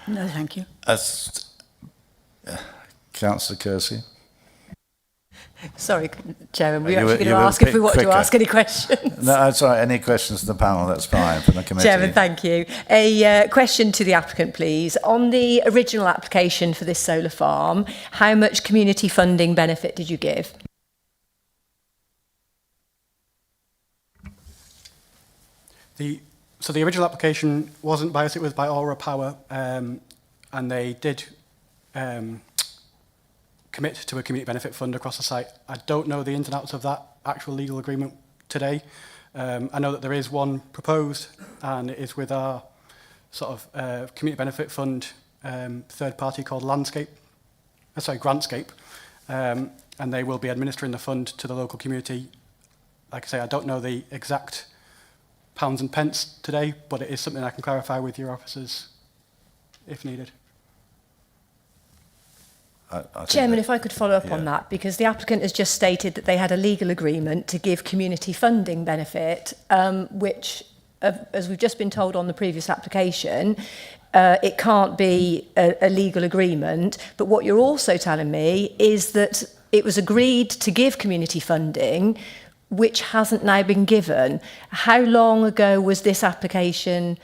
No, thank you. Councillor Kersey? Sorry, Chairman, we were actually going to ask if we wanted to ask any questions. No, that's all right. Any questions to the panel, that's fine, from the committee. Chairman, thank you. A question to the applicant, please. On the original application for this solar farm, how much community funding benefit did you give? So the original application wasn't biased, it was by Aura Power, and they did commit to a community benefit fund across the site. I don't know the ins and outs of that actual legal agreement today. I know that there is one proposed, and it is with our sort of community benefit fund third party called Grantscape, and they will be administering the fund to the local community. Like I say, I don't know the exact pounds and pence today, but it is something I can clarify with your officers if needed. Chairman, if I could follow up on that, because the applicant has just stated that they had a legal agreement to give community funding benefit, which, as we've just been told on the previous application, it can't be a legal agreement. But what you're also telling me is that it was agreed to give community funding, which hasn't now been given. How long ago was this application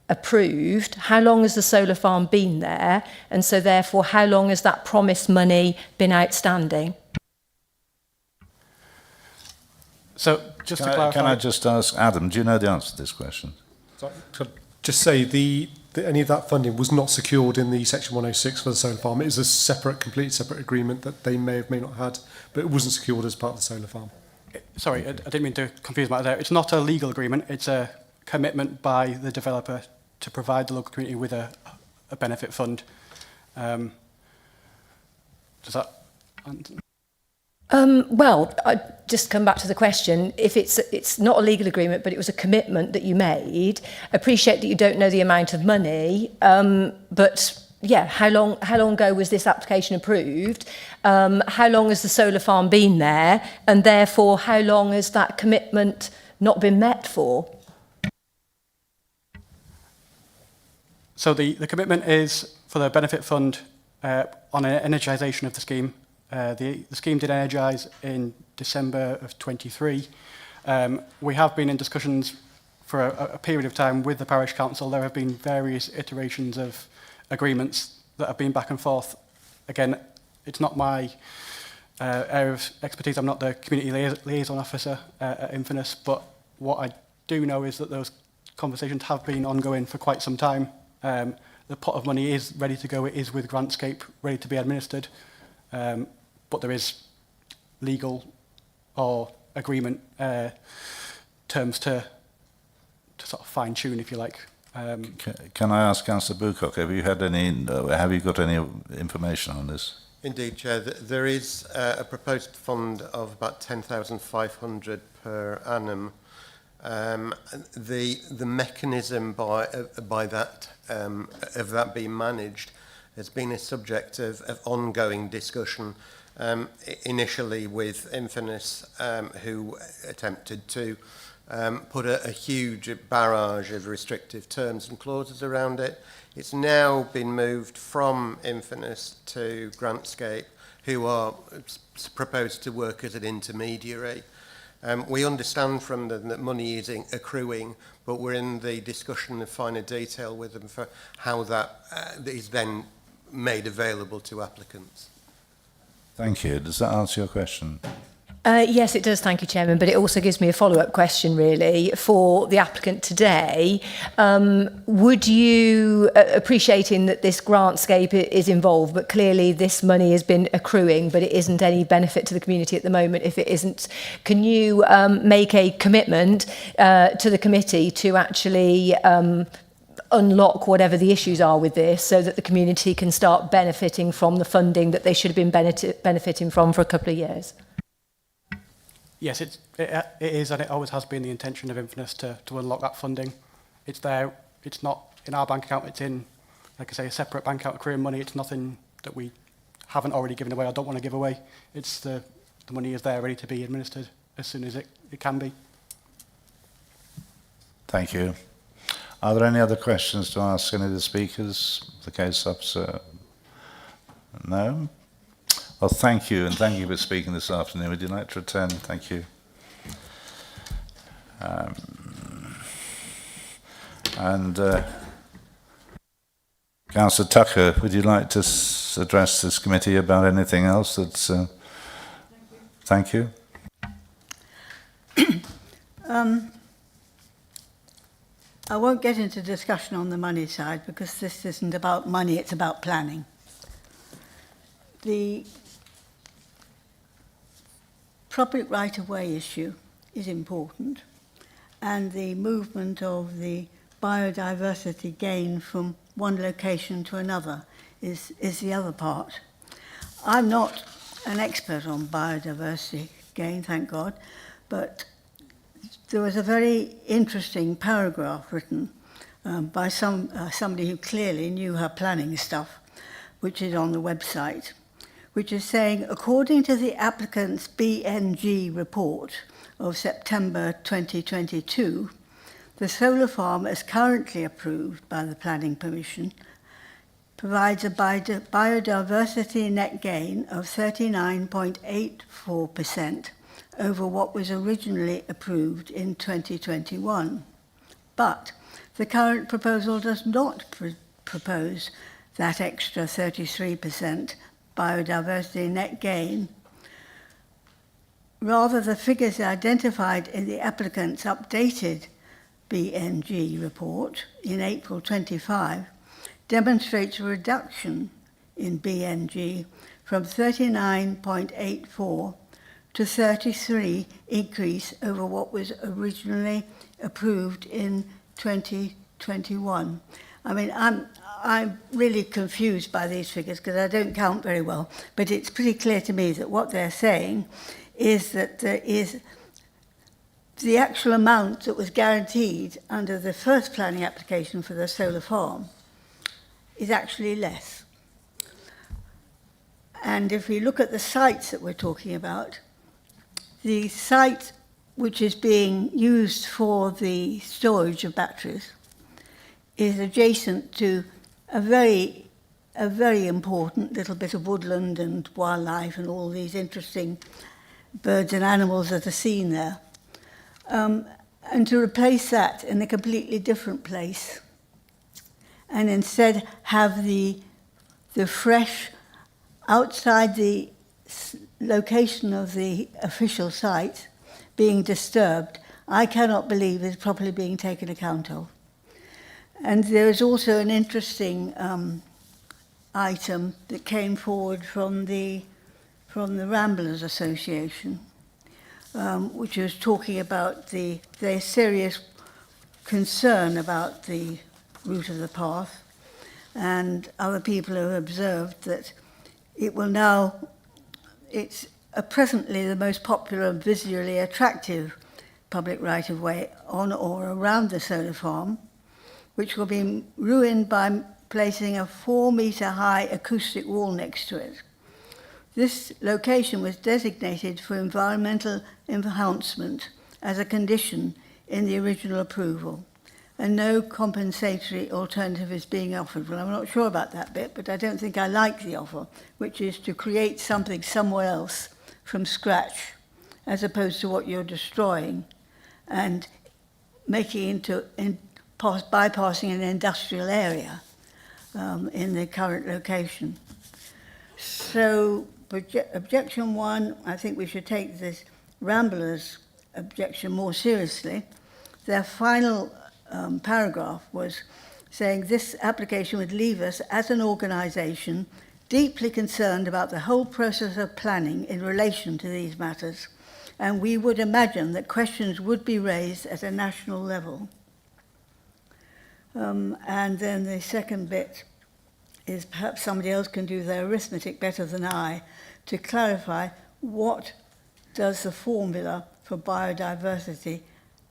approved? How long has the solar farm been there? And so therefore, how long has that promised money been outstanding? So just to clarify... Can I just ask Adam, do you know the answer to this question? just say any of that funding was not secured in the Section 106 for the solar farm. It is a separate, completely separate agreement that they may not had, but it wasn't secured as part of the solar farm. Sorry, I didn't mean to confuse matters there. It's not a legal agreement. It's a commitment by the developer to provide the local community with a benefit fund. Does that answer? Well, I just come back to the question. If it's not a legal agreement, but it was a commitment that you made, appreciate that you don't know the amount of money, but yeah, how long ago was this application approved? How long has the solar farm been there? And therefore, how long has that commitment not been met for? So the commitment is for the benefit fund on an energisation of the scheme. The scheme did energise in December of 23. We have been in discussions for a period of time with the parish council. There have been various iterations of agreements that have been back and forth. Again, it's not my area of expertise. I'm not the community liaison officer at Infinis, but what I do know is that those conversations have been ongoing for quite some time. The pot of money is ready to go. It is with Grantscape, ready to be administered. But there is legal or agreement terms to sort of fine-tune, if you like. Can I ask Councillor Bucock, have you got any information on this? Indeed, Chair. There is a proposed fund of about 10,500 per annum. The mechanism by that of that being managed has been a subject of ongoing discussion. Initially with Infinis, who attempted to put a huge barrage of restrictive terms and clauses around it. It's now been moved from Infinis to Grantscape, who are proposed to work as an intermediary. We understand from them that money is accruing, but we're in the discussion of finer detail with them for how that is then made available to applicants. Thank you. Does that answer your question? Yes, it does, thank you, Chairman, but it also gives me a follow-up question, really, for the applicant today. Would you, appreciating that this Grantscape is involved, but clearly this money has been accruing, but it isn't any benefit to the community at the moment, if it isn't, can you make a commitment to the committee to actually unlock whatever the issues are with this so that the community can start benefiting from the funding that they should have been benefiting from for a couple of years? Yes, it is, and it always has been the intention of Infinis to unlock that funding. It's there. It's not in our bank account. It's in, like I say, a separate bank account accruing money. It's nothing that we haven't already given away or don't want to give away. It's the money is there ready to be administered as soon as it can be. Thank you. Are there any other questions to ask any of the speakers? The case officer? No? Well, thank you, and thank you for speaking this afternoon. Would you like to return? Thank you. Councillor Tucker, would you like to address this committee about anything else that's... Thank you. I won't get into discussion on the money side because this isn't about money, it's about planning. The public right-of-way issue is important, and the movement of the biodiversity gain from one location to another is the other part. I'm not an expert on biodiversity gain, thank God, but there was a very interesting paragraph written by somebody who clearly knew her planning stuff, which is on the website, which is saying, according to the applicant's BNG report of September 2022, the solar farm, as currently approved by the Planning Permission, provides a biodiversity net gain of 39.84% over what was originally approved in 2021. But the current proposal does not propose that extra 33% biodiversity net gain. Rather, the figures identified in the applicant's updated BNG report in April 25 demonstrates a reduction in BNG from 39.84 to 33 increase over what was originally approved in 2021. I mean, I'm really confused by these figures because I don't count very well, but it's pretty clear to me that what they're saying is that there is the actual amount that was guaranteed under the first planning application for the solar farm is actually less. And if we look at the sites that we're talking about, the site which is being used for the storage of batteries is adjacent to a very important little bit of woodland and wildlife and all these interesting birds and animals that are seen there. And to replace that in a completely different place and instead have the fresh, outside the location of the official site being disturbed, I cannot believe is properly being taken account of. And there is also an interesting item that came forward from the Ramblers Association, which was talking about their serious concern about the route of the path, and other people have observed that it will now, it's presently the most popular and visually attractive public right-of-way on or around the solar farm, which will be ruined by placing a 4-metre high acoustic wall next to it. This location was designated for environmental enhancement as a condition in the original approval, and no compensatory alternative is being offered. Well, I'm not sure about that bit, but I don't think I like the offer, which is to create something somewhere else from scratch, as opposed to what you're destroying and making into bypassing an industrial area in the current location. So, objection 1, I think we should take this Ramblers' objection more seriously. Their final paragraph was saying this application would leave us as an organisation deeply concerned about the whole process of planning in relation to these matters, and we would imagine that questions would be raised at a national level. And then the second bit is perhaps somebody else can do their arithmetic better than I to clarify what does the formula for biodiversity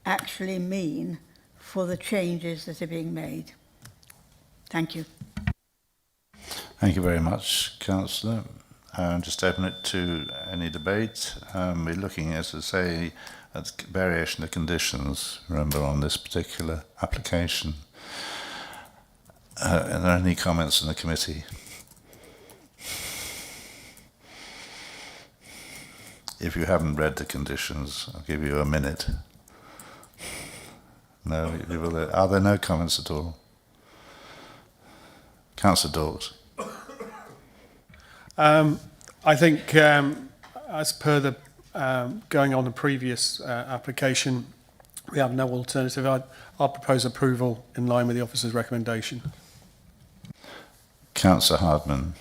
actually mean for the changes that are being made. Thank you. Thank you very much, Councillor. Just open it to any debate. We're looking, as I say, at variation of conditions, remember, on this particular application. Are there any comments in the committee? If you haven't read the conditions, I'll give you a minute. No, are there no comments at all? Councillor Dawes. I think, as per the going on the previous application, we have no alternative. I'll propose approval in line with the officer's recommendation. Councillor Hardman.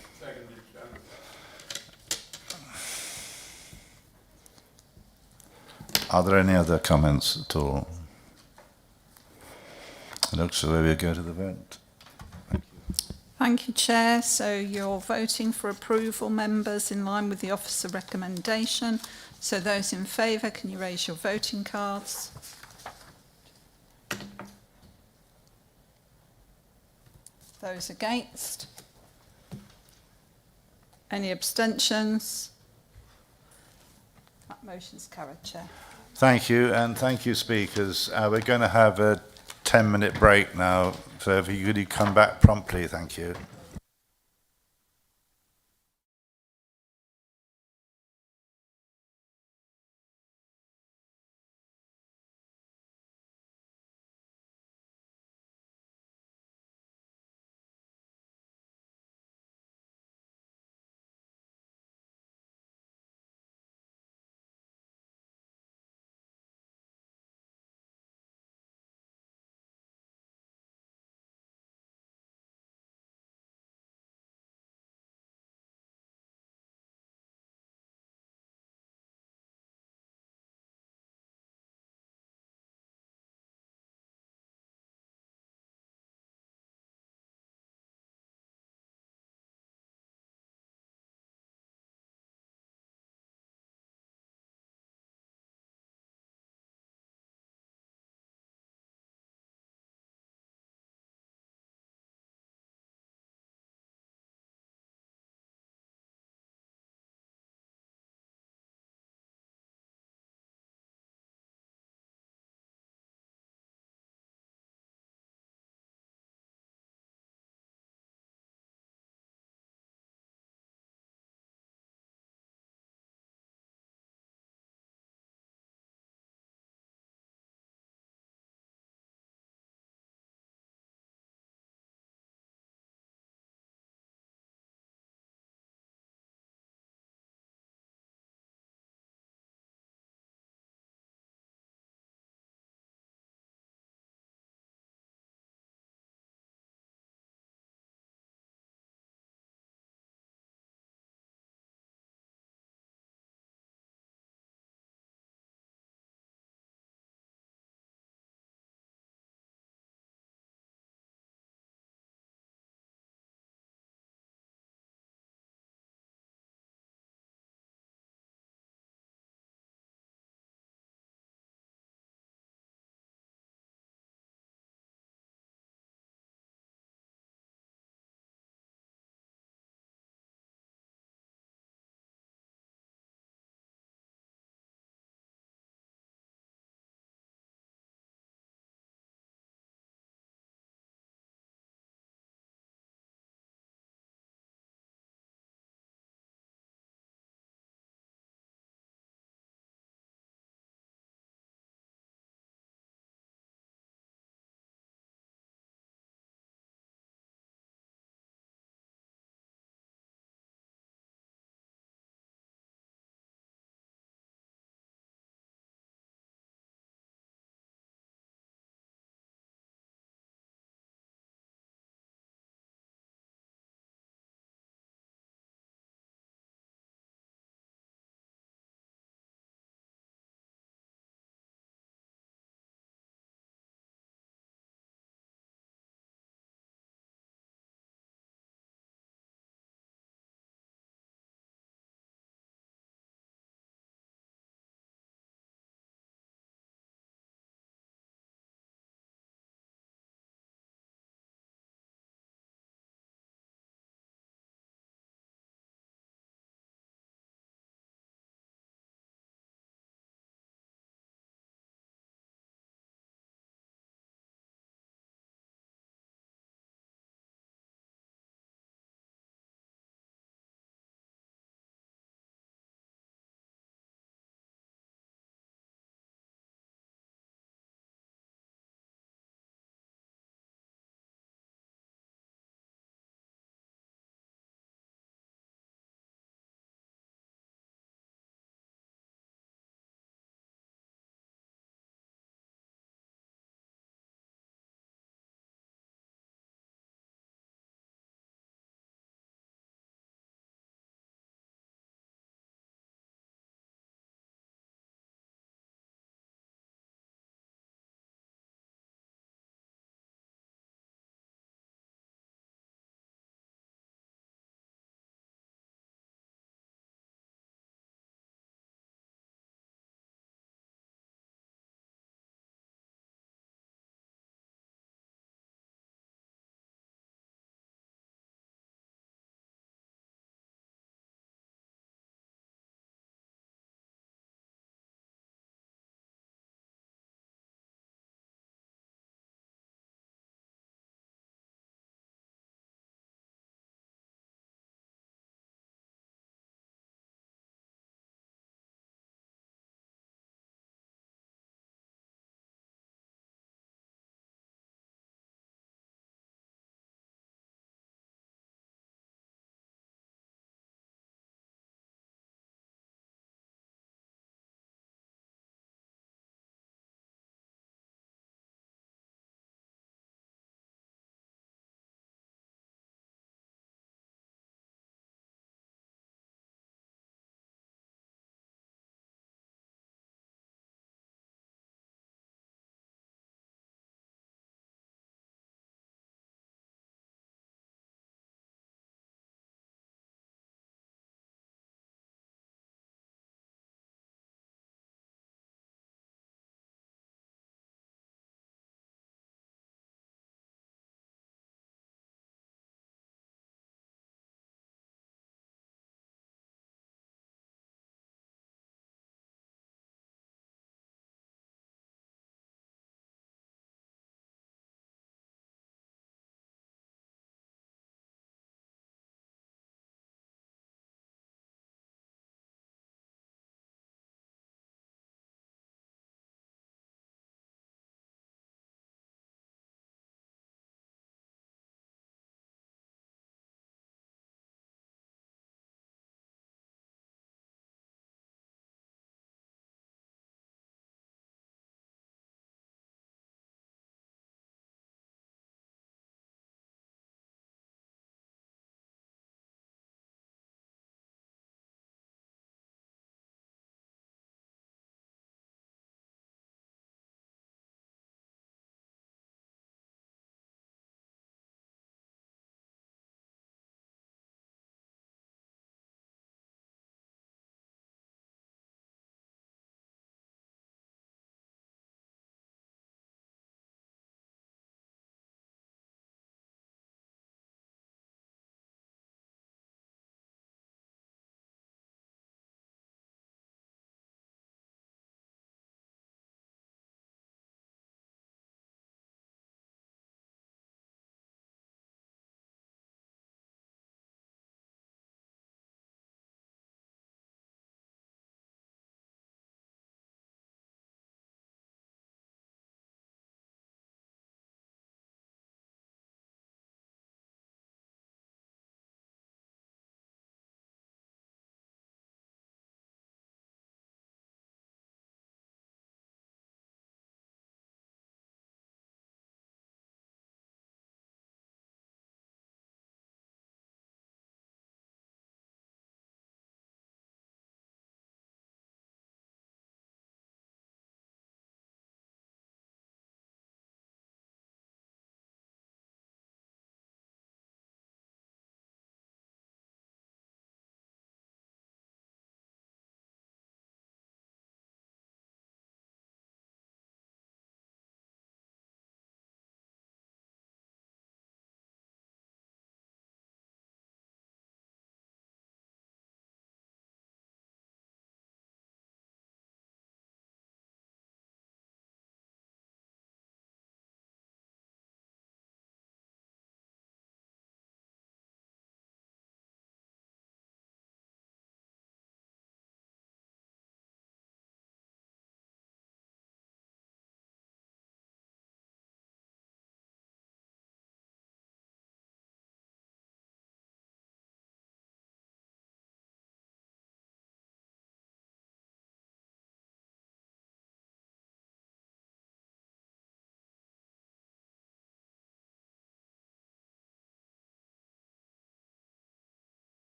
Are there any other comments at all? It looks as though we go to the vote. Thank you, Chair. So you're voting for approval, members, in line with the officer recommendation. So those in favour, can you raise your voting cards? Those against? Any abstentions? That motion's carried, Chair. Thank you, and thank you, speakers. We're going to have a 10-minute break now, so if you could come back promptly, thank you.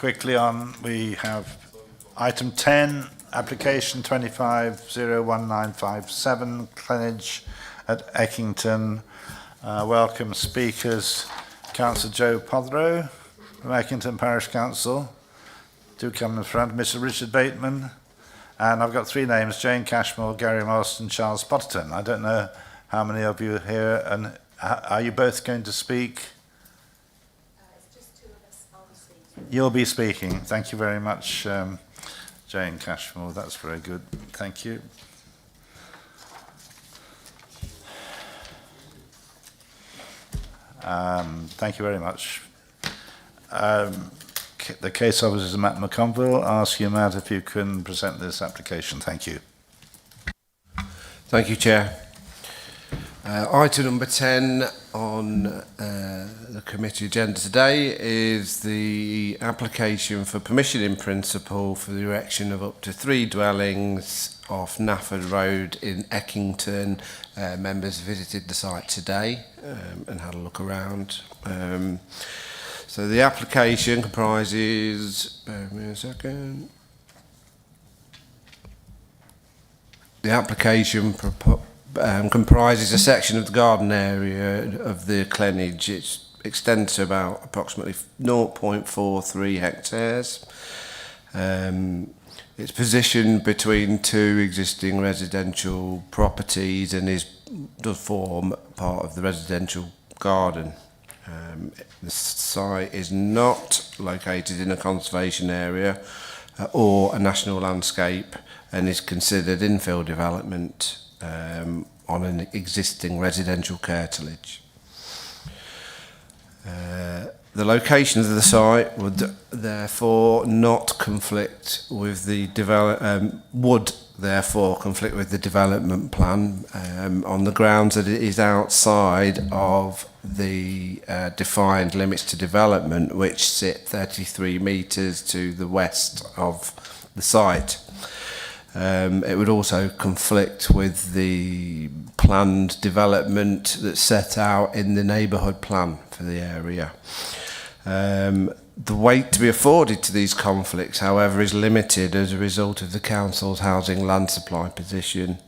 quickly on, we have item 10, application 25-01957, Clenage at Eckington. Welcome speakers, Councillor Joe Pothrow from Eckington Parish Council. Do come in front, Mr. Richard Bateman. And I've got three names, Jane Cashmore, Gary Marston, Charles Potterton. I don't know how many of you are here, and are you both going to speak? It's just two of us on speaking. You'll be speaking. Thank you very much, Jane Cashmore. That's very good. Thank you. Thank you very much. The case officer is Matt McConville. I'll ask you, Matt, if you can present this application. Thank you. Thank you, Chair. Item number 10 on the committee agenda today is the application for permission in principle for the erection of up to 3 dwellings off Nafford Road in Eckington. Members visited the site today and had a look around. So the application comprises, bear with me a second. The application comprises a section of the garden area of the Clenage. It extends to about approximately 0.43 hectares. It's positioned between 2 existing residential properties and does form part of the residential garden. The site is not located in a conservation area or a national landscape and is considered infill development on an existing residential curtilage. The location of the site would therefore conflict with the development plan on the grounds that it is outside of the defined limits to development, which sit 33 metres to the west of the site. It would also conflict with the planned development that's set out in the neighbourhood plan for the area. The weight to be afforded to these conflicts, however, is limited as a result of the council's housing land supply position,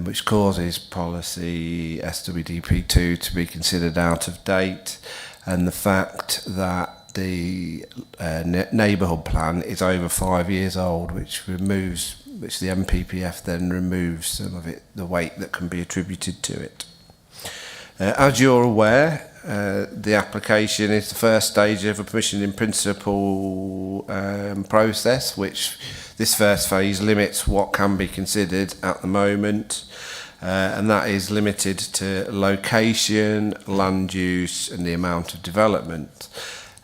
which causes policy SWDP2 to be considered out of date, and the fact that the neighbourhood plan is over 5 years old, which the MPPF then removes some of it, the weight that can be attributed to it. As you're aware, the application is the first stage of a permission in principle process, which this first phase limits what can be considered at the moment, and that is limited to location, land use and the amount of development.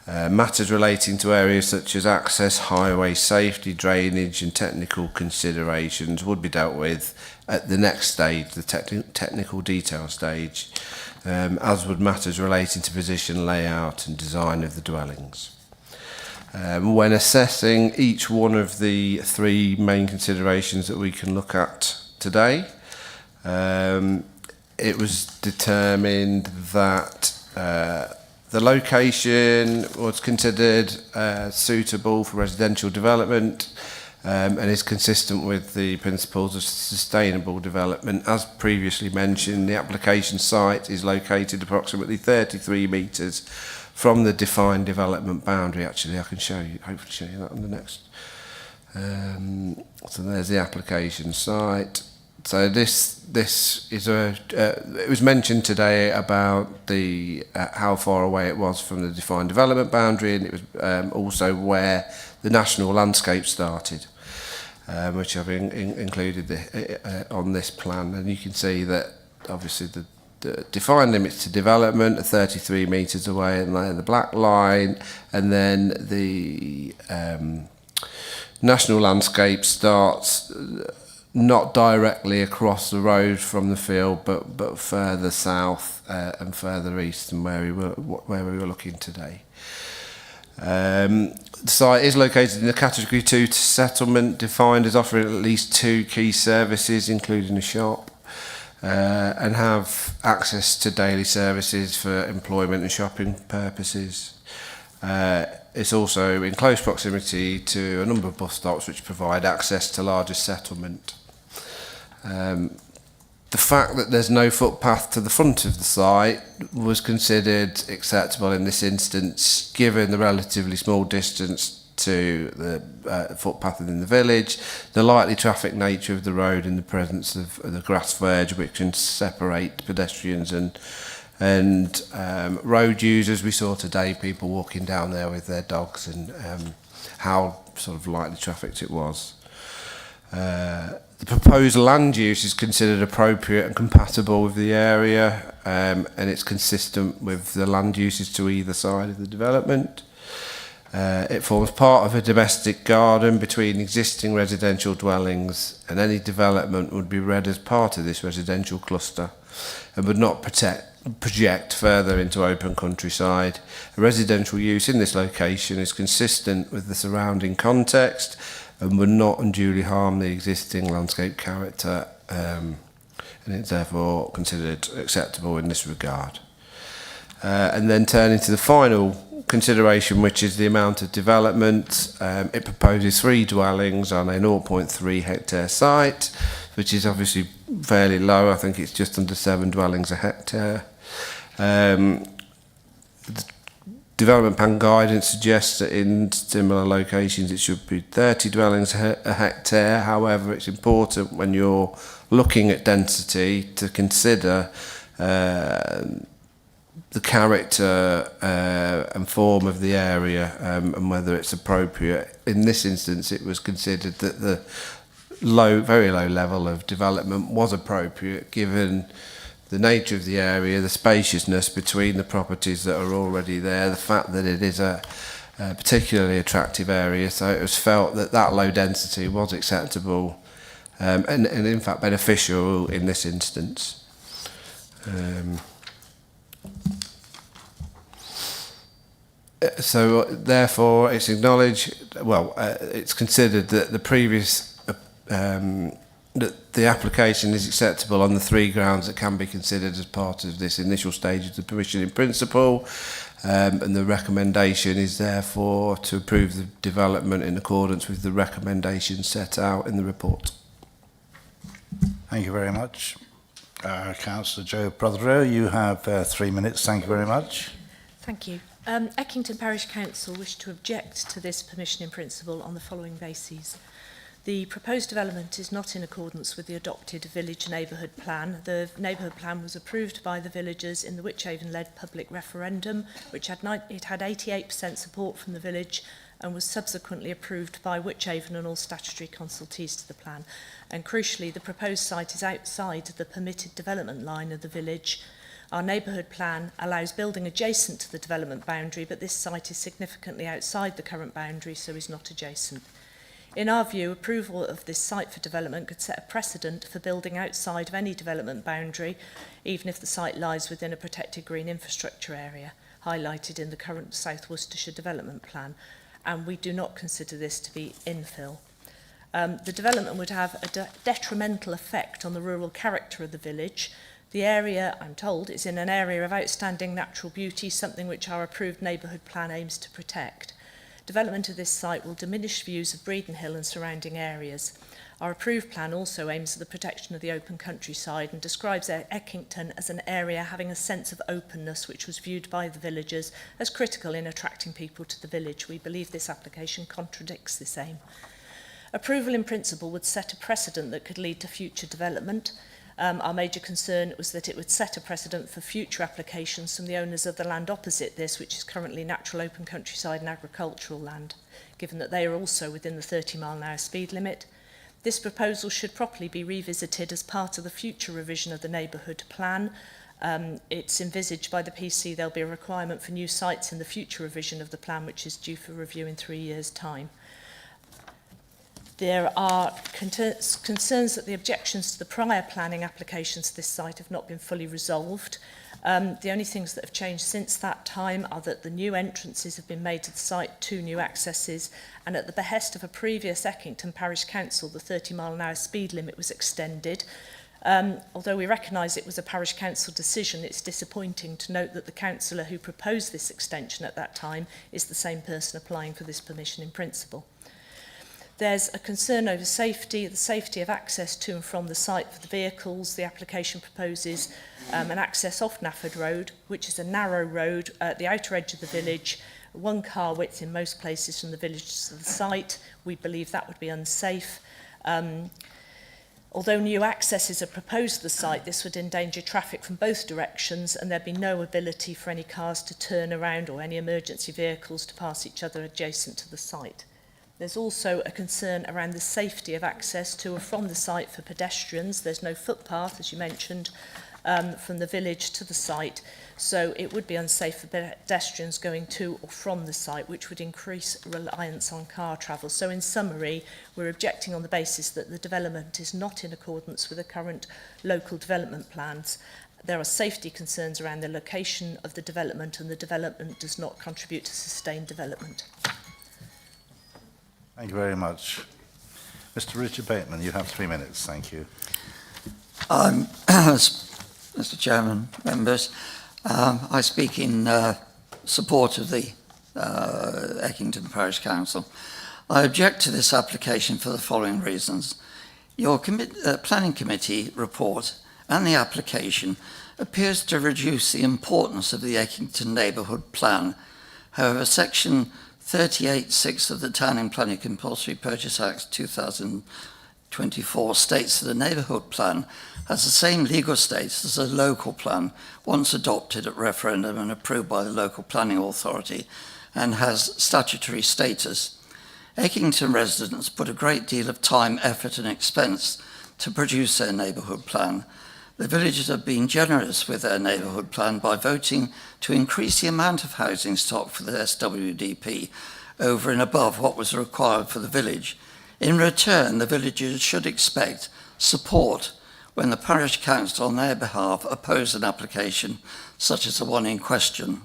Matters relating to areas such as access, highway safety, drainage and technical considerations would be dealt with at the next stage, the technical detail stage, as would matters relating to position, layout and design of the dwellings. When assessing each one of the 3 main considerations that we can look at today, it was determined that the location was considered suitable for residential development and is consistent with the principles of sustainable development. As previously mentioned, the application site is located approximately 33 metres from the defined development boundary. Actually, I can hopefully show you that on the next. So there's the application site. So this is it was mentioned today about the how far away it was from the defined development boundary, and it was also where the national landscape started, which I've included on this plan. And you can see that obviously the defined limits to development are 33 metres away, and they're the black line, and then the national landscape starts not directly across the road from the field, but further south and further east than where we were looking today. The site is located in a Category 2 settlement, defined as offering at least 2 key services, including a shop, and have access to daily services for employment and shopping purposes. it's also in close proximity to a number of bus stops which provide access to larger settlement. The fact that there's no footpath to the front of the site was considered acceptable in this instance, given the relatively small distance to the footpath within the village, the lightly traffic nature of the road and the presence of the grass verge which can separate pedestrians and road users. We saw today people walking down there with their dogs, and how sort of lightly trafficked it was. The proposed land use is considered appropriate and compatible with the area, and it's consistent with the land uses to either side of the development. It forms part of a domestic garden between existing residential dwellings, and any development would be read as part of this residential cluster and would not project further into open countryside. A residential use in this location is consistent with the surrounding context and would not unduly harm the existing landscape character, and it's therefore considered acceptable in this regard. And then turning to the final consideration, which is the amount of development, it proposes 3 dwellings on a 0.3 hectare site, which is obviously fairly low. I think it's just under 7 dwellings a hectare. The development plan guidance suggests that in similar locations it should be 30 dwellings a hectare. However, it's important when you're looking at density to consider the character and form of the area, and whether it's appropriate. In this instance, it was considered that the very low level of development was appropriate given the nature of the area, the spaciousness between the properties that are already there, the fact that it is a particularly attractive area. So it was felt that that low density was acceptable, and in fact beneficial in this instance. So therefore it's acknowledged, it's considered that the previous that the application is acceptable on the 3 grounds that can be considered as part of this initial stage of the permission in principle, and the recommendation is therefore to approve the development in accordance with the recommendations set out in the report. Thank you very much. Councillor Joe Prothero, you have 3 minutes. Thank you very much. Thank you. Eckington Parish Council wish to object to this permission in principle on the following bases. The proposed development is not in accordance with the adopted village neighbourhood plan. The neighbourhood plan was approved by the villagers in the Wychavon-led public referendum, which had 88% support from the village and was subsequently approved by Wychavon and all statutory consultees to the plan. And crucially, the proposed site is outside the permitted development line of the village. Our neighbourhood plan allows building adjacent to the development boundary, but this site is significantly outside the current boundary, so is not adjacent. In our view, approval of this site for development could set a precedent for building outside of any development boundary, even if the site lies within a protected green infrastructure area, highlighted in the current South Worcestershire development plan, and we do not consider this to be infill. The development would have a detrimental effect on the rural character of the village. The area, I'm told, is in an area of outstanding natural beauty, something which our approved neighbourhood plan aims to protect. Development of this site will diminish views of Breeden Hill and surrounding areas. Our approved plan also aims at the protection of the open countryside and describes Eckington as an area having a sense of openness which was viewed by the villagers as critical in attracting people to the village. We believe this application contradicts this aim. Approval in principle would set a precedent that could lead to future development. Our major concern was that it would set a precedent for future applications from the owners of the land opposite this, which is currently natural open countryside and agricultural land, given that they are also within the 30-mile-an-hour speed limit. This proposal should properly be revisited as part of the future revision of the neighbourhood plan. It's envisaged by the PC there'll be a requirement for new sites in the future revision of the plan, which is due for review in 3 years' time. There are concerns that the objections to the prior planning applications to this site have not been fully resolved. The only things that have changed since that time are that the new entrances have been made to the site, 2 new accesses, and at the behest of a previous Eckington Parish Council, the 30-mile-an-hour speed limit was extended. Although we recognise it was a parish council decision, it's disappointing to note that the councillor who proposed this extension at that time is the same person applying for this permission in principle. There's a concern over safety, the safety of access to and from the site for the vehicles. The application proposes an access off Nafford Road, which is a narrow road at the outer edge of the village, 1 car width in most places from the village to the site. We believe that would be unsafe. Although new accesses are proposed to the site, this would endanger traffic from both directions, and there'd be no ability for any cars to turn around or any emergency vehicles to pass each other adjacent to the site. There's also a concern around the safety of access to or from the site for pedestrians. There's no footpath, as you mentioned, from the village to the site, so it would be unsafe for pedestrians going to or from the site, which would increase reliance on car travel. So in summary, we're objecting on the basis that the development is not in accordance with the current local development plans. There are safety concerns around the location of the development, and the development does not contribute to sustained development. Thank you very much. Mr. Richard Bateman, you have 3 minutes. Thank you. Mr. Chairman, members, I speak in support of the Eckington Parish Council. I object to this application for the following reasons. Your Planning Committee report and the application appears to reduce the importance of the Eckington Neighbourhood Plan. However, Section 38(6) of the Town and Planning Compulsory Purchase Act 2024 states that a neighbourhood plan has the same legal status as a local plan once adopted at referendum and approved by the local planning authority, and has statutory status. Eckington residents put a great deal of time, effort and expense to produce their neighbourhood plan. The villagers have been generous with their neighbourhood plan by voting to increase the amount of housing stock for the SWDP over and above what was required for the village. In return, the villagers should expect support when the parish council on their behalf oppose an application such as the one in question.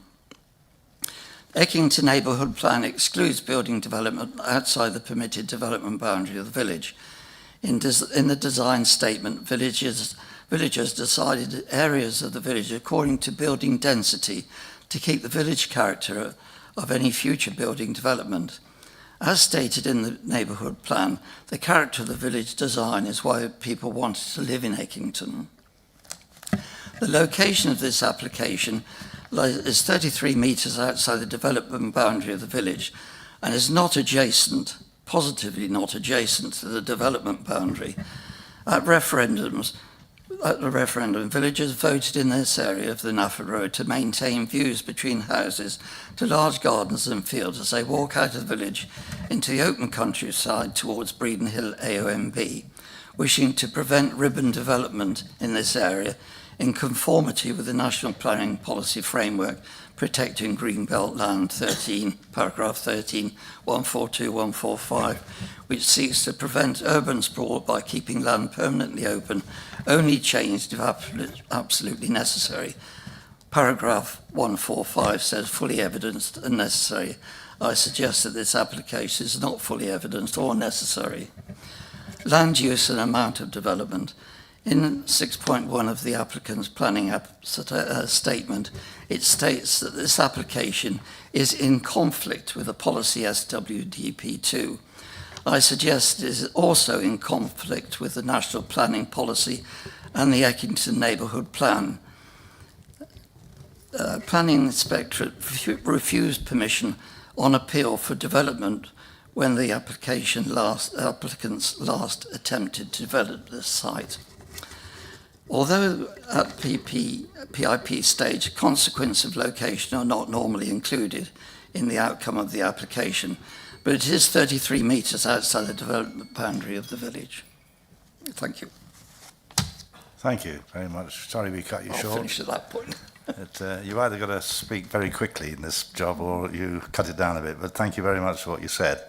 Eckington Neighbourhood Plan excludes building development outside the permitted development boundary of the village. In the design statement, villagers decided areas of the village according to building density to keep the village character of any future building development. As stated in the neighbourhood plan, the character of the village design is why people wanted to live in Eckington. The location of this application is 33 metres outside the development boundary of the village and is not adjacent, positively not adjacent to the development boundary. At the referendum, villagers voted in this area of the Nafford Road to maintain views between houses to large gardens and fields as they walk out of the village into the open countryside towards Breeden Hill AOMB, wishing to prevent ribbon development in this area in conformity with the National Planning Policy Framework protecting Greenbelt Land 13, paragraph 13, 142, 145, which seeks to prevent urban sprawl by keeping land permanently open, only changed if absolutely necessary. Paragraph 145 says fully evidenced and necessary. I suggest that this application is not fully evidenced or necessary. Land use and amount of development. In 6.1 of the applicant's planning statement, it states that this application is in conflict with the policy SWDP2. I suggest it is also in conflict with the National Planning Policy and the Eckington Neighbourhood Plan. Planning Inspectorate refused permission on appeal for development when the applicants last attempted to develop this site. Although at PIP stage, consequence of location are not normally included in the outcome of the application, but it is 33 metres outside the development boundary of the village. Thank you. Thank you very much. Sorry we cut you short. I'll finish at that point. You've either got to speak very quickly in this job or you cut it down a bit, but thank you very much for what you said.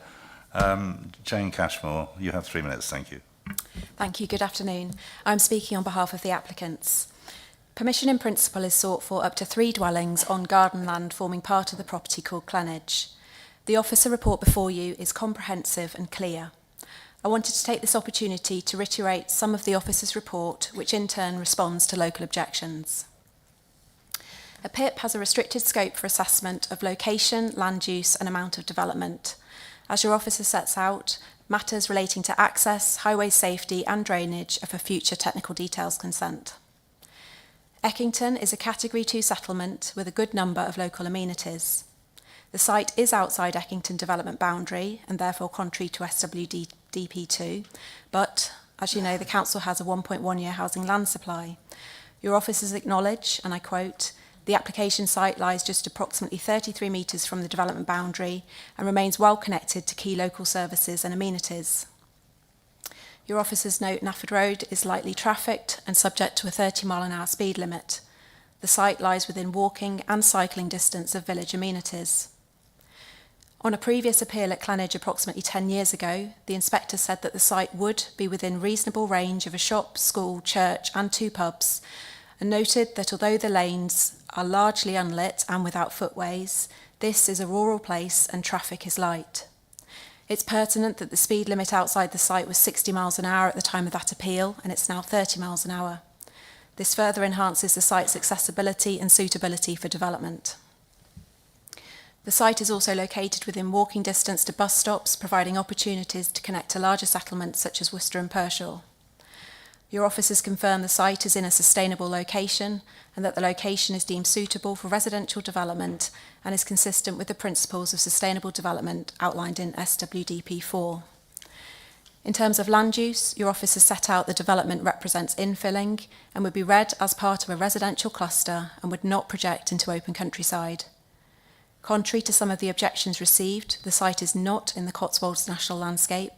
Jane Cashmore, you have 3 minutes. Thank you. Thank you. Good afternoon. I'm speaking on behalf of the applicants. Permission in principle is sought for up to 3 dwellings on garden land forming part of the property called Clanage. The officer report before you is comprehensive and clear. I wanted to take this opportunity to reiterate some of the officer's report, which in turn responds to local objections. A PIP has a restricted scope for assessment of location, land use and amount of development. As your officer sets out, matters relating to access, highway safety and drainage are for future technical details consent. Eckington is a Category 2 settlement with a good number of local amenities. The site is outside Eckington development boundary and therefore contrary to SWDP2, but, as you know, the council has a 1.1-year housing land supply. Your officers acknowledge, and I quote, "The application site lies just approximately 33 metres from the development boundary and remains well connected to key local services and amenities." Your officers note Nafford Road is lightly trafficked and subject to a 30-mile-an-hour speed limit. The site lies within walking and cycling distance of village amenities. On a previous appeal at Clonage approximately 10 years ago, the inspector said that the site would be within reasonable range of a shop, school, church and 2 pubs, and noted that although the lanes are largely unlit and without footways, this is a rural place and traffic is light. It's pertinent that the speed limit outside the site was 60 miles an hour at the time of that appeal, and it's now 30 miles an hour. This further enhances the site's accessibility and suitability for development. The site is also located within walking distance to bus stops, providing opportunities to connect to larger settlements such as Worcester and Pershore. Your officers confirm the site is in a sustainable location and that the location is deemed suitable for residential development and is consistent with the principles of sustainable development outlined in SWDP4. In terms of land use, your officers set out the development represents infilling and would be read as part of a residential cluster and would not project into open countryside. Contrary to some of the objections received, the site is not in the Cotswolds National Landscape.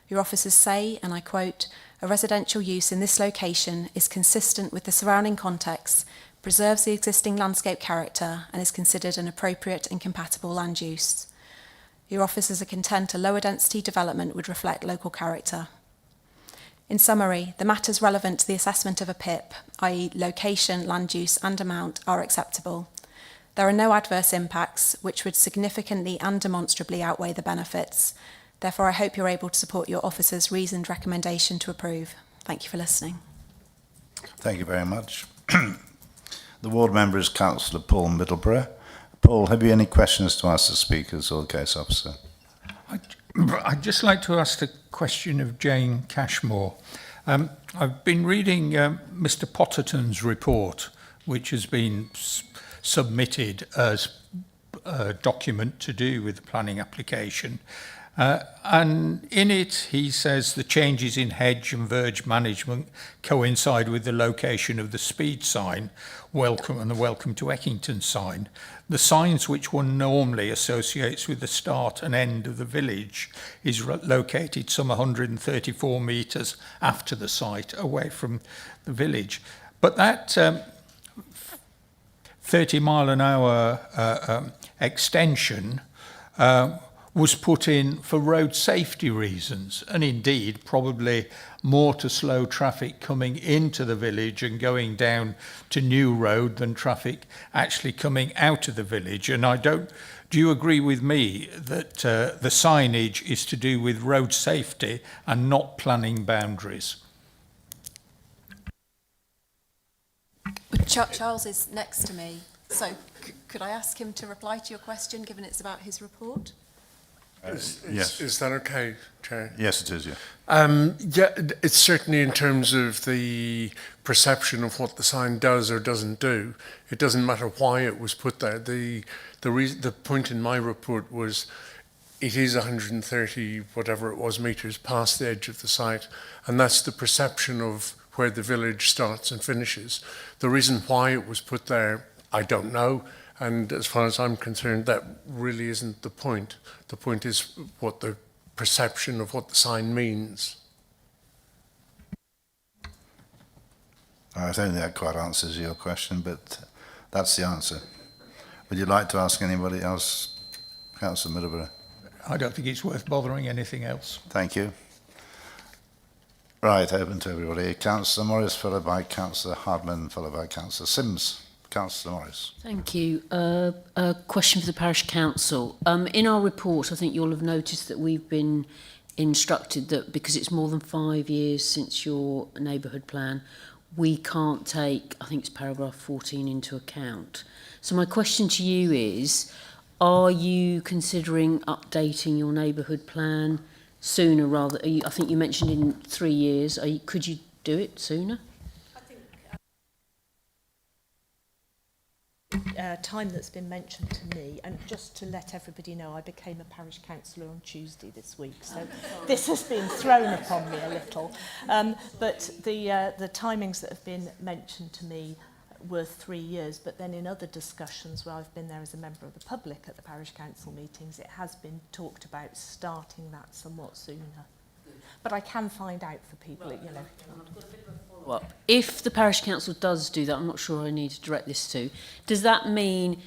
Your officers say, and I quote, "A residential use in this location is consistent with the surrounding context, preserves the existing landscape character and is considered an appropriate and compatible land use." Your officers are content a lower density development would reflect local character. In summary, the matters relevant to the assessment of a PIP, i.e. location, land use and amount, are acceptable. There are no adverse impacts which would significantly and demonstrably outweigh the benefits. Therefore, I hope you're able to support your officer's reasoned recommendation to approve. Thank you for listening. Thank you very much. The ward member is Councillor Paul Middleborough. Paul, have you any questions to ask the speakers or the case officer? I'd just like to ask a question of Jane Cashmore. I've been reading Mr. Potterton's report, which has been submitted as a document to do with the planning application. And in it, he says the changes in hedge and verge management coincide with the location of the speed sign, welcome and the welcome to Eckington sign. The signs which one normally associates with the start and end of the village is located some 134 metres after the site, away from the village. But that 30-mile-an-hour extension was put in for road safety reasons, and indeed probably more to slow traffic coming into the village and going down to New Road than traffic actually coming out of the village. And do you agree with me that the signage is to do with road safety and not planning boundaries? Charles is next to me, so could I ask him to reply to your question, given it's about his report? Yes. Is that okay, Chair? Yes, it is, yeah. Yeah, it's certainly in terms of the perception of what the sign does or doesn't do. It doesn't matter why it was put there. The point in my report was it is 130, whatever it was, metres past the edge of the site, and that's the perception of where the village starts and finishes. The reason why it was put there, I don't know. And as far as I'm concerned, that really isn't the point. The point is what the perception of what the sign means. I don't think that quite answers your question, but that's the answer. Would you like to ask anybody else? Councillor Middleborough. I don't think it's worth bothering anything else. Thank you. Right, open to everybody. Councillor Morris, followed by Councillor Hardman, followed by Councillor Sims. Councillor Morris. Thank you. A question for the Parish Council. In our report, I think you'll have noticed that we've been instructed that because it's more than 5 years since your neighbourhood plan, we can't take, I think it's paragraph 14, into account. So my question to you is, are you considering updating your neighbourhood plan sooner rather? I think you mentioned in 3 years. Could you do it sooner? Time that's been mentioned to me, and just to let everybody know, I became a parish councillor on Tuesday this week, so this has been thrown upon me a little. But the timings that have been mentioned to me were 3 years, but then in other discussions where I've been there as a member of the public at the parish council meetings, it has been talked about starting that somewhat sooner. But I can find out for people, you know. Well, if the parish council does do that, I'm not sure I need to direct this to, does that mean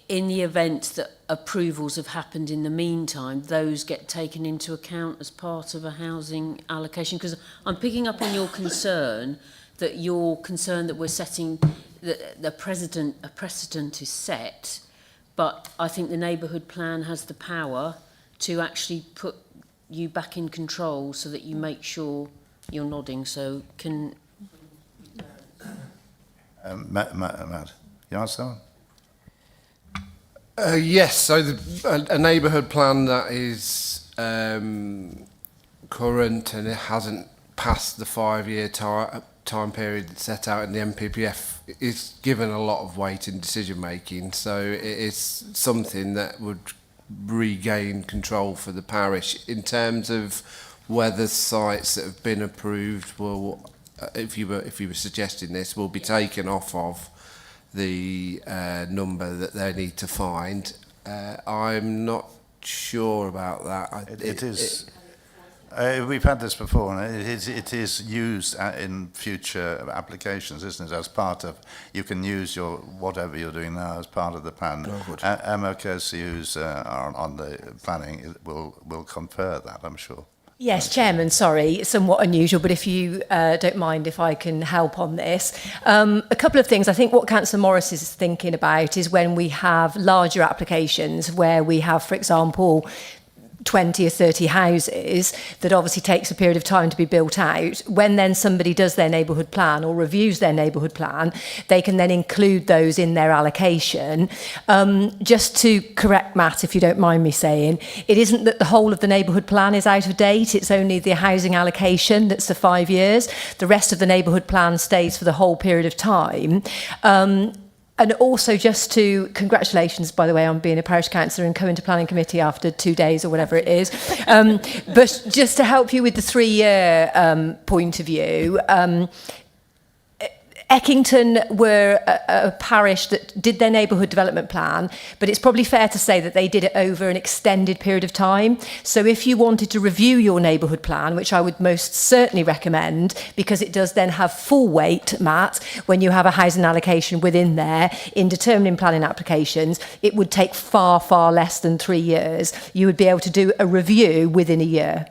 in the event that approvals have happened in the meantime, those get taken into account as part of a housing allocation? Because I'm picking up on your concern that we're setting, a precedent is set, but I think the neighbourhood plan has the power to actually put you back in control so that you make sure you're nodding. So can... Matt, you answer that one? Yes, so a neighbourhood plan that is current and it hasn't passed the 5-year time period set out in the MPPF is given a lot of weight in decision making. So it is something that would regain control for the parish. In terms of whether sites that have been approved will, if you were suggesting this, will be taken off of the number that they need to find, I'm not sure about that. It is. We've had this before, and it is used in future applications, isn't it? As part of, you can use your whatever you're doing now as part of the plan. MOKSUs on the planning will confer that, I'm sure. Yes, Chairman, sorry, somewhat unusual, but if you don't mind if I can help on this. A couple of things. I think what Councillor Morris is thinking about is when we have larger applications where we have, for example, 20 or 30 houses that obviously takes a period of time to be built out. When then somebody does their neighbourhood plan or reviews their neighbourhood plan, they can then include those in their allocation. Just to correct Matt, if you don't mind me saying, it isn't that the whole of the neighbourhood plan is out of date, it's only the housing allocation that's the 5 years. The rest of the neighbourhood plan stays for the whole period of time. And also just to, congratulations, by the way, on being a parish councillor and coming to planning committee after 2 days or whatever it is. But just to help you with the 3-year point of view, Eckington were a parish that did their neighbourhood development plan, but it's probably fair to say that they did it over an extended period of time. So if you wanted to review your neighbourhood plan, which I would most certainly recommend, because it does then have full weight, Matt, when you have a housing allocation within there, in determining planning applications, it would take far, far less than 3 years. You would be able to do a review within a year.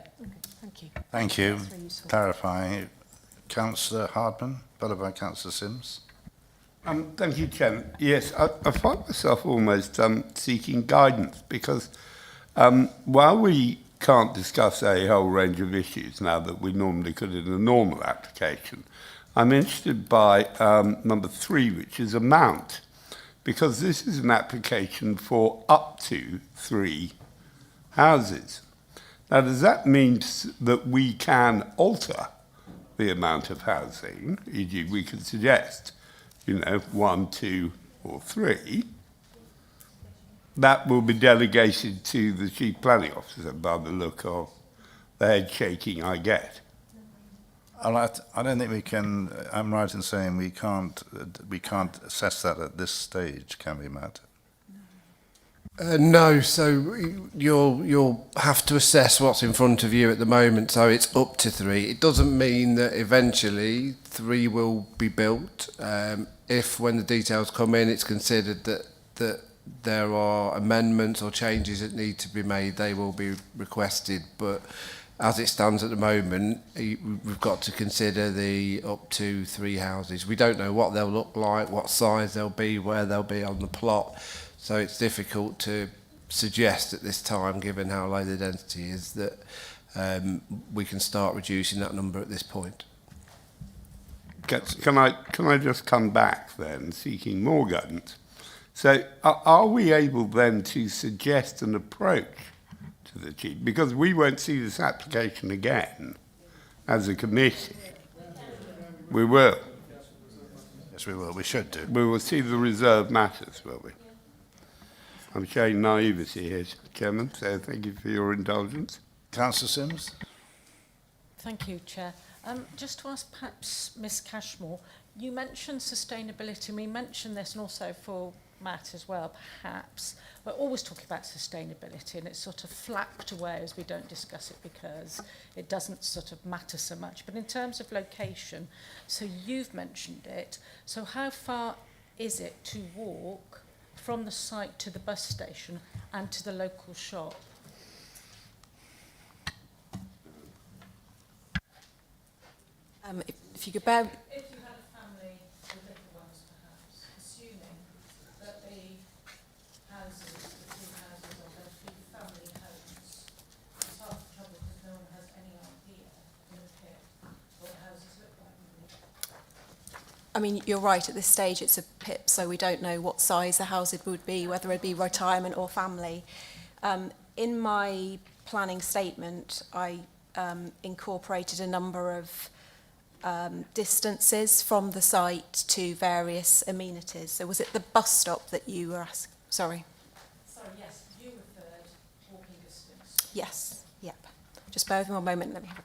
Thank you. Thank you. Clarifying. Councillor Hardman, followed by Councillor Sims. Thank you, Chairman. Yes, I find myself almost seeking guidance because while we can't discuss a whole range of issues now that we normally could in a normal application, I'm interested by number 3, which is amount, because this is an application for up to 3 houses. Now, does that mean that we can alter the amount of housing, e.g. we could suggest, 1, 2 or 3, that will be delegated to the Chief Planning Officer by the look of the head shaking I get? I don't think we can, I'm right in saying we can't assess that at this stage, can we, Matt? No, so you'll have to assess what's in front of you at the moment. So it's up to 3. It doesn't mean that eventually 3 will be built. If when the details come in, it's considered that there are amendments or changes that need to be made, they will be requested. But as it stands at the moment, we've got to consider the up to 3 houses. We don't know what they'll look like, what size they'll be, where they'll be on the plot. So it's difficult to suggest at this time, given how low the density is, that we can start reducing that number at this point. Can I just come back then, seeking more guidance? So are we able then to suggest an approach to the chief? Because we won't see this application again as a committee. We will. Yes, we will. We should do. We will see the reserved matters, will we? I'm showing naivety here, Chairman, so thank you for your indulgence. Councillor Sims? Thank you, Chair. Just to ask perhaps Ms Cashmore, you mentioned sustainability, and we mentioned this and also for Matt as well, perhaps. We're always talking about sustainability and it's sort of flapped away as we don't discuss it because it doesn't sort of matter so much. But in terms of location, so you've mentioned it, so how far is it to walk from the site to the bus station and to the local shop? If you could bear... If you had a family with little ones, perhaps, assuming that the houses, the two houses are going to be family homes, it's half the trouble because no one has any idea in a pit what houses look like. I mean, you're right, at this stage it's a PIP, so we don't know what size the house it would be, whether it be retirement or family. In my planning statement, I incorporated a number of distances from the site to various amenities. So was it the bus stop that you were asking? Sorry. Sorry, yes, you referred walking distance. Yes, yep. Just bear with me one moment, let me have it.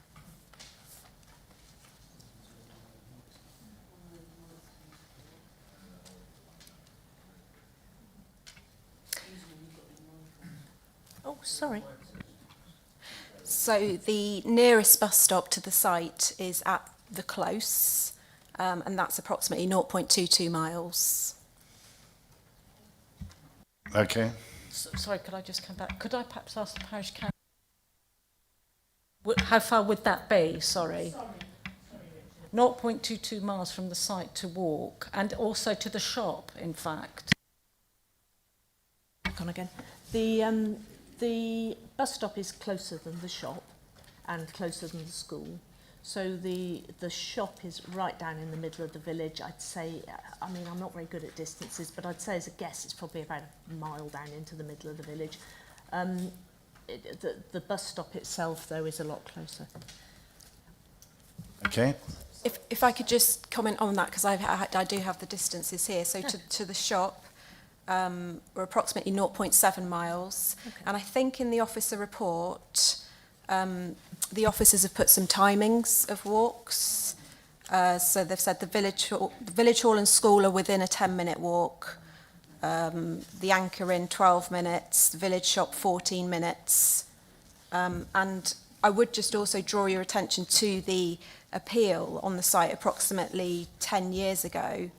Oh, sorry. So the nearest bus stop to the site is at the Close, and that's approximately 0.22 miles. Okay. Sorry, could I just come back? Could I perhaps ask the parish council? How far would that be? Sorry. 0.22 miles from the site to walk, and also to the shop, in fact. Back on again. The bus stop is closer than the shop and closer than the school. So the shop is right down in the middle of the village. I'd say, I mean, I'm not very good at distances, but I'd say as a guess it's probably about a mile down into the middle of the village. The bus stop itself, though, is a lot closer. Okay. If I could just comment on that, because I do have the distances here. So to the shop, we're approximately 0.7 miles. Okay. And I think in the officer report, the officers have put some timings of walks. So they've said the village hall and school are within a 10-minute walk. The Anchor Inn, 12 minutes. The village shop, 14 minutes. And I would just also draw your attention to the appeal on the site approximately 10 years ago,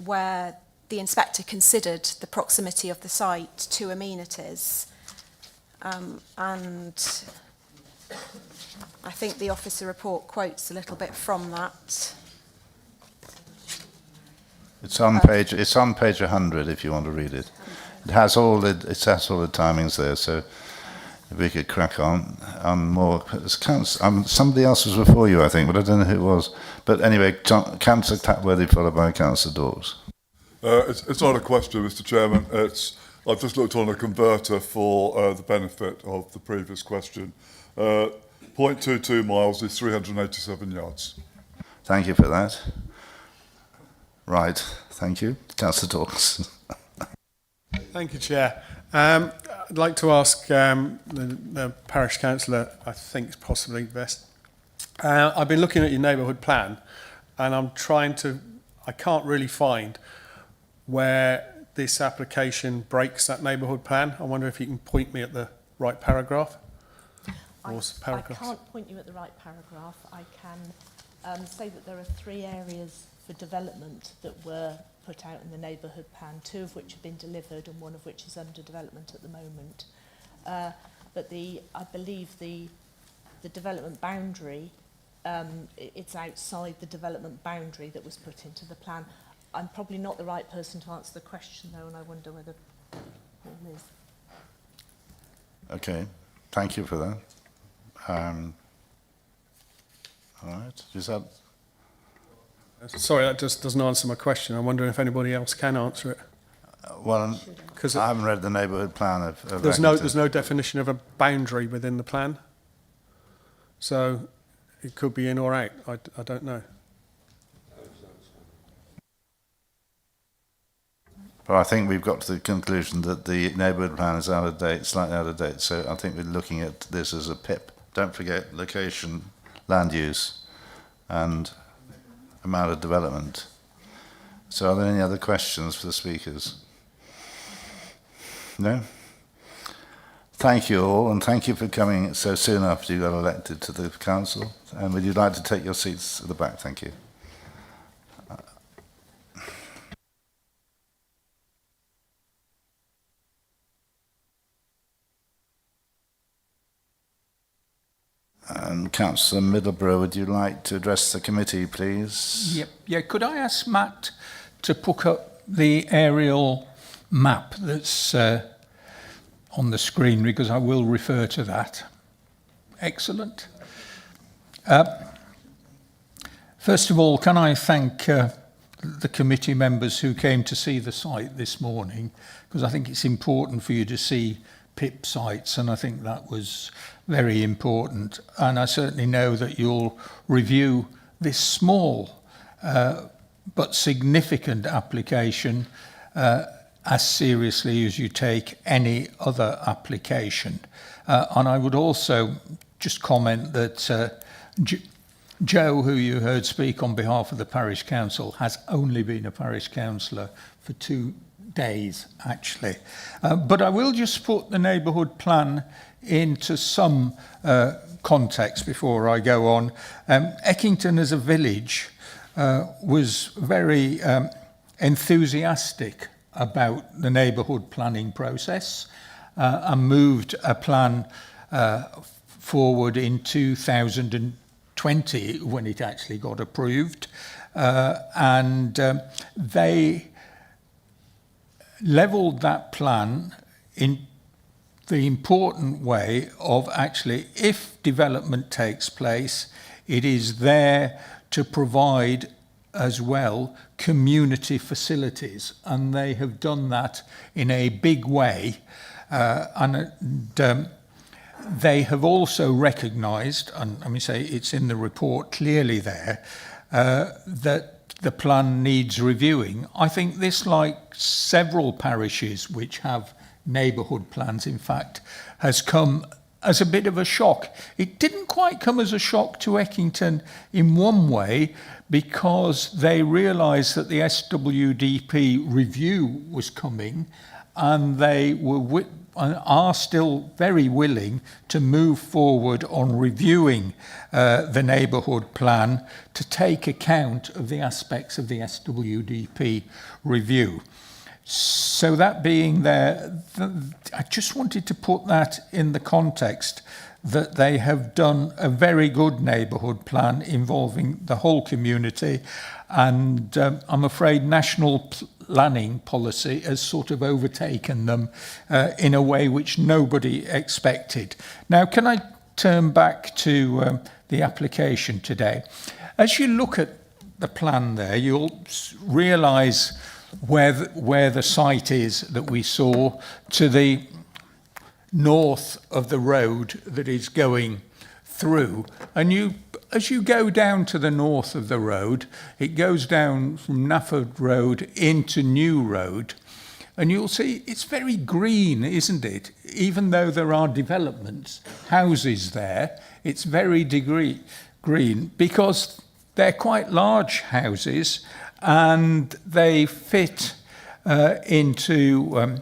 where the inspector considered the proximity of the site to amenities. And I think the officer report quotes a little bit from that. It's on page 100 if you want to read it. It has all the timings there, so if we could crack on more. Somebody else was before you, I think, but I don't know who it was. But anyway, Councillor Tapworthy followed by Councillor Dawes. It's not a question, Mr. Chairman. I've just looked on a converter for the benefit of the previous question. 0.22 miles is 387 yards. Thank you for that. Right, thank you. Councillor Dawes. Thank you, Chair. I'd like to ask the parish councillor, I think it's possibly best. I've been looking at your neighbourhood plan, and I can't really find where this application breaks that neighbourhood plan. I wonder if you can point me at the right paragraph. I can't point you at the right paragraph. I can say that there are 3 areas for development that were put out in the neighbourhood plan, 2 of which have been delivered and 1 of which is under development at the moment. But I believe the development boundary, it's outside the development boundary that was put into the plan. I'm probably not the right person to answer the question, though, and I wonder whether Paul is. Okay, thank you for that. All right. Is that? Sorry, that just doesn't answer my question. I'm wondering if anybody else can answer it. Well, because I haven't read the neighbourhood plan of There's Eckington. no definition of a boundary within the plan. So it could be in or out. I don't know. But I think we've got to the conclusion that the neighbourhood plan is out of date, slightly out of date. So I think we're looking at this as a PIP. Don't forget location, land use, and amount of development. So are there any other questions for the speakers? No? Thank you all, and thank you for coming so soon after you got elected to the council. And would you like to take your seats at the back? Thank you. And Councillor Middleborough, would you like to address the committee, please? Yep. Yeah, could I ask Matt to put up the aerial map that's on the screen, because I will refer to that. Excellent. First of all, can I thank the committee members who came to see the site this morning, because I think it's important for you to see PIP sites, and I think that was very important. And I certainly know that you'll review this small but significant application as seriously as you take any other application. And I would also just comment that Joe, who you heard speak on behalf of the parish council, has only been a parish councillor for 2 days, actually. But I will just put the neighbourhood plan into some context before I go on. Eckington as a village was very enthusiastic about the neighbourhood planning process and moved a plan forward in 2020 when it actually got approved. And they levelled that plan in the important way of actually, if development takes place, it is there to provide as well community facilities, and they have done that in a big way. And they have also recognised, and let me say it's in the report clearly there, that the plan needs reviewing. I think this, like several parishes which have neighbourhood plans, in fact, has come as a bit of a shock. It didn't quite come as a shock to Eckington in one way, because they realised that the SWDP review was coming, and they were are still very willing to move forward on reviewing the neighbourhood plan to take account of the aspects of the SWDP review. So that being there, I just wanted to put that in the context that they have done a very good neighbourhood plan involving the whole community, and I'm afraid national planning policy has sort of overtaken them in a way which nobody expected. Now, can I turn back to the application today? As you look at the plan there, you'll realise where the site is that we saw to the north of the road that is going through. And as you go down to the north of the road, it goes down from Nafford Road into New Road, and you'll see it's very green, isn't it? Even though there are developments, houses there, it's very green because they're quite large houses, and they fit into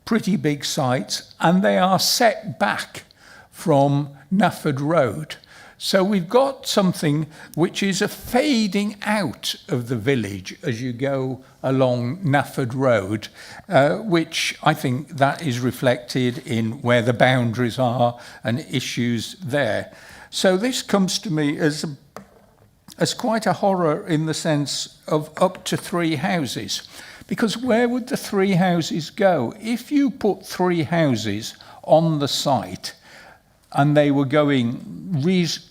pretty big sites, and they are set back from Nafford Road. So we've got something which is a fading out of the village as you go along Nafford Road, which I think that is reflected in where the boundaries are and issues there. So this comes to me as quite a horror in the sense of up to 3 houses. Because where would the 3 houses go? If you put 3 houses on the site, and they were going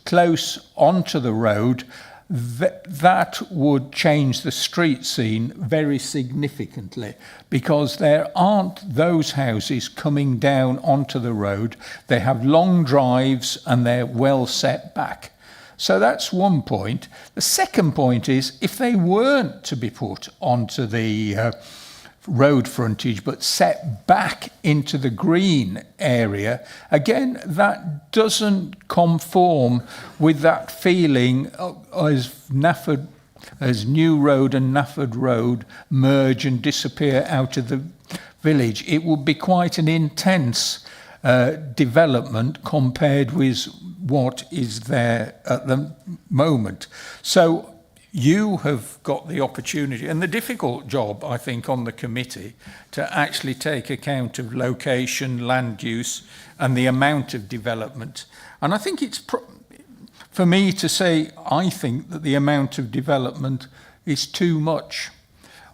close onto the road, that would change the street scene very significantly, because there aren't those houses coming down onto the road. They have long drives and they're well set back. So that's one point. The second point is, if they weren't to be put onto the road frontage but set back into the green area, again, that doesn't conform with that feeling as New Road and Nafford Road merge and disappear out of the village. It would be quite an intense development compared with what is there at the moment. So you have got the opportunity, and the difficult job, I think, on the committee to actually take account of location, land use, and the amount of development. And I think it's for me to say, I think that the amount of development is too much.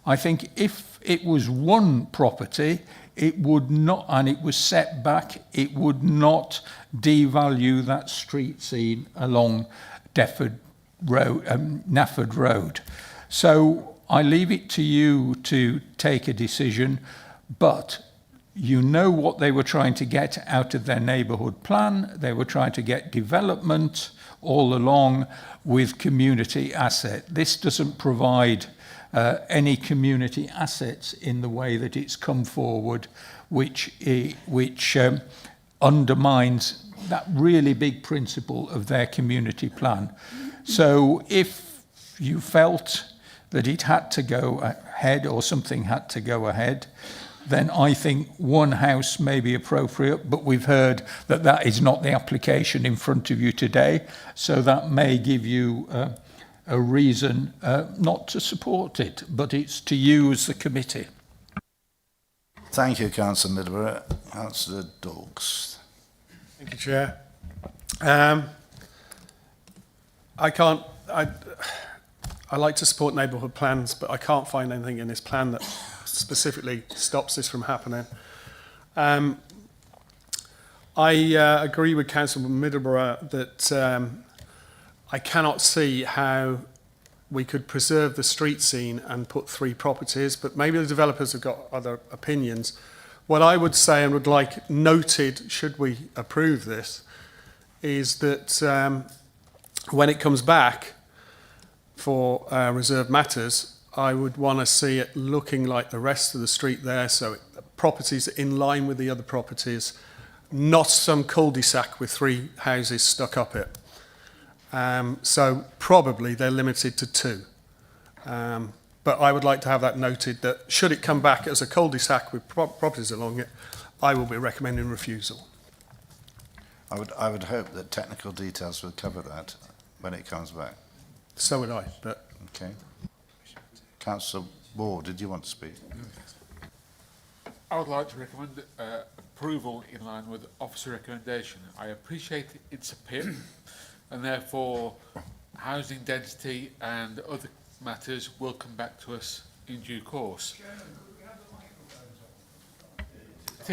I think if it was one property, it would not, and it was set back, it would not devalue that street scene along Nafford Road. So I leave it to you to take a decision, but you know what they were trying to get out of their neighbourhood plan. They were trying to get development all along with community asset. This doesn't provide any community assets in the way that it's come forward, which undermines that really big principle of their community plan. So if you felt that it had to go ahead, or something had to go ahead, then I think one house may be appropriate, but we've heard that that is not the application in front of you today, so that may give you a reason not to support it, but it's to you as the committee. Thank you, Councillor Middleborough. Councillor Dawkes. Thank you, Chair. I like to support neighbourhood plans, but I can't find anything in this plan that specifically stops this from happening. I agree with Councillor Middleborough that I cannot see how we could preserve the street scene and put 3 properties, but maybe the developers have got other opinions. What I would say and would like noted, should we approve this, is that when it comes back for reserved matters, I would want to see it looking like the rest of the street there, so properties in line with the other properties, not some cul-de-sac with 3 houses stuck up it. So probably they're limited to 2. But I would like to have that noted, that should it come back as a cul-de-sac with properties along it, I will be recommending refusal. I would hope that technical details would cover that when it comes back. So would I, but... Okay. Councillor Ward, did you want to speak? I would like to recommend approval in line with officer recommendation. I appreciate it's a PIP, and therefore housing density and other matters will come back to us in due course.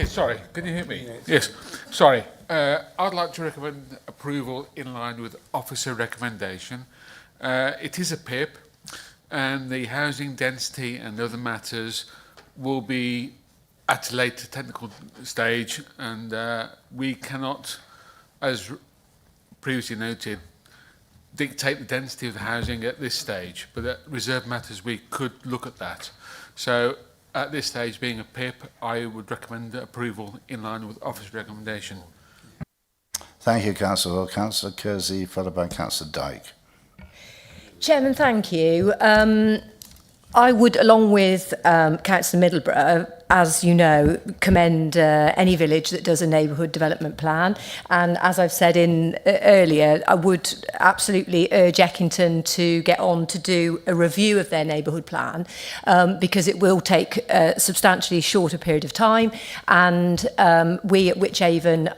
Sorry, can you hear me? Yes, sorry. I'd like to recommend approval in line with officer recommendation. It is a PIP, and the housing density and other matters will be at a later technical stage, and we cannot, as previously noted, dictate the density of the housing at this stage, but at reserved matters we could look at that. So at this stage, being a PIP, I would recommend approval in line with office recommendation. Thank you, Councillor Ward. Councillor Kersey, followed by Councillor Dyke. Chairman, thank you. I would, along with Councillor Middleborough, as you know, commend any village that does a neighbourhood development plan. And as I've said earlier, I would absolutely urge Eckington to get on to do a review of their neighbourhood plan, because it will take a substantially shorter period of time. And we at Wychavon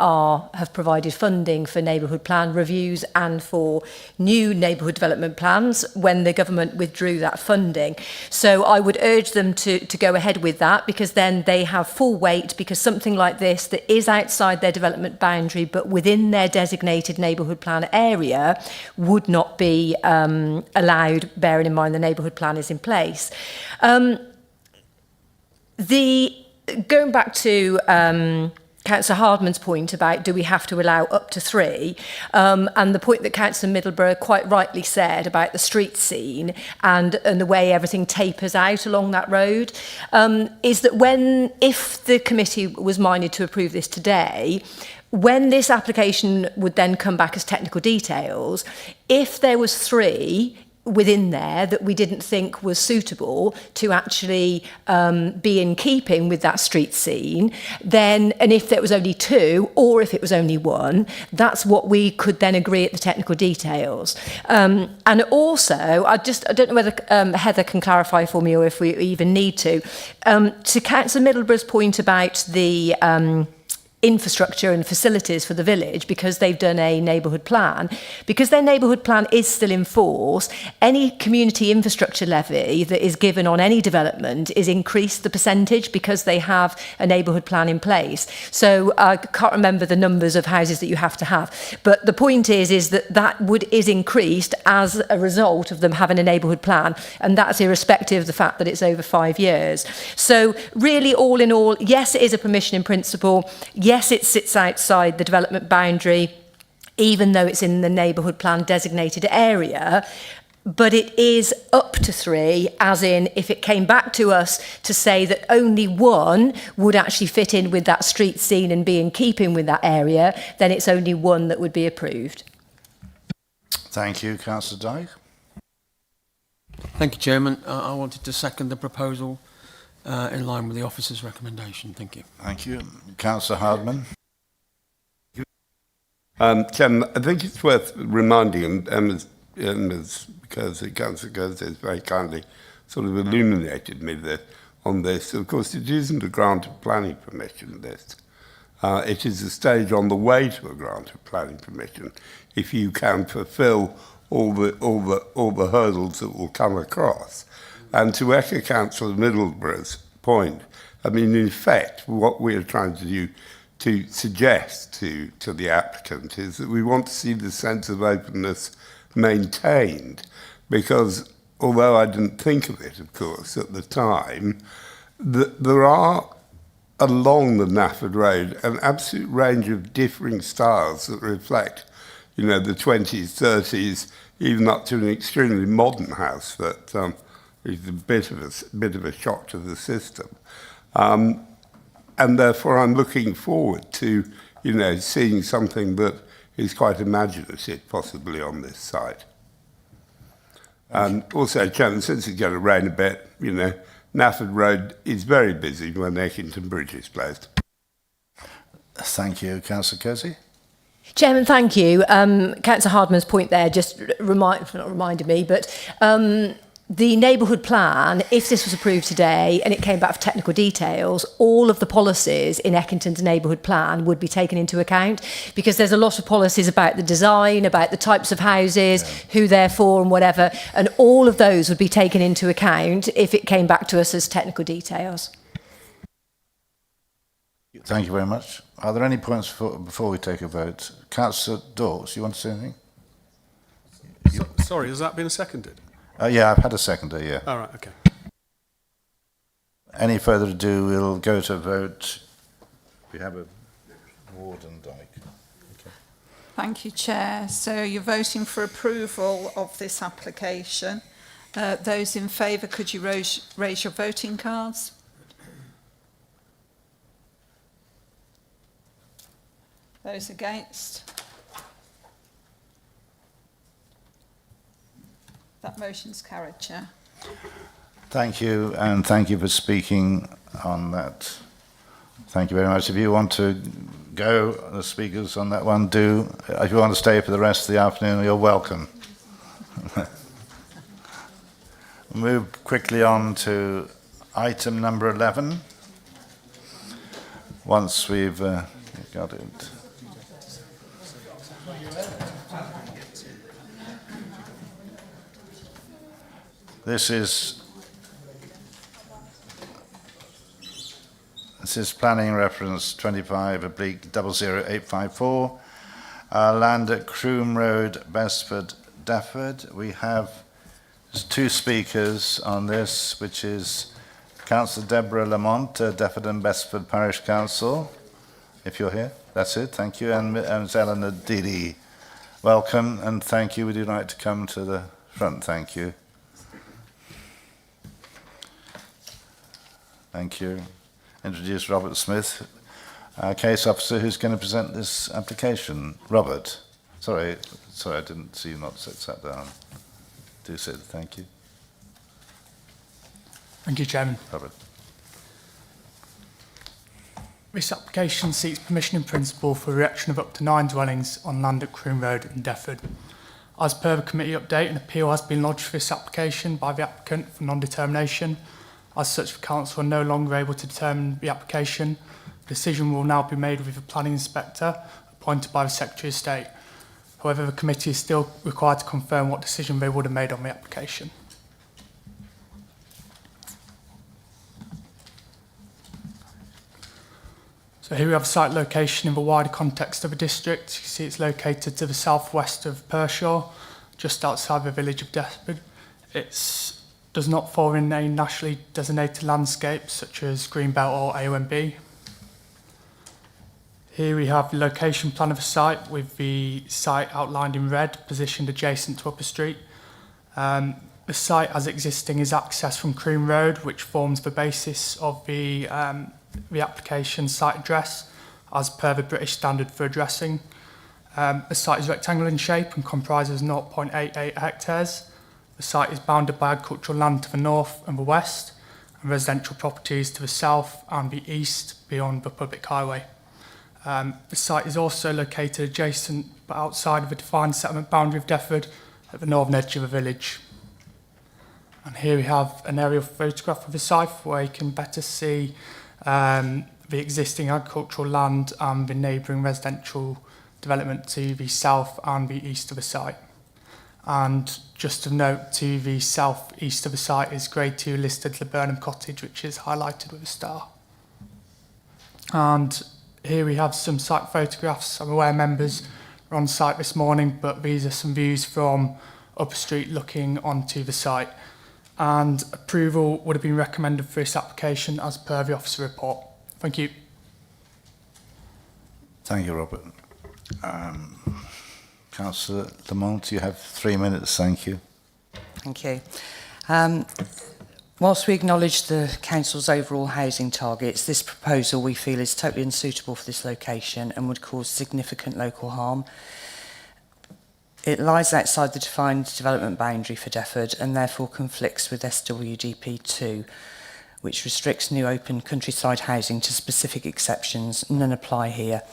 have provided funding for neighbourhood plan reviews and for new neighbourhood development plans when the government withdrew that funding. So I would urge them to go ahead with that, because their then they have full weight, because something like this that is outside their development boundary but within their designated neighbourhood plan area would not be allowed, bearing in mind the neighbourhood plan is in place. Going back to Councillor Hardman's point about do we have to allow up to 3, and the point that Councillor Middleborough quite rightly said about the street scene and the way everything tapers out along that road, is that if the committee was minded to approve this today, when this application would then come back as technical details, if there was 3 within there that we didn't think was suitable to actually be in keeping with that street scene, then, and if there was only 2 or if it was only 1, that's what we could then agree at the technical details. And also, I don't know whether Heather can clarify for me or if we even need to Councillor Middleborough's point about the infrastructure and facilities for the village, because they've done a neighbourhood plan. Because their neighbourhood plan is still in force, any community infrastructure levy that is given on any development is increased the percentage because they have a neighbourhood plan in place. So I can't remember the numbers of houses that you have to have, but the point is that is increased as a result of them having a neighbourhood plan, and that's irrespective of the fact that it's over 5 years. So really, all in all, yes, it is a permission in principle. Yes, it sits outside the development boundary, even though it's in the neighbourhood plan designated area, but it is up to 3, as in if it came back to us to say that only 1 would actually fit in with that street scene and be in keeping with that area, then it's only 1 that would be approved. Thank you, Councillor Dyke. Thank you, Chairman. I wanted to second the proposal in line with the officer's recommendation. Thank you. Thank you. Councillor Hardman. Chairman, I think it's worth reminding Emma's because Councillor Gose has very kindly sort of illuminated me on this. Of course, it isn't a grant of planning permission, this. It is a stage on the way to a grant of planning permission if you can fulfil all the hurdles that will come across. And to echo Councillor Middleborough's point, I mean, in effect, what we are trying to do to suggest to the applicant is that we want to see the sense of openness maintained, because although I didn't think of it, of course, at the time, there are along the Nafford Road an absolute range of differing styles that reflect, you know, the 20s, 30s, even up to an extremely modern house that is a bit of a shock to the system. And therefore I'm looking forward to, you know, seeing something that is quite imaginative possibly on this site. And also, Chairman, since it's going to rain a bit, you know, Nafford Road is very busy when Eckington Bridge is closed. Thank you, Councillor Kersey. Chairman, thank you. Councillor Hardman's point there just not reminded me, but the neighbourhood plan, if this was approved today and it came back for technical details, all of the policies in Eckington's neighbourhood plan would be taken into account, because there's a lot of policies about the design, about the types of houses, who they're for and whatever, and all of those would be taken into account if it came back to us as technical details. Thank you very much. Are there any points before we take a vote? Councillor Dawes, you want to say anything? Sorry, has that been seconded? Yeah, I've had a seconder, yeah. All right, okay. Any further ado, we'll go to vote. We have a Ward and Dyke. Okay. Thank you, Chair. So you're voting for approval of this application. Those in favour, could you raise your voting cards? Those against? That motion's carried, Chair. Thank you, and thank you for speaking on that. Thank you very much. If you want to go, the speakers on that one, do. If you want to stay for the rest of the afternoon, you're welcome. Move quickly on to item number 11. Once we've got it. This is This is planning reference 25/00854. Land at Croom Road, Besford, Defford. We have two speakers on this, which is Councillor Deborah Lamont, Defford and Besford Parish Council. If you're here, that's it, thank you. And Ms. Eleanor Didi. Welcome and thank you. Would you like to come to the front? Thank you. Thank you. Introduce Robert Smith, case officer, who's going to present this application. Robert, sorry, I didn't see you not sat down. Do sit, thank you. Thank you, Chairman. Robert. This application seeks permission in principle for erection of up to 9 dwellings on land at Croom Road in Defford. As per the committee update, an appeal has been lodged for this application by the applicant for non-determination. As such, the council are no longer able to determine the application. The decision will now be made with the planning inspector appointed by the Secretary of State. However, the committee is still required to confirm what decision they would have made on the application. So here we have a site location in the wider context of the district. You can see it's located to the southwest of Pershaw, just outside the village of Defford. It does not fall in a nationally designated landscape such as Greenbelt or AONB. Here we have the location plan of the site with the site outlined in red, positioned adjacent to Upper Street. The site as existing is accessed from Croom Road, which forms the basis of the application site address as per the British standard for addressing. The site is rectangular in shape and comprises 0.88 hectares. The site is bounded by agricultural land to the north and the west, and residential properties to the south and the east beyond the public highway. The site is also located adjacent but outside of the defined settlement boundary of Defford at the northern edge of the village. And here we have an aerial photograph of the site where you can better see the existing agricultural land and the neighbouring residential development to the south and the east of the site. And just to note, to the south-east of the site is Grade 2 listed Laburnum Cottage, which is highlighted with a star. And here we have some site photographs. I'm aware members were on site this morning, but these are some views from Upper Street looking onto the site. And approval would have been recommended for this application as per the officer report. Thank you. Thank you, Robert. Councillor Lamont, you have 3 minutes, thank you. Thank you. Whilst we acknowledge the Council's overall housing targets, this proposal we feel is totally unsuitable for this location and would cause significant local harm. It lies outside the defined development boundary for Defford and therefore conflicts with SWDP 2, which restricts new open countryside housing to specific exceptions. None apply here.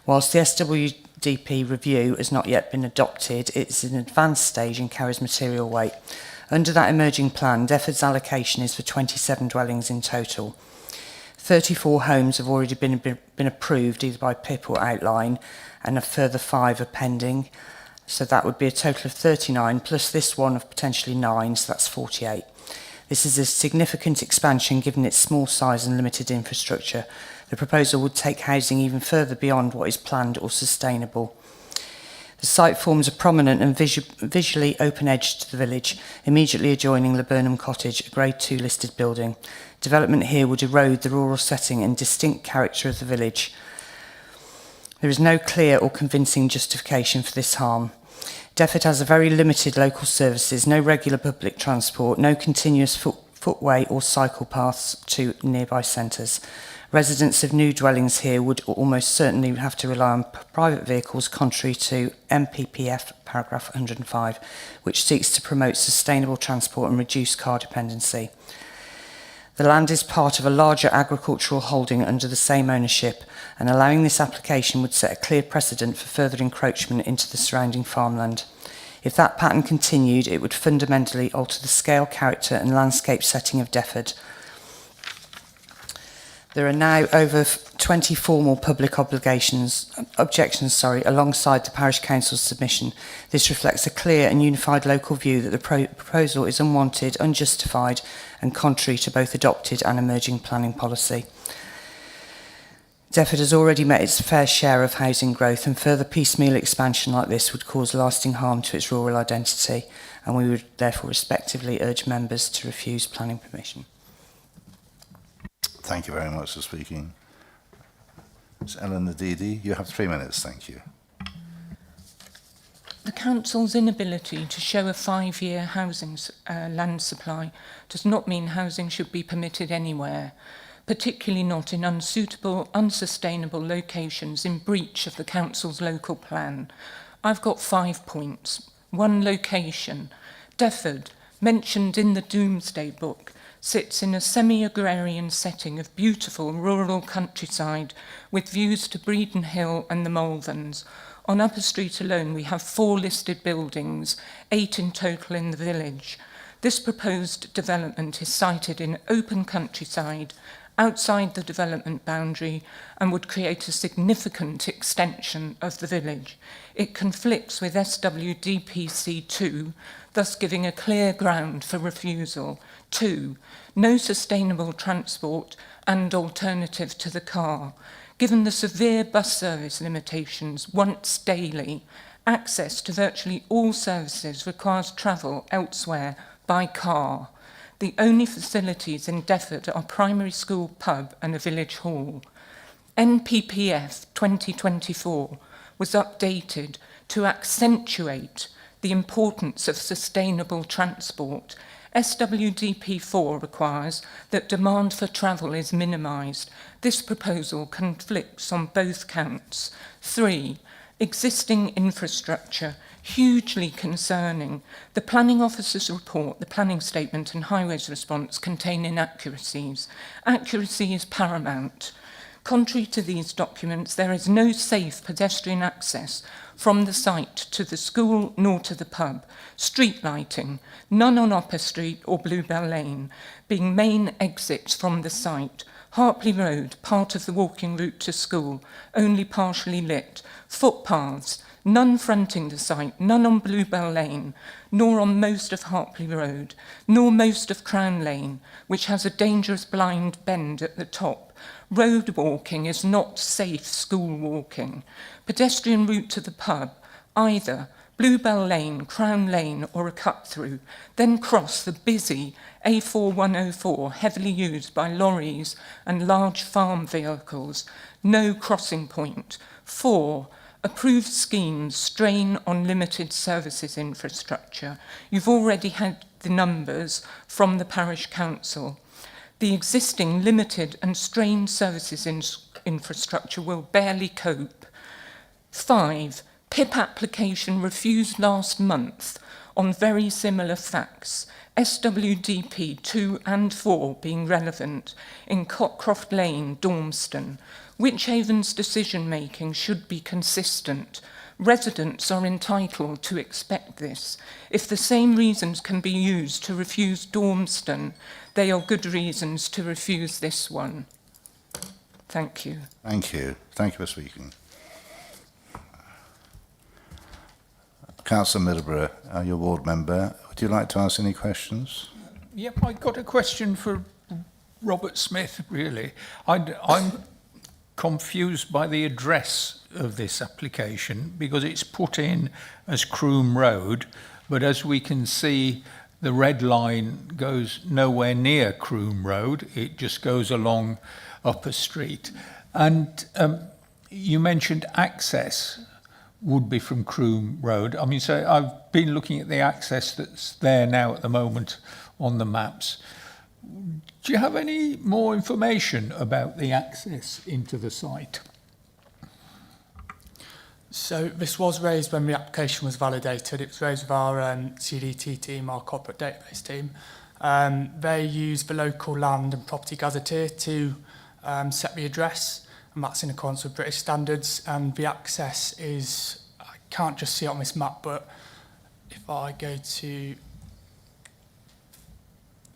Whilst the SWDP review has not yet been adopted, it's in an advanced stage and carries material weight. Under that emerging plan, Defford's allocation is for 27 dwellings in total. 34 homes have already been approved either by PIP or outline, and a further 5 are pending. So that would be a total of 39, plus this one of potentially 9, so that's 48. This is a significant expansion given its small size and limited infrastructure. The proposal would take housing even further beyond what is planned or sustainable. The site forms a prominent and visually open edge to the village, immediately adjoining Laburnum Cottage, a Grade 2 listed building. Development here would erode the rural setting and distinct character of the village. There is no clear or convincing justification for this harm. Defford has a very limited local services, no regular public transport, no continuous footway or cycle paths to nearby centres. Residents of new dwellings here would almost certainly have to rely on private vehicles, contrary to MPPF paragraph 105, which seeks to promote sustainable transport and reduce car dependency. The land is part of a larger agricultural holding under the same ownership, and allowing this application would set a clear precedent for further encroachment into the surrounding farmland. If that pattern continued, it would fundamentally alter the scale, character and landscape setting of Defford. There are now over 20 formal public objections alongside the Parish Council's submission. This reflects a clear and unified local view that the proposal is unwanted, unjustified and contrary to both adopted and emerging planning policy. Deptford has already met its fair share of housing growth, and further piecemeal expansion like this would cause lasting harm to its rural identity, and we would therefore respectively urge members to refuse planning permission. Thank you very much for speaking. Ms. Ellen Nadidi, you have 3 minutes, thank you. The Council's inability to show a 5-year housing land supply does not mean housing should be permitted anywhere, particularly not in unsuitable, unsustainable locations in breach of the Council's local plan. I've got 5 points. 1, location. Deptford, mentioned in the Doomsday Book, sits in a semi-agrarian setting of beautiful rural countryside with views to Breeden Hill and the Malverns. On Upper Street alone, we have 4 listed buildings, 8 in total in the village. This proposed development is sited in open countryside, outside the development boundary, and would create a significant extension of the village. It conflicts with SWDPC2, thus giving a clear ground for refusal. 2, no sustainable transport and alternative to the car. Given the severe bus service limitations once daily, access to virtually all services requires travel elsewhere by car. The only facilities in Deptford are primary school pub and a village hall. NPPF 2024 was updated to accentuate the importance of sustainable transport. SWDP4 requires that demand for travel is minimised. This proposal conflicts on both counts. 3, existing infrastructure, hugely concerning. The planning officer's report, the planning statement and highways response contain inaccuracies. Accuracy is paramount. Contrary to these documents, there is no safe pedestrian access from the site to the school nor to the pub. Street lighting, none on Upper Street or Bluebell Lane, being main exits from the site. Hartley Road, part of the walking route to school, only partially lit. Footpaths, none fronting the site, none on Bluebell Lane, nor on most of Hartley Road, nor most of Crown Lane, which has a dangerous blind bend at the top. Road walking is not safe school walking. Pedestrian route to the pub, either Bluebell Lane, Crown Lane or a cut-through, then cross the busy A4104 heavily used by lorries and large farm vehicles. No crossing point. 4, approved schemes strain on limited services infrastructure. You've already had the numbers from the parish council. The existing limited and strained services infrastructure will barely cope. 5, PIP application refused last month on very similar facts, SWDP 2 and 4 being relevant in Cockcroft Lane, Dormston. Wychavon's decision-making should be consistent. Residents are entitled to expect this. If the same reasons can be used to refuse Dormston, they are good reasons to refuse this one. Thank you. Thank you. Thank you for speaking. Councillor Middleborough, your ward member, would you like to ask any questions? Yep, I got a question for Robert Smith, really. I'm confused by the address of this application because it's put in as Croom Road, but as we can see, the red line goes nowhere near Croom Road. It just goes along Upper Street. And you mentioned access would be from Croom Road. I mean, so I've been looking at the access that's there now at the moment on the maps. Do you have any more information about the access into the site? So this was raised when the application was validated. It was raised with our CDT team, our corporate database team. They use the local land and property gazetteer to set the address, and that's in accordance with British standards. And the access is, I can't just see it on this map, but if I go to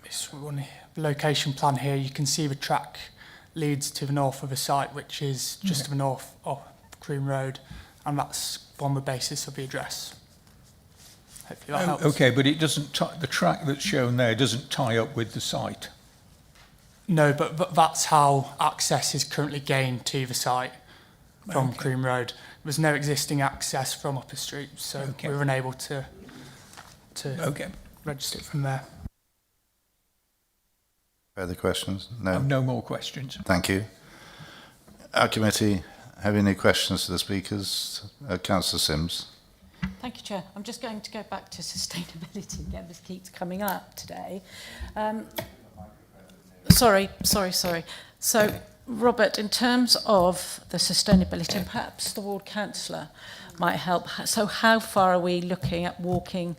this one, the location plan here, you can see the track leads to the north of the site, which is just to the north of Croom Road, and that's on the basis of the address. Hopefully that helps. Okay, but it doesn't the track that's shown there doesn't tie up with the site. No, but that's how access is currently gained to the site from Croom Road. There's no existing access from Upper Street, so we were unable to register it from there. Further questions? No. I've no more questions. Thank you. Our committee, have any questions to the speakers? Councillor Sims. Thank you, Chair. I'm just going to go back to sustainability again. This keeps coming up today. Sorry. So, Robert, in terms of the sustainability, and perhaps the ward councillor might help. So how far are we looking at walking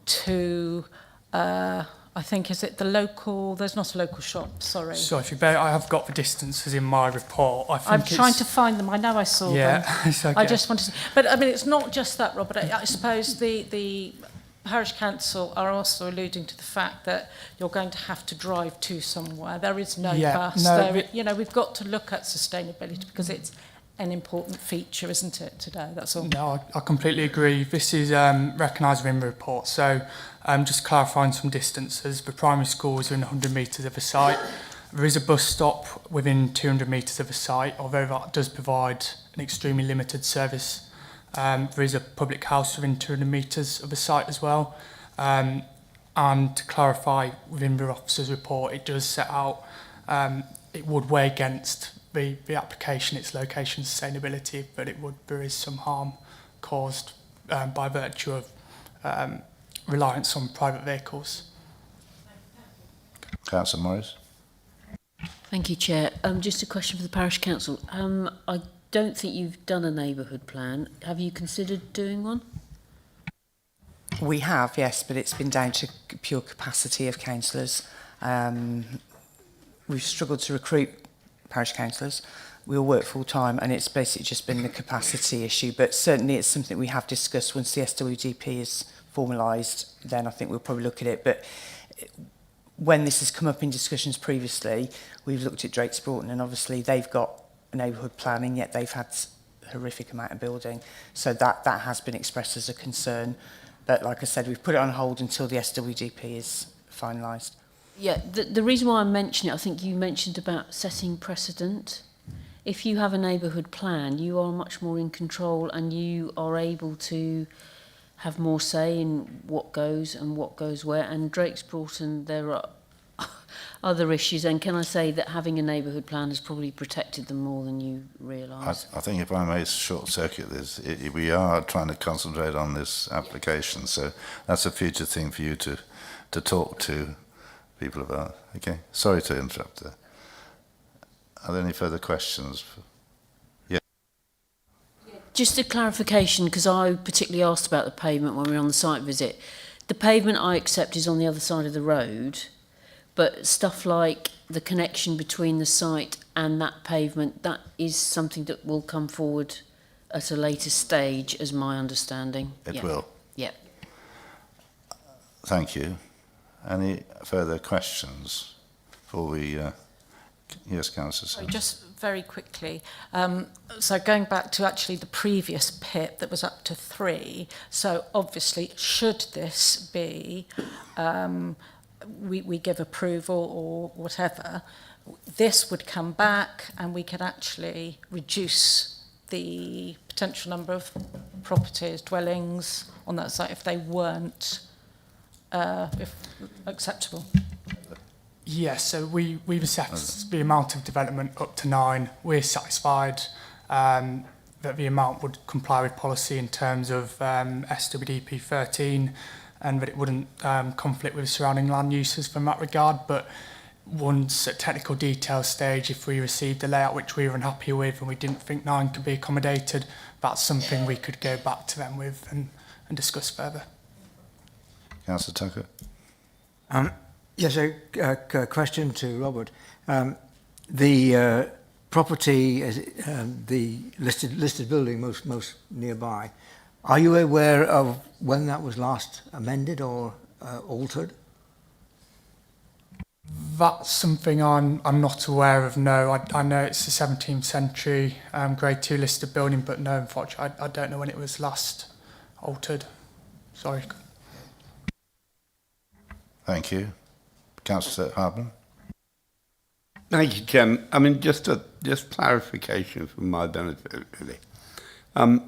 to, I think, is it the local, there's not a local shop, sorry. So if you bear, I have got the distances in my report. I'm trying to find them. I know I saw them. It's okay. I just wanted to, but I mean, it's not just that, Robert. I suppose the Parish Council are also alluding to the fact that you're going to have to drive to somewhere. There is no bus. You know, we've got to look at sustainability because it's an important feature, isn't it, today? That's all. No, I completely agree. This is recognised within the report. So just clarifying some distances. The primary school is within 100 metres of the site. There is a bus stop within 200 metres of the site, although that does provide an extremely limited service. There is a public house within 200 metres of the site as well. And to clarify, within the officer's report, it does set out it would weigh against the application, its location, sustainability, but there is some harm caused by virtue of reliance on private vehicles. Councillor Morris. Thank you, Chair. Just a question for the Parish Council. I don't think you've done a neighbourhood plan. Have you considered doing one? We have, yes, but it's been down to pure capacity of councillors. We've struggled to recruit parish councillors. We all work full time and it's basically just been the capacity issue, but certainly it's something we have discussed. Once the SWDP is formalised, then I think we'll probably look at it. But when this has come up in discussions previously, we've looked at Drake's Broughton and obviously they've got a neighbourhood plan and yet they've had a horrific amount of building. So that has been expressed as a concern. But like I said, we've put it on hold until the SWDP is finalised. Yeah, the reason why I mention it, I think you mentioned about setting precedent. If you have a neighbourhood plan, you are much more in control and you are able to have more say in what goes and what goes where. And Drake's Broughton, there are other issues. And can I say that having a neighbourhood plan has probably protected them more than you realise? I think if I may short circuit this, we are trying to concentrate on this application, so that's a future thing for you to talk to people about. Okay, sorry to interrupt there. Are there any further questions? Yeah. Just a clarification, because I particularly asked about the pavement when we were on the site visit. The pavement I accept is on the other side of the road, but stuff like the connection between the site and that pavement, that is something that will come forward at a later stage, as my understanding. It will. Yeah. Thank you. Any further questions before we... yes, Councillor. Sorry, just very quickly. So going back to actually the previous PIP that was up to 3, so obviously should this be, we give approval or whatever, this would come back and we could actually reduce the potential number of properties, dwellings on that site if they weren't if acceptable. Yes, so we've assessed the amount of development up to 9. We're satisfied that the amount would comply with policy in terms of SWDP 13 and that it wouldn't conflict with surrounding land uses from that regard. But once at technical detail stage, if we received a layout which we were unhappy with and we didn't think 9 could be accommodated, that's something we could go back to them with and discuss further. Councillor Tucker. Yes, a question to Robert. The property, the listed building most nearby, are you aware of when that was last amended or altered? That's something I'm not aware of, no. I know it's a 17th century Grade 2 listed building, but no, unfortunately, I don't know when it was last altered. Sorry. Thank you. Councillor Hardman. Thank you, Chairman. I mean, just clarification for my benefit, really.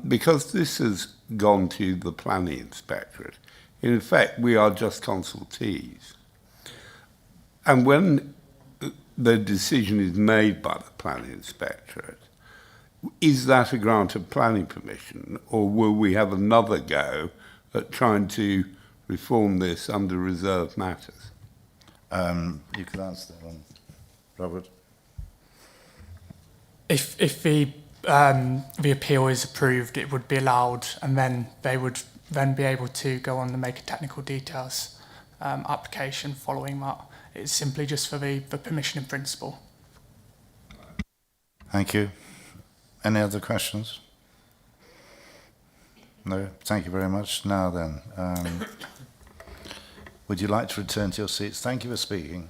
Because this has gone to the planning inspectorate, in effect, we are just consultees. And when the decision is made by the planning inspectorate, is that a grant of planning permission, or will we have another go at trying to reform this under reserved matters? You could answer that one, Robert. If the appeal is approved, it would be allowed, and then they would then be able to go on and make a technical details application following that. It's simply just for the permission in principle. Thank you. Any other questions? No? Thank you very much. Now then, would you like to return to your seats? Thank you for speaking.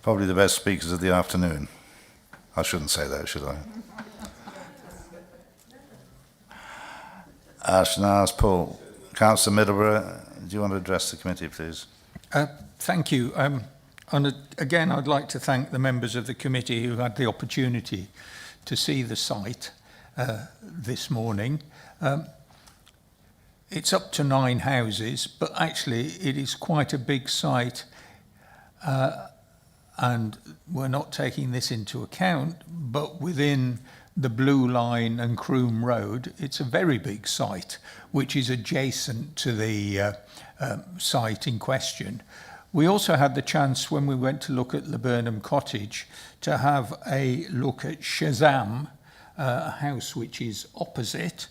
Probably the best speakers of the afternoon. I shouldn't say that, should I? I should now ask Paul. Councillor Middleborough, do you want to address the committee, please? Thank you. And again, I'd like to thank the members of the committee who had the opportunity to see the site this morning. It's up to 9 houses, but actually it is quite a big site, and we're not taking this into account, but within the Blue Line and Croom Road, it's a very big site, which is adjacent to the site in question. We also had the chance, when we went to look at Laburnum Cottage, to have a look at Shazam, a house which is opposite,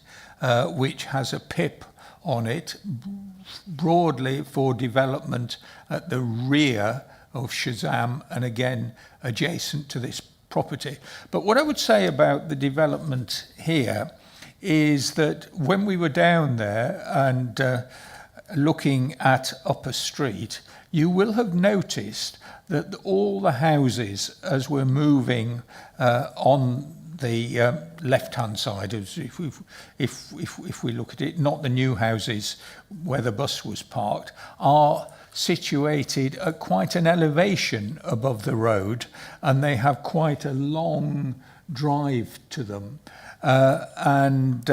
which has a PIP on it, broadly for development at the rear of Shazam, and again adjacent to this property. But what I would say about the development here is that when we were down there and looking at Upper Street, you will have noticed that all the houses, as we're moving on the left-hand side, if we look at it, not the new houses where the bus was parked, are situated at quite an elevation above the road, and they have quite a long drive to them. And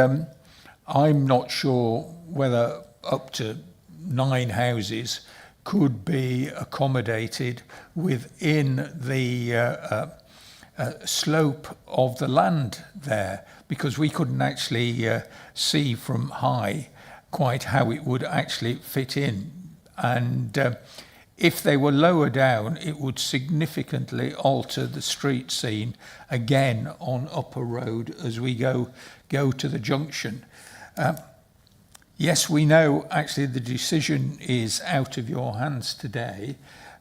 I'm not sure whether up to 9 houses could be accommodated within the slope of the land there, because we couldn't actually see from high quite how it would actually fit in. And if they were lower down, it would significantly alter the street scene again on Upper Road as we go to the junction. Yes, we know actually the decision is out of your hands today,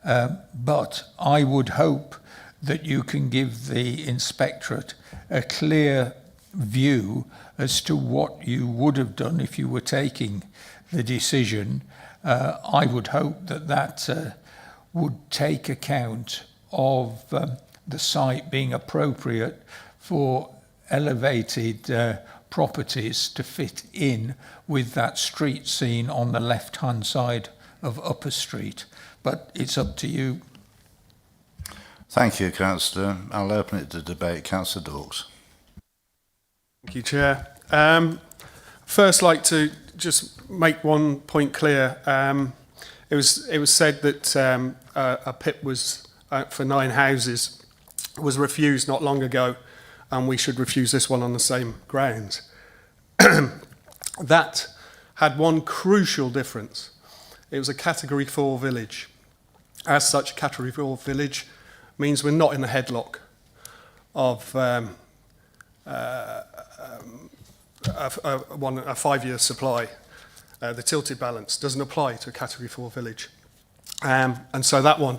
but I would hope that you can give the inspectorate a clear view as to what you would have done if you were taking the decision. I would hope that would take account of the site being appropriate for elevated properties to fit in with that street scene on the left-hand side of Upper Street. But it's up to you. Thank you, Councillor. I'll open it to debate. Councillor Dawkes. Thank you, Chair. First, like to just make one point clear. It was said that a PIP was for 9 houses was refused not long ago, and we should refuse this one on the same grounds. That had one crucial difference. It was a Category 4 village. As such, a Category 4 village means we're not in the headlock of a 5-year supply. The tilted balance doesn't apply to a Category 4 village. And so that one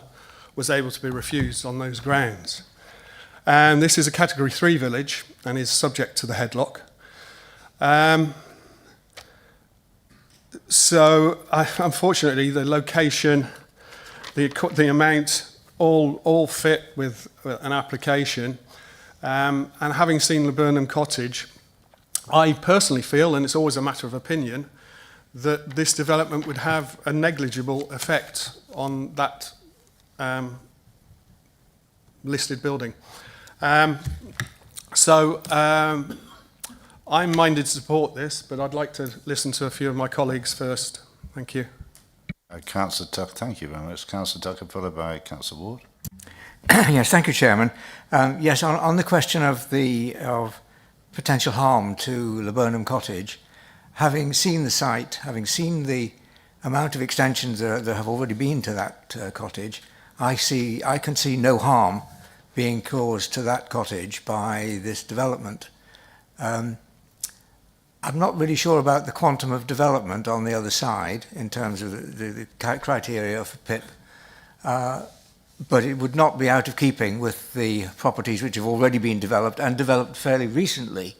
was able to be refused on those grounds. And this is a Category 3 village and is subject to the headlock. So unfortunately, the location, the amount, all fit with an application. And having seen Laburnum Cottage, I personally feel, and it's always a matter of opinion, that this development would have a negligible effect on that listed building. I'm minded to support this, but I'd like to listen to a few of my colleagues first. Thank you. Councillor Tucker, thank you very much. Councillor Tucker, followed by Councillor Ward. Yes, thank you, Chairman. Yes, on the question of potential harm to Laburnum Cottage, having seen the site, having seen the amount of extensions that have already been to that cottage, I can see no harm being caused to that cottage by this development. I'm not really sure about the quantum of development on the other side in terms of the criteria for PIP, but it would not be out of keeping with the properties which have already been developed and developed fairly recently,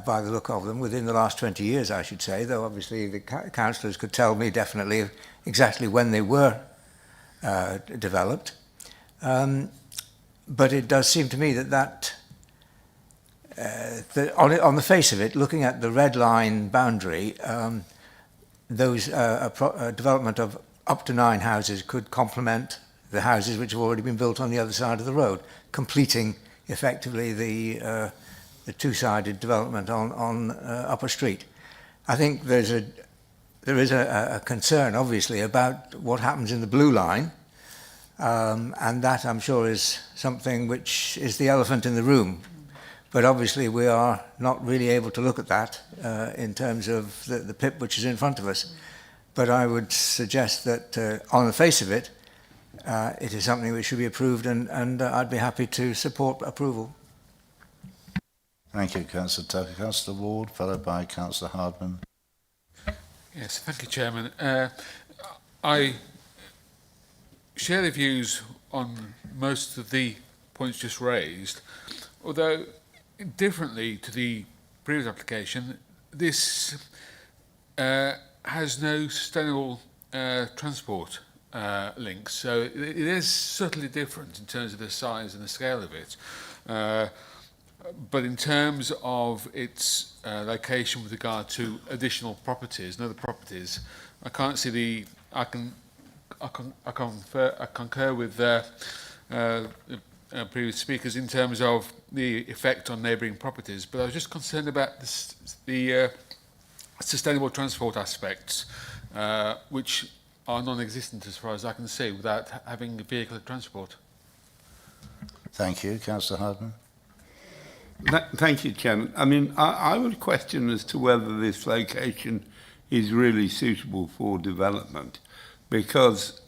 by the look of them, within the last 20 years, I should say, though obviously the councillors could tell me definitely exactly when they were developed. But it does seem to me that on the face of it, looking at the red line boundary, those development of up to 9 houses could complement the houses which have already been built on the other side of the road, completing effectively the two-sided development on Upper Street. I think there is a concern, obviously, about what happens in the blue line, and that, I'm sure, is something which is the elephant in the room. But obviously we are not really able to look at that in terms of the PIP which is in front of us. But I would suggest that on the face of it, it is something which should be approved, and I'd be happy to support approval. Thank you, Councillor Tucker. Councillor Ward, followed by Councillor Hardman. Yes, thank you, Chairman. I share the views on most of the points just raised, although differently to the previous application, this has no sustainable transport links, so it is subtly different in terms of the size and the scale of it. But in terms of its location with regard to additional properties and other properties, I can't see I concur with previous speakers in terms of the effect on neighbouring properties, but I was just concerned about the sustainable transport aspects, which are non-existent as far as I can see without having vehicular transport. Thank you. Councillor Hardman. Thank you, Chairman. I mean, I would question as to whether this location is really suitable for development, because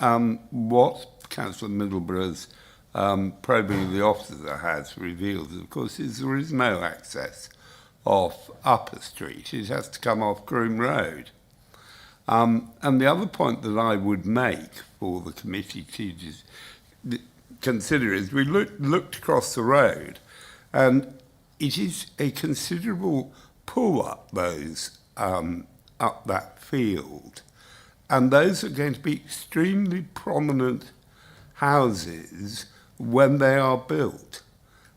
what Councillor Middleborough's probing of the officer has revealed, of course, is there is no access off Upper Street. It has to come off Groom Road. And the other point that I would make for the committee to consider is we looked across the road, and it is a considerable pull up up that field, and those are going to be extremely prominent houses when they are built.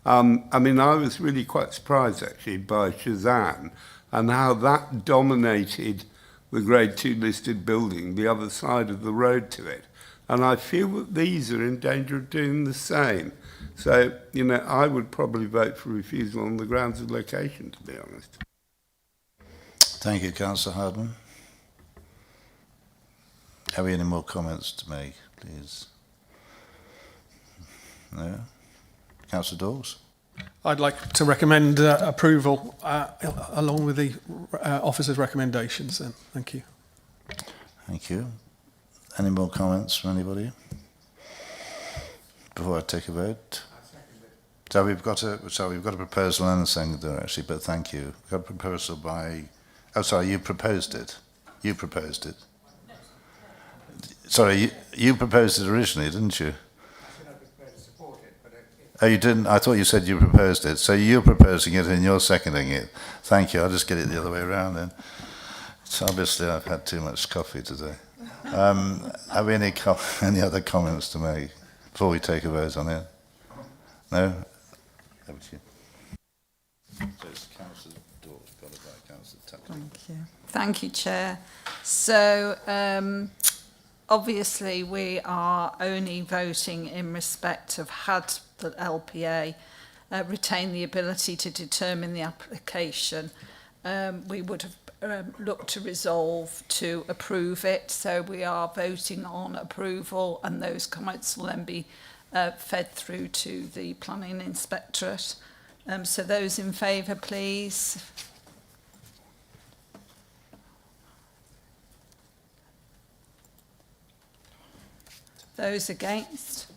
I mean, I was really quite surprised actually by Shazam and how that dominated the Grade 2 listed building, the other side of the road to it. And I feel that these are in danger of doing the same. So, you know, I would probably vote for refusal on the grounds of location, to be honest. Thank you, Councillor Hardman. Have we any more comments to make, please? No? Councillor Dawes? I'd like to recommend approval along with the officer's recommendations then. Thank you. Thank you. Any more comments from anybody before I take a vote? So we've got a proposal and a seconder actually, but thank you. We've got a proposal by. Oh, sorry, you proposed it. You proposed it. Sorry, you proposed it originally, didn't you? Oh, you didn't? I thought you said you proposed it. So you're proposing it and you're seconding it. Thank you. I'll just get it the other way around then. So obviously I've had too much coffee today. Have we any other comments to make before we take a vote on it? No? Over to you. So it's Councillor Dawes, followed by Councillor Tucker. Thank you. Thank you, Chair. So obviously we are only voting in respect of had the LPA retain the ability to determine the application, we would have looked to resolve to approve it. So we are voting on approval, and those comments will then be fed through to the Planning Inspectorate. So those in favour, please. Those against?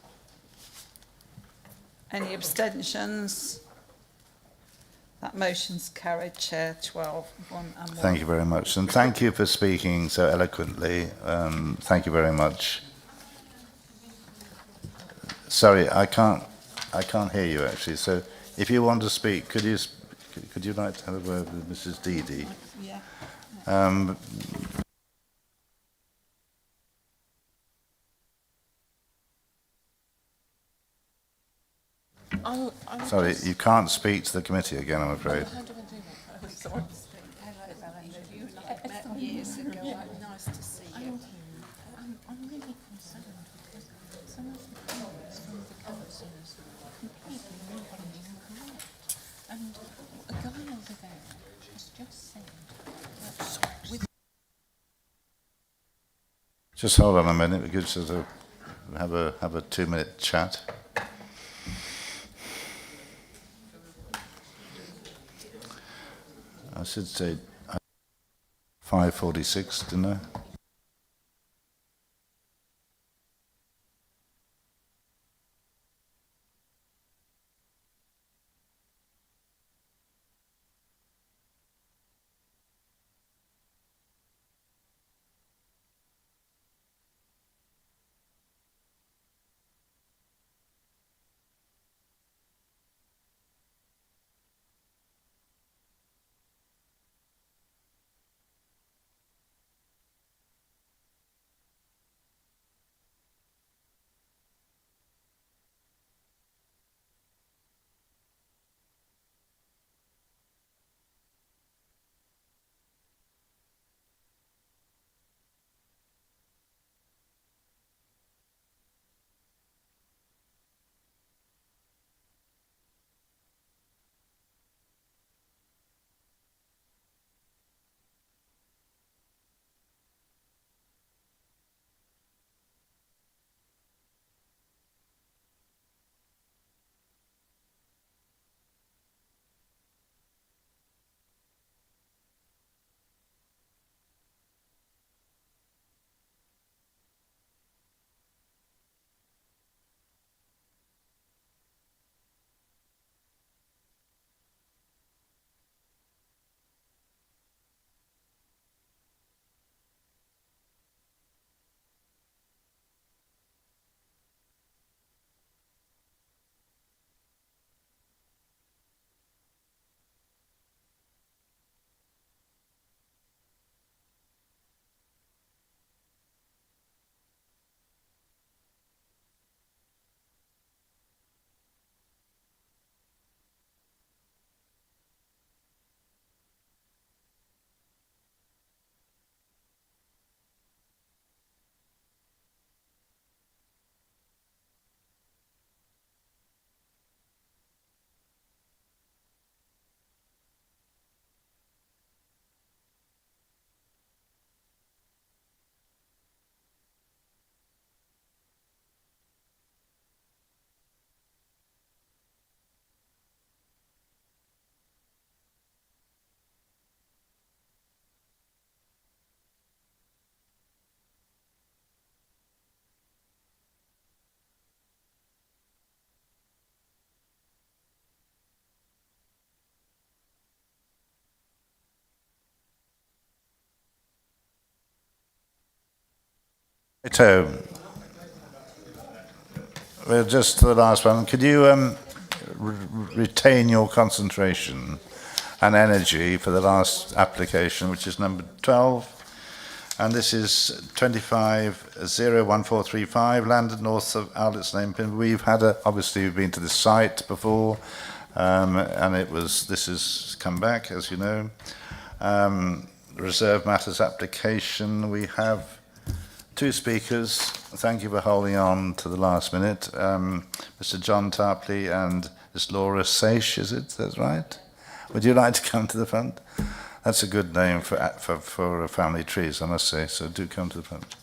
Any abstentions? That motion's carried, Chair. 12, 1 and 1. Thank you very much, and thank you for speaking so eloquently. Thank you very much. Sorry, I can't hear you actually. So, if you want to speak, could you like to have a word with Mrs. Deedy? Yeah. Sorry, you can't speak to the committee again, I'm afraid. How do I do that? Sorry. Hello, Belinda. You and I met years ago. Nice to see you. I'm really concerned because some of the comments from the councillors are completely legally incorrect. And a guy over there has just said that with Just hold on a minute. We could sort of have a 2-minute chat. I should say 5:46, didn't I? So, well, just the last one. Could you retain your concentration and energy for the last application, which is number 12? And this is 25-01435, landed north of Owlets Lane. We've had obviously we've been to this site before, and this has come back, as you know. Reserve matters application. We have 2 speakers. thank you for holding on to the last minute. Mr. John Tarpley and Miss Laura Seish, is it? That's right. Would you like to come to the front? That's a good name for family trees, I must say. So do come to the front.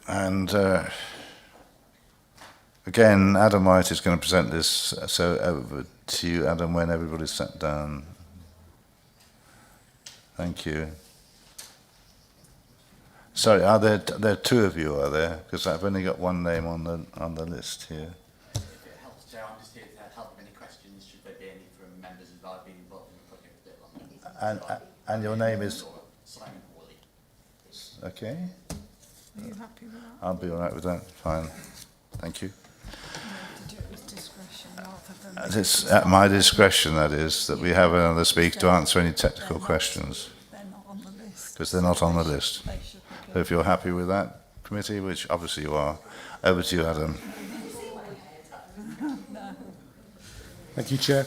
And again, Adam White is going to present this. So over to you, Adam, when everybody's sat down. Thank you. Sorry, are there two of you? Are there? Because I've only got one name on the list here. If it helps, Chair, I'm just here to help with any questions. Should there be any from members who have been involved in the project a bit longer? And your name is? Simon Hawley. Okay. Are you happy with that? I'll be all right with that. Fine. Thank you. To do it with discretion rather than... It's at my discretion, that is, that we have another speaker to answer any technical questions. They're not on the list. Because they're not on the list. They should be So if you're happy with that committee, which obviously you are, over to you, Adam. Thank you, Chair.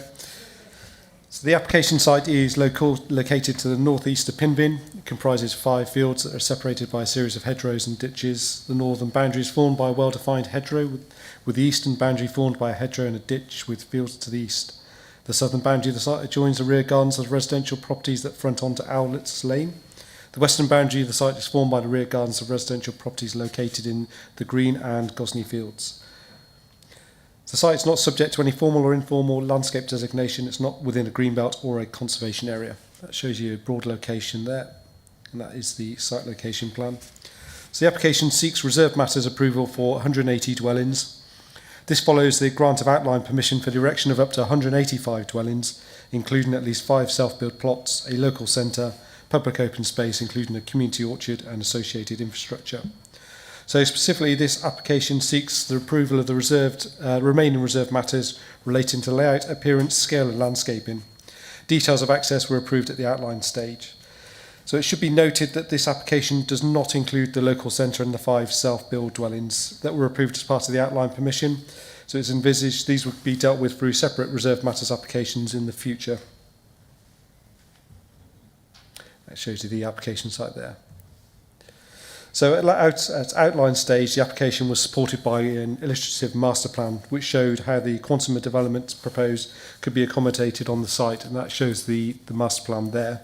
So the application site is located to the northeast of Pinvin. It comprises 5 fields that are separated by a series of hedgerows and ditches. The northern boundary is formed by a well-defined hedgerow, with the eastern boundary formed by a hedgerow and a ditch with fields to the east. The southern boundary of the site adjoins the rear gardens of residential properties that front onto Owlets Lane. The western boundary of the site is formed by the rear gardens of residential properties located in the Green and Gosney fields. The site is not subject to any formal or informal landscape designation. It's not within a greenbelt or a conservation area. That shows you a broad location there, and that is the site location plan. So the application seeks reserved matters approval for 180 dwellings. This follows the grant of outline permission for the erection of up to 185 dwellings, including at least 5 self-built plots, a local centre, public open space, including a community orchard and associated infrastructure. So specifically, this application seeks the approval of the remaining reserved matters relating to layout, appearance, scale and landscaping. Details of access were approved at the outline stage. So it should be noted that this application does not include the local centre and the 5 self-build dwellings that were approved as part of the outline permission. So it's envisaged these would be dealt with through separate reserved matters applications in the future. That shows you the application site there. So at outline stage, the application was supported by an illustrative master plan, which showed how the quantum of development proposed could be accommodated on the site, and that shows the master plan there.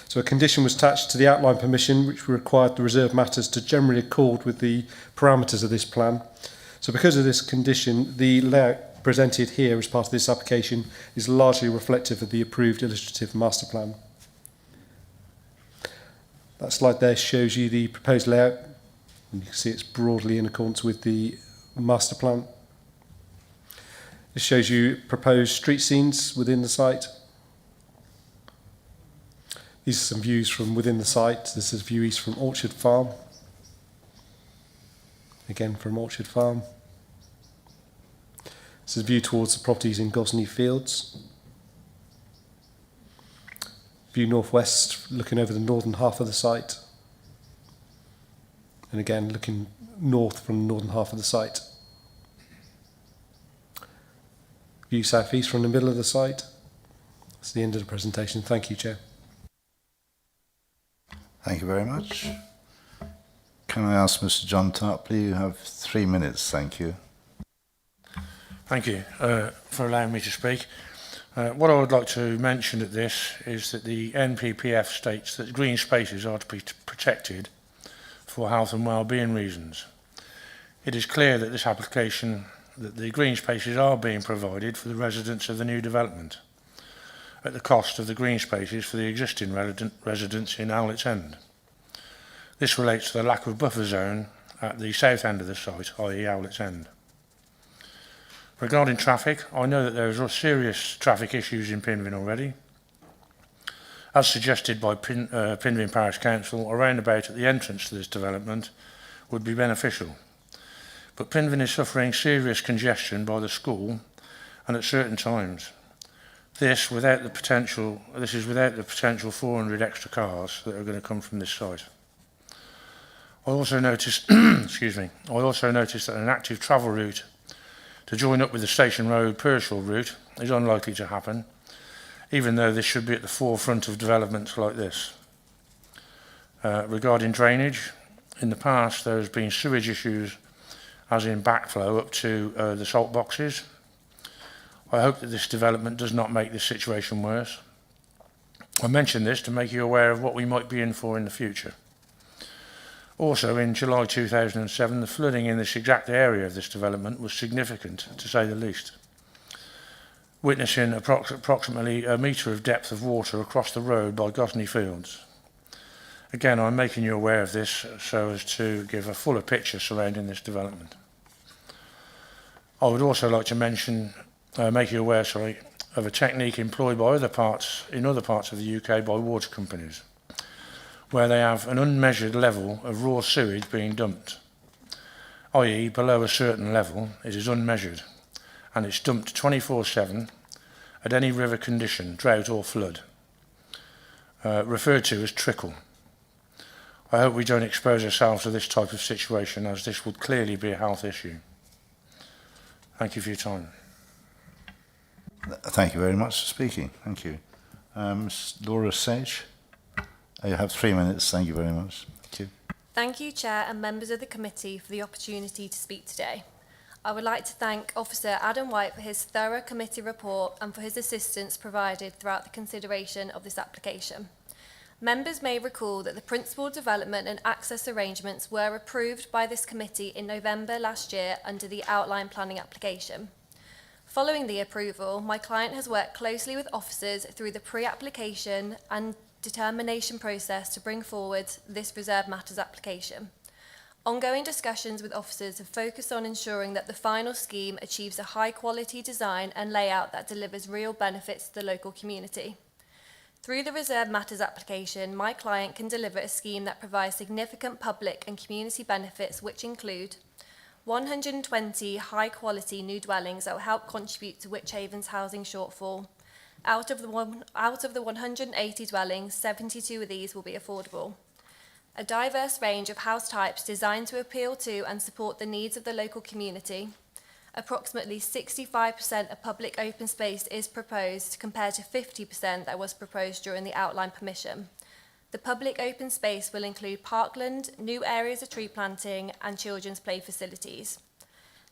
So a condition was attached to the outline permission, which required the reserved matters to generally accord with the parameters of this plan. So because of this condition, the layout presented here as part of this application is largely reflective of the approved illustrative master plan. That slide there shows you the proposed layout, and you can see it's broadly in accordance with the master plan. This shows you proposed street scenes within the site. These are some views from within the site. This is view east from Orchard Farm. Again from Orchard Farm. This is a view towards the properties in Gosney Fields. View northwest, looking over the northern half of the site. And again, looking north from the northern half of the site. View southeast from the middle of the site. That's the end of the presentation. Thank you, Chair. Thank you very much. Can I ask Mr. John Tarpley? You have 3 minutes. Thank you. Thank you for allowing me to speak. What I would like to mention at this is that the NPPF states that green spaces are to be protected for health and well-being reasons. It is clear that this application, that the green spaces are being provided for the residents of the new development at the cost of the green spaces for the existing residents in Owlets End. This relates to the lack of buffer zone at the south end of the site, i.e. Owlets End. Regarding traffic, I know that there are serious traffic issues in Pinvin already. As suggested by Pinvin Parish Council, a roundabout at the entrance to this development would be beneficial. But Pinvin is suffering serious congestion by the school and at certain times. This is without the potential 400 extra cars that are going to come from this site. I also noticed, that an active travel route to join up with the Station Road Pershall route is unlikely to happen, even though this should be at the forefront of developments like this. Regarding drainage, in the past there has been sewage issues as in backflow up to the salt boxes. I hope that this development does not make this situation worse. I mention this to make you aware of what we might be in for in the future. Also, in July 2007, the flooding in this exact area of this development was significant, to say the least. Witnessing approximately a metre of depth of water across the road by Gosney Fields. Again, I'm making you aware of this so as to give a fuller picture surrounding this development. I would also like to mention, make you aware, of a technique employed by in other parts of the UK by water companies, where they have an unmeasured level of raw sewage being dumped, i.e. below a certain level it is unmeasured, and it's dumped 24/7 at any river condition, drought or flood, referred to as trickle. I hope we don't expose ourselves to this type of situation, as this would clearly be a health issue. Thank you for your time. Thank you very much for speaking. Thank you. Ms. Laura Sage, you have 3 minutes. Thank you very much. Thank you. Thank you, Chair and members of the committee, for the opportunity to speak today. I would like to thank Officer Adam White for his thorough committee report and for his assistance provided throughout the consideration of this application. Members may recall that the principal development and access arrangements were approved by this committee in November last year under the outline planning application. Following the approval, my client has worked closely with officers through the pre-application and determination process to bring forward this reserved matters application. Ongoing discussions with officers have focused on ensuring that the final scheme achieves a high-quality design and layout that delivers real benefits to the local community. Through the reserved matters application, my client can deliver a scheme that provides significant public and community benefits, which include 120 high-quality new dwellings that will help contribute to Wychavon's housing shortfall. Out of the 180 dwellings, 72 of these will be affordable. A diverse range of house types designed to appeal to and support the needs of the local community. Approximately 65% of public open space is proposed, compared to 50% that was proposed during the outline permission. The public open space will include parkland, new areas of tree planting, and children's play facilities.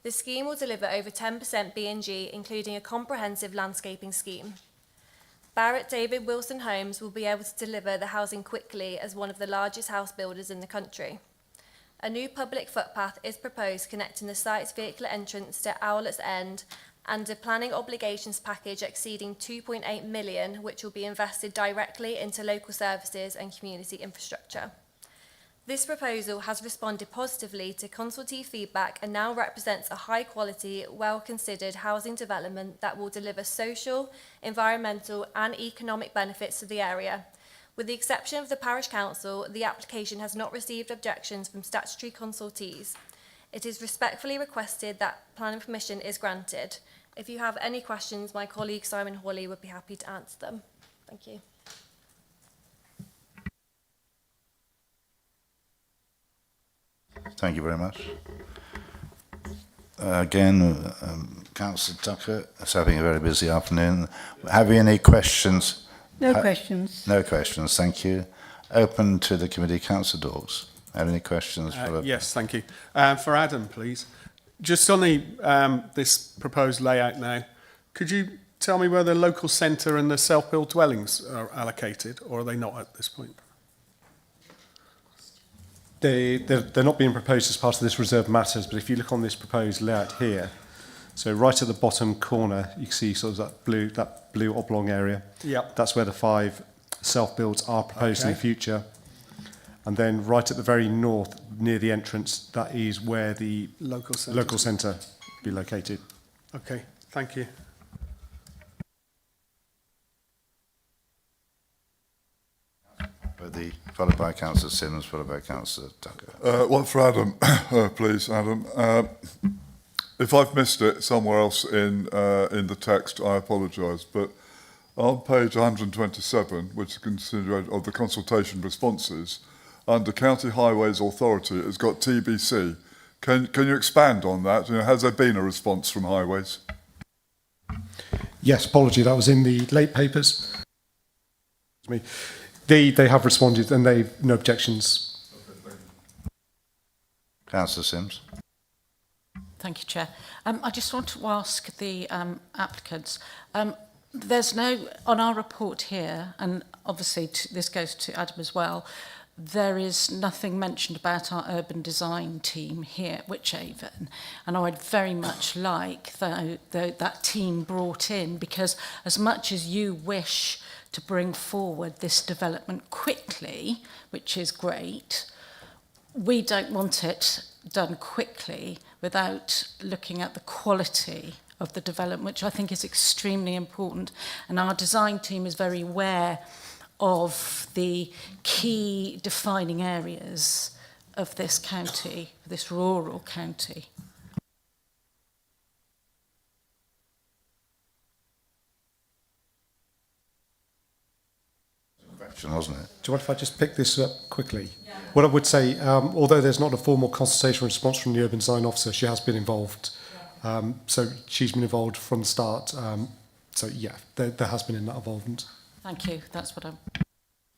The scheme will deliver over 10% B&G, including a comprehensive landscaping scheme. Barrett David Wilson Homes will be able to deliver the housing quickly as one of the largest house builders in the country. A new public footpath is proposed connecting the site's vehicular entrance to Owlet's End, and a planning obligations package exceeding 2.8 million, which will be invested directly into local services and community infrastructure. This proposal has responded positively to consultative feedback and now represents a high-quality, well-considered housing development that will deliver social, environmental and economic benefits to the area. With the exception of the Parish Council, the application has not received objections from statutory consultees. It is respectfully requested that planning permission is granted. If you have any questions, my colleague Simon Hawley would be happy to answer them. Thank you. Thank you very much. Councillor Tucker is having a very busy afternoon. Have you any questions? No questions. No questions, thank you. Open to the committee. Councillor Dawes, have any questions? Yes, thank you. For Adam, please. Just on this proposed layout now, could you tell me where the local centre and the self-built dwellings are allocated, or are they not at this point? They're not being proposed as part of this reserved matters, but if you look on this proposed layout here, so right at the bottom corner, you can see sort of that blue oblong area. Yep. That's where the 5 self-builds are proposed in the future. And then right at the very north, near the entrance, that is where the local centre will be located. Okay, thank you. Followed by Councillor Simmons, followed by Councillor Tucker. One for Adam, please, Adam. If I've missed it somewhere else in the text, I apologise. But on page 127, which is considered of the consultation responses, under County Highways Authority, it's got TBC. Can you expand on that? Has there been a response from Highways? Yes, apology. That was in the late papers. They have responded and they've no objections. Councillor Sims. Thank you, Chair. I just want to ask the applicants, there's no, on our report here, and obviously this goes to Adam as well, there is nothing mentioned about our urban design team here at Wychavon, and I would very much like that team brought in, because as much as you wish to bring forward this development quickly, which is great, we don't want it done quickly without looking at the quality of the development, which I think is extremely important. And our design team is very aware of the key defining areas of this county, this rural county. Question, wasn't it? Do you mind if I just pick this up quickly? Yeah. What I would say, although there's not a formal consultation response from the urban design officer, she has been involved. So she's been involved from the start. So yeah, there has been in that involvement. Thank you. That's what I'm...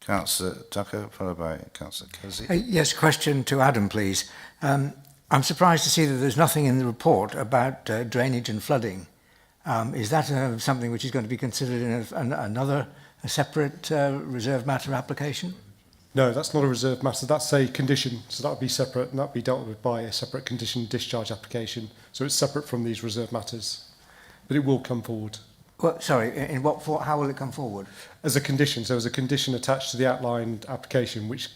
Councillor Tucker, followed by Councillor Kersey. Yes, question to Adam, please. I'm surprised to see that there's nothing in the report about drainage and flooding. Is that something which is going to be considered in a separate reserve matter application? No, that's not a reserve matter. That's a condition. So that would be separate, and that would be dealt with by a separate condition discharge application. So it's separate from these reserve matters. But it will come forward. Well, sorry, in what form? How will it come forward? As a condition. So as a condition attached to the outlined application, which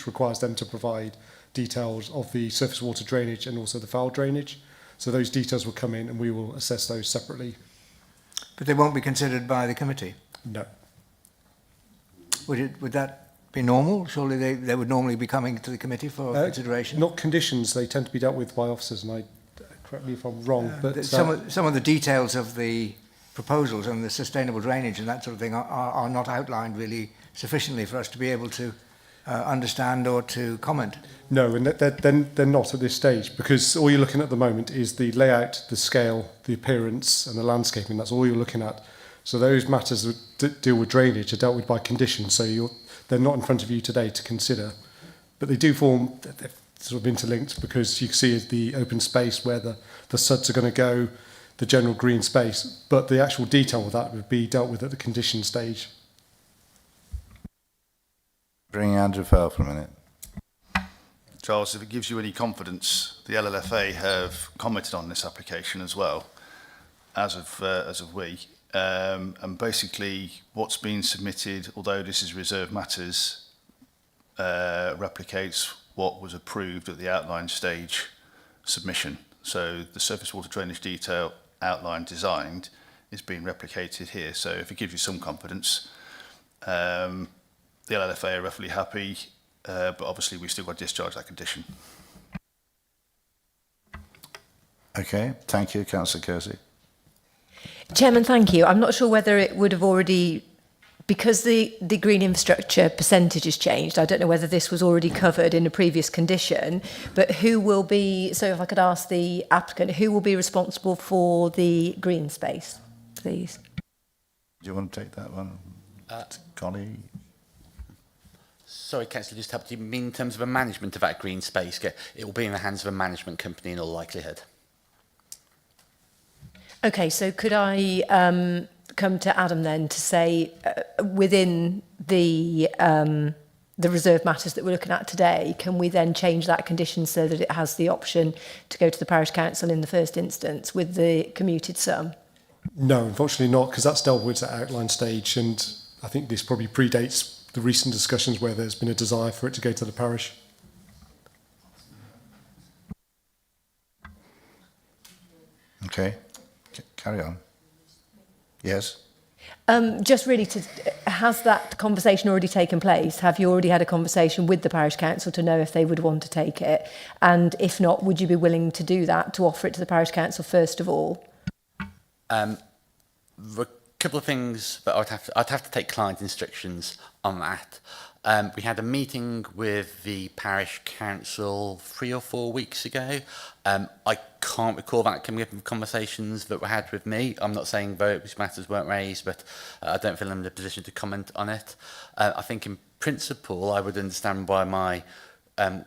requires them to provide details of the surface water drainage and also the foul drainage. So those details will come in and we will assess those separately. But they won't be considered by the committee? No. Would that be normal? Surely they would normally be coming to the committee for consideration? Not conditions. They tend to be dealt with by officers, and correct me if I'm wrong. But some of the details of the proposals and the sustainable drainage and that sort of thing are not outlined really sufficiently for us to be able to understand or to comment. No, and they're not at this stage, because all you're looking at the moment is the layout, the scale, the appearance and the landscaping. That's all you're looking at. So those matters that deal with drainage are dealt with by conditions, so they're not in front of you today to consider. But they do form, they're sort of interlinked, because you can see the open space where the suds are going to go, the general green space, but the actual detail of that would be dealt with at the condition stage. Bring Andrew Fell for a minute. Charles, if it gives you any confidence, the LLFA have commented on this application as well, as of we. And basically, what's been submitted, although this is reserved matters, replicates what was approved at the outline stage submission. So the surface water drainage detail outline designed is being replicated here. So if it gives you some confidence, the LLFA are roughly happy, but obviously we've still got to discharge that condition. Okay, thank you, Councillor Kersey. Chairman, thank you. I'm not sure whether it would have already, because the green infrastructure percentage has changed, I don't know whether this was already covered in a previous condition, but who will be, so if I could ask the applicant, who will be responsible for the green space, please? Do you want to take that one? Connie? Sorry, Councillor, just help you mean in terms of a management of that green space? It will be in the hands of a management company in all likelihood. Okay, so could I come to Adam then to say within the reserve matters that we're looking at today, can we then change that condition so that it has the option to go to the parish council in the first instance with the commuted sum? No, unfortunately not, because that's dealt with at outline stage, and I think this probably predates the recent discussions where there's been a desire for it to go to the parish. Okay. Carry on. Yes. Just really has that conversation already taken place? Have you already had a conversation with the parish council to know if they would want to take it? And if not, would you be willing to do that, to offer it to the parish council first of all? The couple of things that I'd have to take client instructions on that. We had a meeting with the parish council 3 or 4 weeks ago. I can't recall that coming up in conversations that were had with me. I'm not saying those matters weren't raised, but I don't feel I'm in a position to comment on it. I think in principle, I would understand why my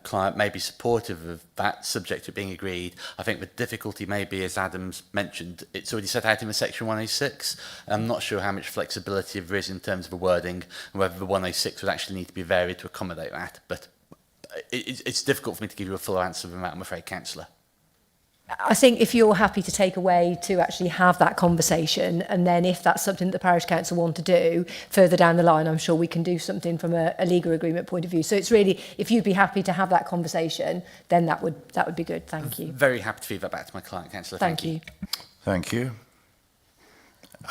client may be supportive of that, subject to being agreed. I think the difficulty may be, as Adam's mentioned, it's already set out in the section 106. I'm not sure how much flexibility there is in terms of the wording and whether the 106 would actually need to be varied to accommodate that. But it's difficult for me to give you a full answer on that, I'm afraid, Councillor. I think if you're happy to take away to actually have that conversation, and then if that's something that the parish council want to do further down the line, I'm sure we can do something from a legal agreement point of view. So it's really, if you'd be happy to have that conversation, then that would be good. Thank you. Very happy to feed that back to my client, Councillor. Thank you. Thank you.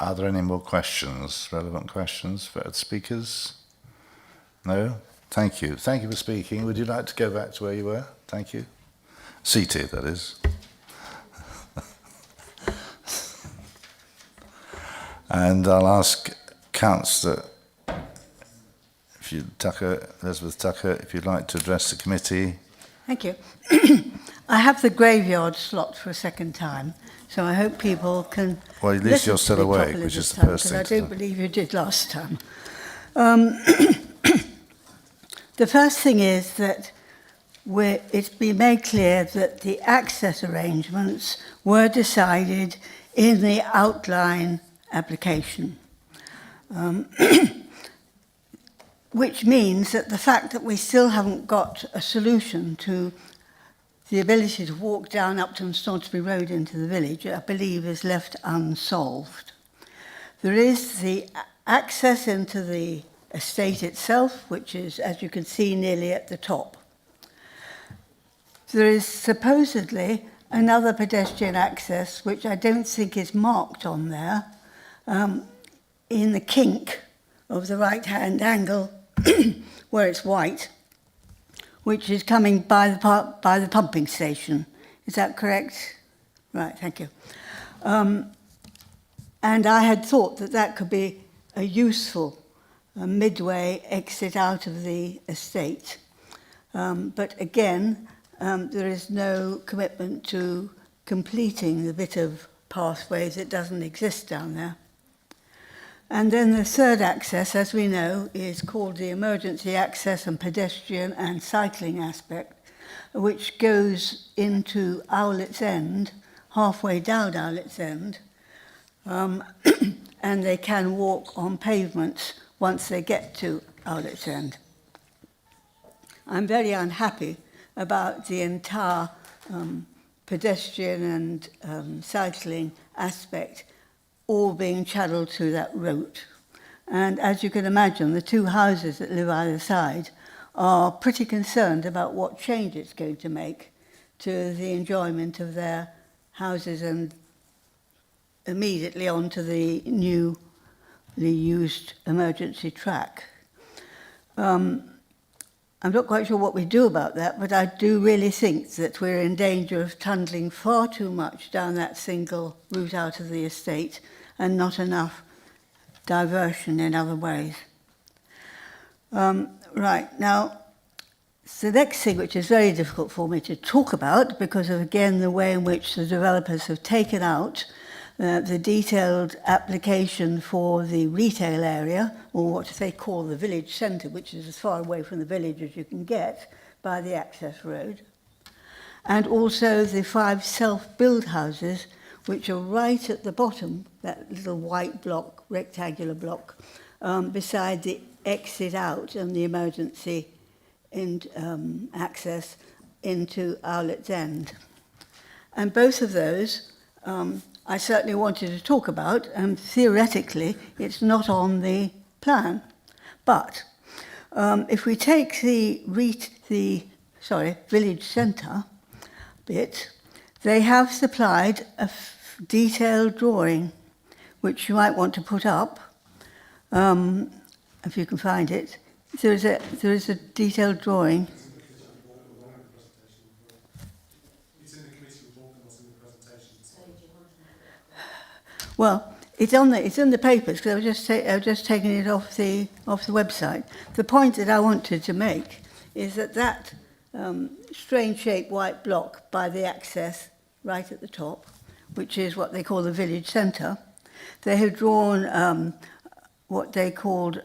Are there any more questions, relevant questions for the speakers? No? Thank you. Thank you for speaking. Would you like to go back to where you were? Thank you. Seated, that is. And I'll ask Councillor, Elizabeth Tucker, if you'd like to address the committee. Thank you. I have the graveyard slot for a second time, so I hope people can. Well, at least you're still awake, which is the first thing. I don't believe you did last time. The first thing is that it's been made clear that the access arrangements were decided in the outline application, which means that the fact that we still haven't got a solution to the ability to walk down Upton Stonsbury Road into the village, I believe, is left unsolved. There is the access into the estate itself, which is, as you can see, nearly at the top. There is supposedly another pedestrian access, which I don't think is marked on there, in the kink of the right-hand angle where it's white, which is coming by the pumping station. Is that correct? Right, thank you. And I had thought that that could be a useful midway exit out of the estate. But again, there is no commitment to completing the bit of pathway that doesn't exist down there. And then the third access, as we know, is called the emergency access and pedestrian and cycling aspect, which goes into Owlet's End, halfway down Owlet's End, and they can walk on pavements once they get to Owlet's End. I'm very unhappy about the entire pedestrian and cycling aspect all being channeled through that route. And as you can imagine, the two houses that live either side are pretty concerned about what change it's going to make to the enjoyment of their houses and immediately onto the newly used emergency track. I'm not quite sure what we do about that, but I do really think that we're in danger of tunneling far too much down that single route out of the estate and not enough diversion in other ways. Right, now, the next thing, which is very difficult for me to talk about because of, again, the way in which the developers have taken out the detailed application for the retail area, or what they call the village centre, which is as far away from the village as you can get by the access road, and also the 5 self-build houses, which are right at the bottom, that little white block, rectangular block, beside the exit out and the emergency access into Owlet's End. And both of those I certainly wanted to talk about, and theoretically it's not on the plan. But if we take the village centre bit, they have supplied a detailed drawing, which you might want to put up, if you can find it. There is a detailed drawing. Well, It's in the papers because I was just taking it off the website. The point that I wanted to make is that strange shaped white block by the access right at the top, which is what they call the village centre, they have drawn what they called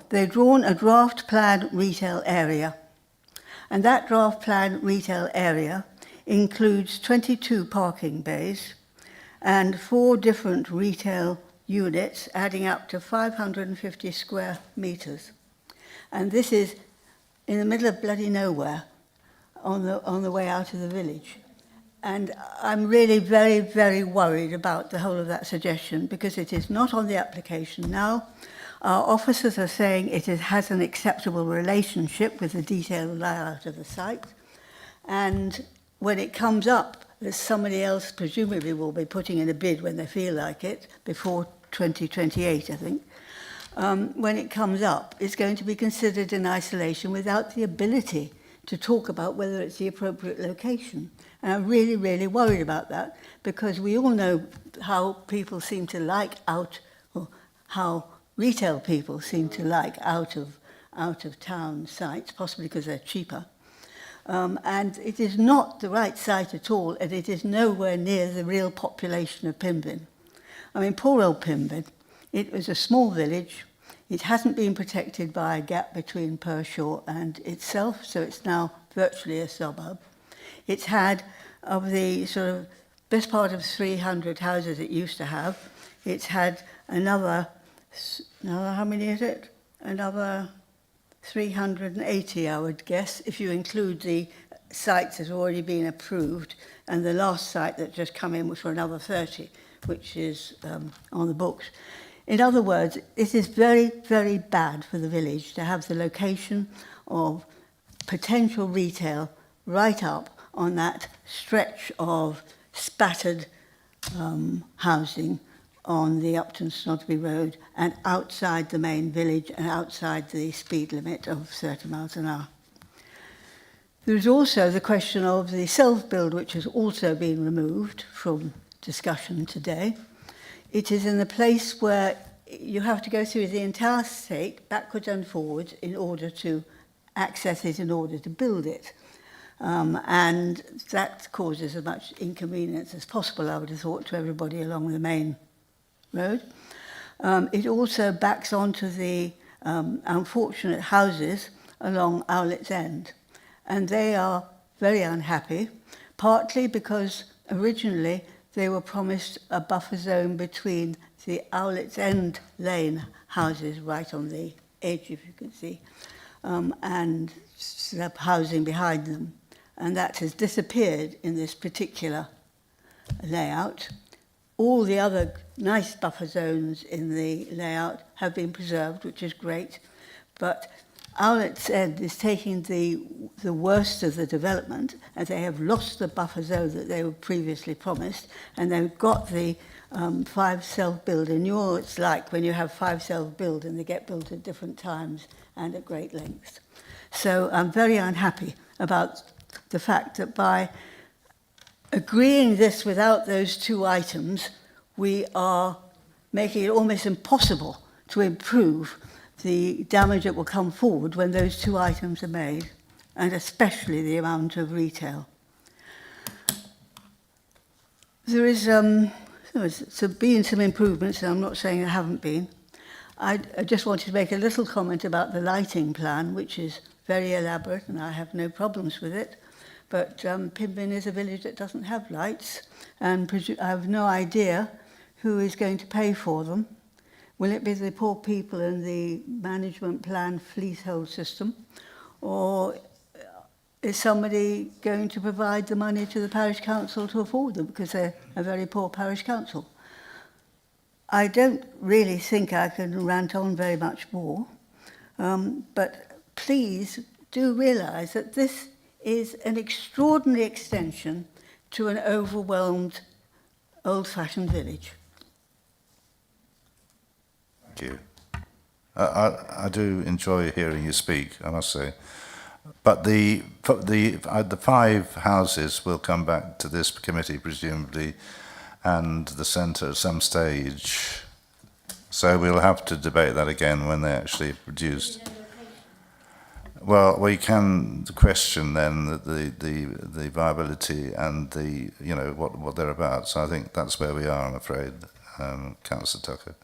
they've drawn a draft plan retail area, and that draft plan retail area includes 22 parking bays and 4 different retail units adding up to 550 square metres. And this is in the middle of bloody nowhere on the way out of the village. And I'm really very, very worried about the whole of that suggestion because it is not on the application now. Our officers are saying it has an acceptable relationship with the detailed layout of the site. And when it comes up, somebody else presumably will be putting in a bid when they feel like it, before 2028, I think. When it comes up, it's going to be considered in isolation without the ability to talk about whether it's the appropriate location. And I'm really, really worried about that because we all know how people seem to like how retail people seem to like out of town sites, possibly because they're cheaper. And it is not the right site at all, and it is nowhere near the real population of Pimbin. I mean, poor old Pimbin. It was a small village. It hasn't been protected by a gap between Pershore and itself, so it's now virtually a suburb. It's had, of the sort of best part of 300 houses it used to have, it's had another, how many is it? Another 380, I would guess, if you include the sites that have already been approved, and the last site that just come in was for another 30, which is on the books. In other words, it is very, very bad for the village to have the location of potential retail right up on that stretch of spattered housing on the Upton Snodby Road and outside the main village and outside the speed limit of 30 miles an hour. There's also the question of the self-build, which has also been removed from discussion today. It is in the place where you have to go through the entire estate, backwards and forwards, in order to access it, in order to build it. And that causes as much inconvenience as possible, I would have thought, to everybody along the main road. It also backs onto the unfortunate houses along Owlet's End. And they are very unhappy, partly because originally they were promised a buffer zone between the Owlet's End Lane houses right on the edge, if you can see, and the housing behind them. And that has disappeared in this particular layout. All the other nice buffer zones in the layout have been preserved, which is great, but Owlet's End is taking the worst of the development, and they have lost the buffer zone that they were previously promised, and they've got the 5 self-build. And you know what it's like when you have 5 self-build and they get built at different times and at great lengths. So I'm very unhappy about the fact that by agreeing this without those 2 items, we are making it almost impossible to improve the damage that will come forward when those 2 items are made, and especially the amount of retail. There is been some improvements, and I'm not saying there haven't been. I just wanted to make a little comment about the lighting plan, which is very elaborate, and I have no problems with it. But Pimbin is a village that doesn't have lights, and I have no idea who is going to pay for them. Will it be the poor people in the management plan leasehold system, or is somebody going to provide the money to the parish council to afford them because they're a very poor parish council? I don't really think I can rant on very much more, but please do realise that this is an extraordinary extension to an overwhelmed, old-fashioned village. Thank you. I do enjoy hearing you speak, I must say. But the 5 houses will come back to this committee, presumably, and the centre at some stage. So we'll have to debate that again when they're actually produced. Well, we can question then the viability and the, you know, what they're about. So I think that's where we are, I'm afraid, Councillor Tucker.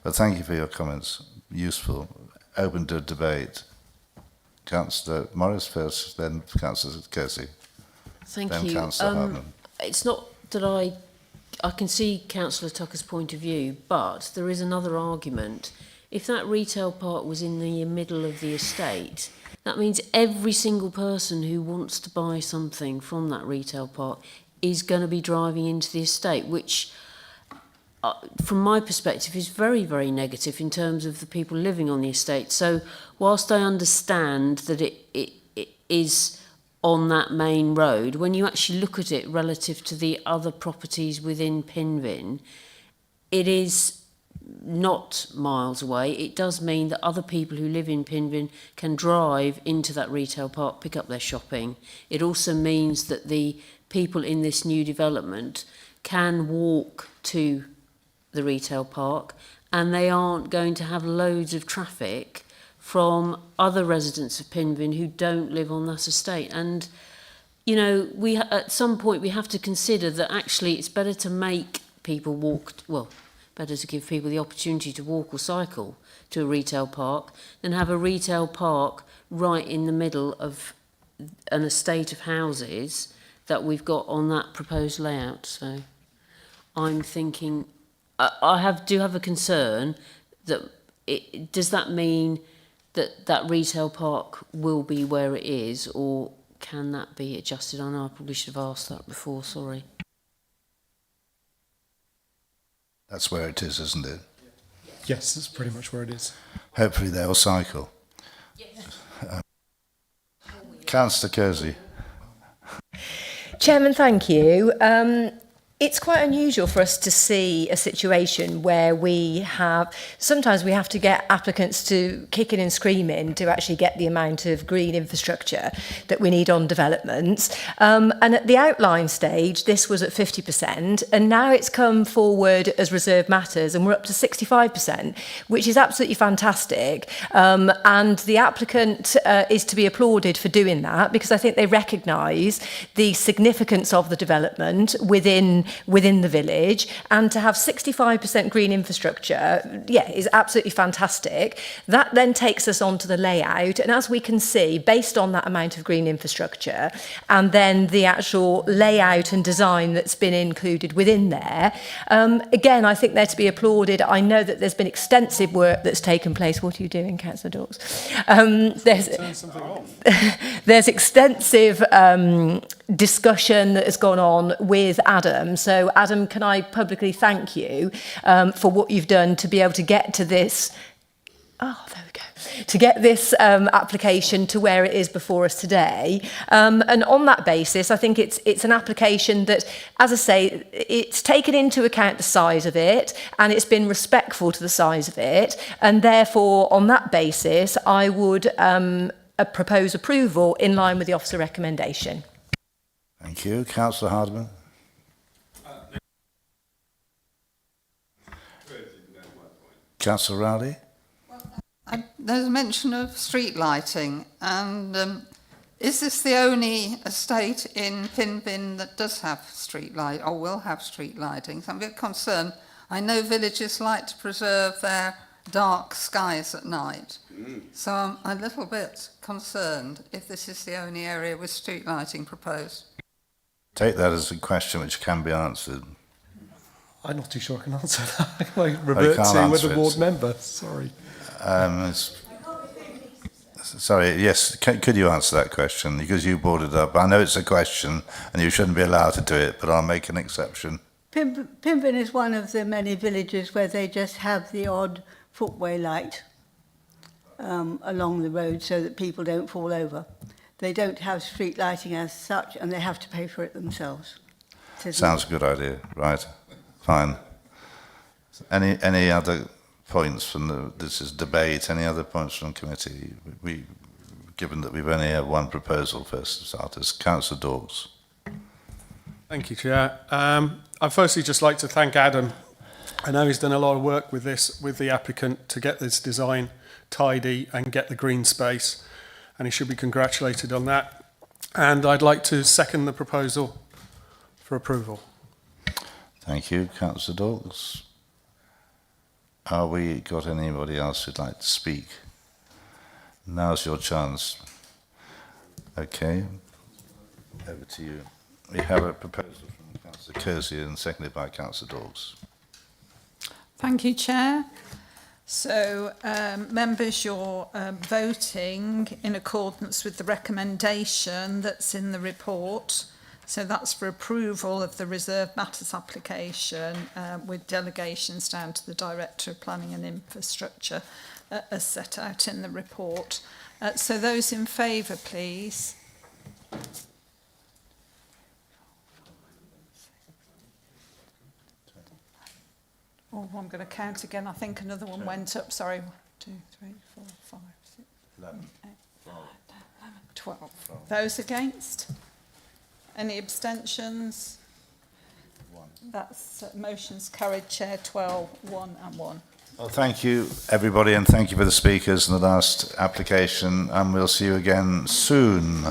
But thank you for your comments. Useful. Open to debate. Councillor Morris first, then Councillor Kersey. Thank then you. Councillor Hardman. It's not that I can see Councillor Tucker's point of view, but there is another argument. If that retail park was in the middle of the estate, that means every single person who wants to buy something from that retail park is going to be driving into the estate, which, from my perspective, is very, very negative in terms of the people living on the estate. So whilst I understand that it is on that main road, when you actually look at it relative to the other properties within Pinvin, it is not miles away. It does mean that other people who live in Pinvin can drive into that retail park, pick up their shopping. It also means that the people in this new development can walk to the retail park, and they aren't going to have loads of traffic from other residents of Pinvin who don't live on that estate. And, you know, at some point we have to consider that actually it's better to make people walk, well, better to give people the opportunity to walk or cycle to a retail park than have a retail park right in the middle of an estate of houses that we've got on that proposed layout. So I'm thinking, do have a concern that does that mean that that retail park will be where it is, or can that be adjusted? I know I probably should have asked that before, sorry. That's where it is, isn't it? Yes, that's pretty much where it is. Hopefully they'll cycle. Councillor Kersey. Chairman, thank you. It's quite unusual for us to see a situation where sometimes we have to get applicants to kicking and screaming to actually get the amount of green infrastructure that we need on developments. And at the outline stage, this was at 50%, and now it's come forward as reserved matters, and we're up to 65%, which is absolutely fantastic. And the applicant is to be applauded for doing that, because I think they recognise the significance of the development within the village, and to have 65% green infrastructure, is absolutely fantastic. That then takes us on to the layout, and as we can see, based on that amount of green infrastructure and then the actual layout and design that's been included within there, again, I think they're to be applauded. I know that there's been extensive work that's taken place. What are you doing, Councillor Dawes? There's extensive discussion that has gone on with Adam. So Adam, can I publicly thank you for what you've done to be able to get to this, to get this application to where it is before us today. And on that basis, I think it's an application that, as I say, it's taken into account the size of it, and it's been respectful to the size of it. And therefore, on that basis, I would propose approval in line with the officer recommendation. Thank you. Councillor Hardman. Councillor Rowley. There's a mention of street lighting, and is this the only estate in Pinvin that does have street light, or will have street lighting? So I'm a bit concerned. I know villages like to preserve their dark skies at night, so I'm a little bit concerned if this is the only area with street lighting proposed. Take that as a question which can be answered. I'm not too sure I can answer that. I revert to with the ward member. Sorry. Sorry, yes, could you answer that question? Because you brought it up. I know it's a question and you shouldn't be allowed to do it, but I'll make an exception. Pinvin is one of the many villages where they just have the odd footway light along the road so that people don't fall over. They don't have street lighting as such, and they have to pay for it themselves. Sounds a good idea. Right. Fine. Any other points from this is debate? Any other points from committee? Given that we've only had one proposal first to start, as Councillor Dawes. Thank you, Chair. I'd firstly just like to thank Adam. I know he's done a lot of work with this, with the applicant, to get this design tidy and get the green space, and he should be congratulated on that. And I'd like to second the proposal for approval. Thank you, Councillor Dawes. Are we got anybody else who'd like to speak? Now's your chance. Okay, over to you. We have a proposal from Councillor Kersey and seconded by Councillor Dawes. Thank you, Chair. So, members, you're voting in accordance with the recommendation that's in the report. So that's for approval of the reserved matters application with delegations down to the Director of Planning and Infrastructure as set out in the report. So those in favour, please. Oh, I'm going to count again. I think another one went up. Sorry. 1, 2, 3, 4, 5, 6, 7, 8, 9, 10, 11, 12. Those against? Any abstentions? 1. That's motions carried, Chair. 12, 1 and 1. Well, thank you, everybody, and thank you for the speakers in the last application, and we'll see you again soon.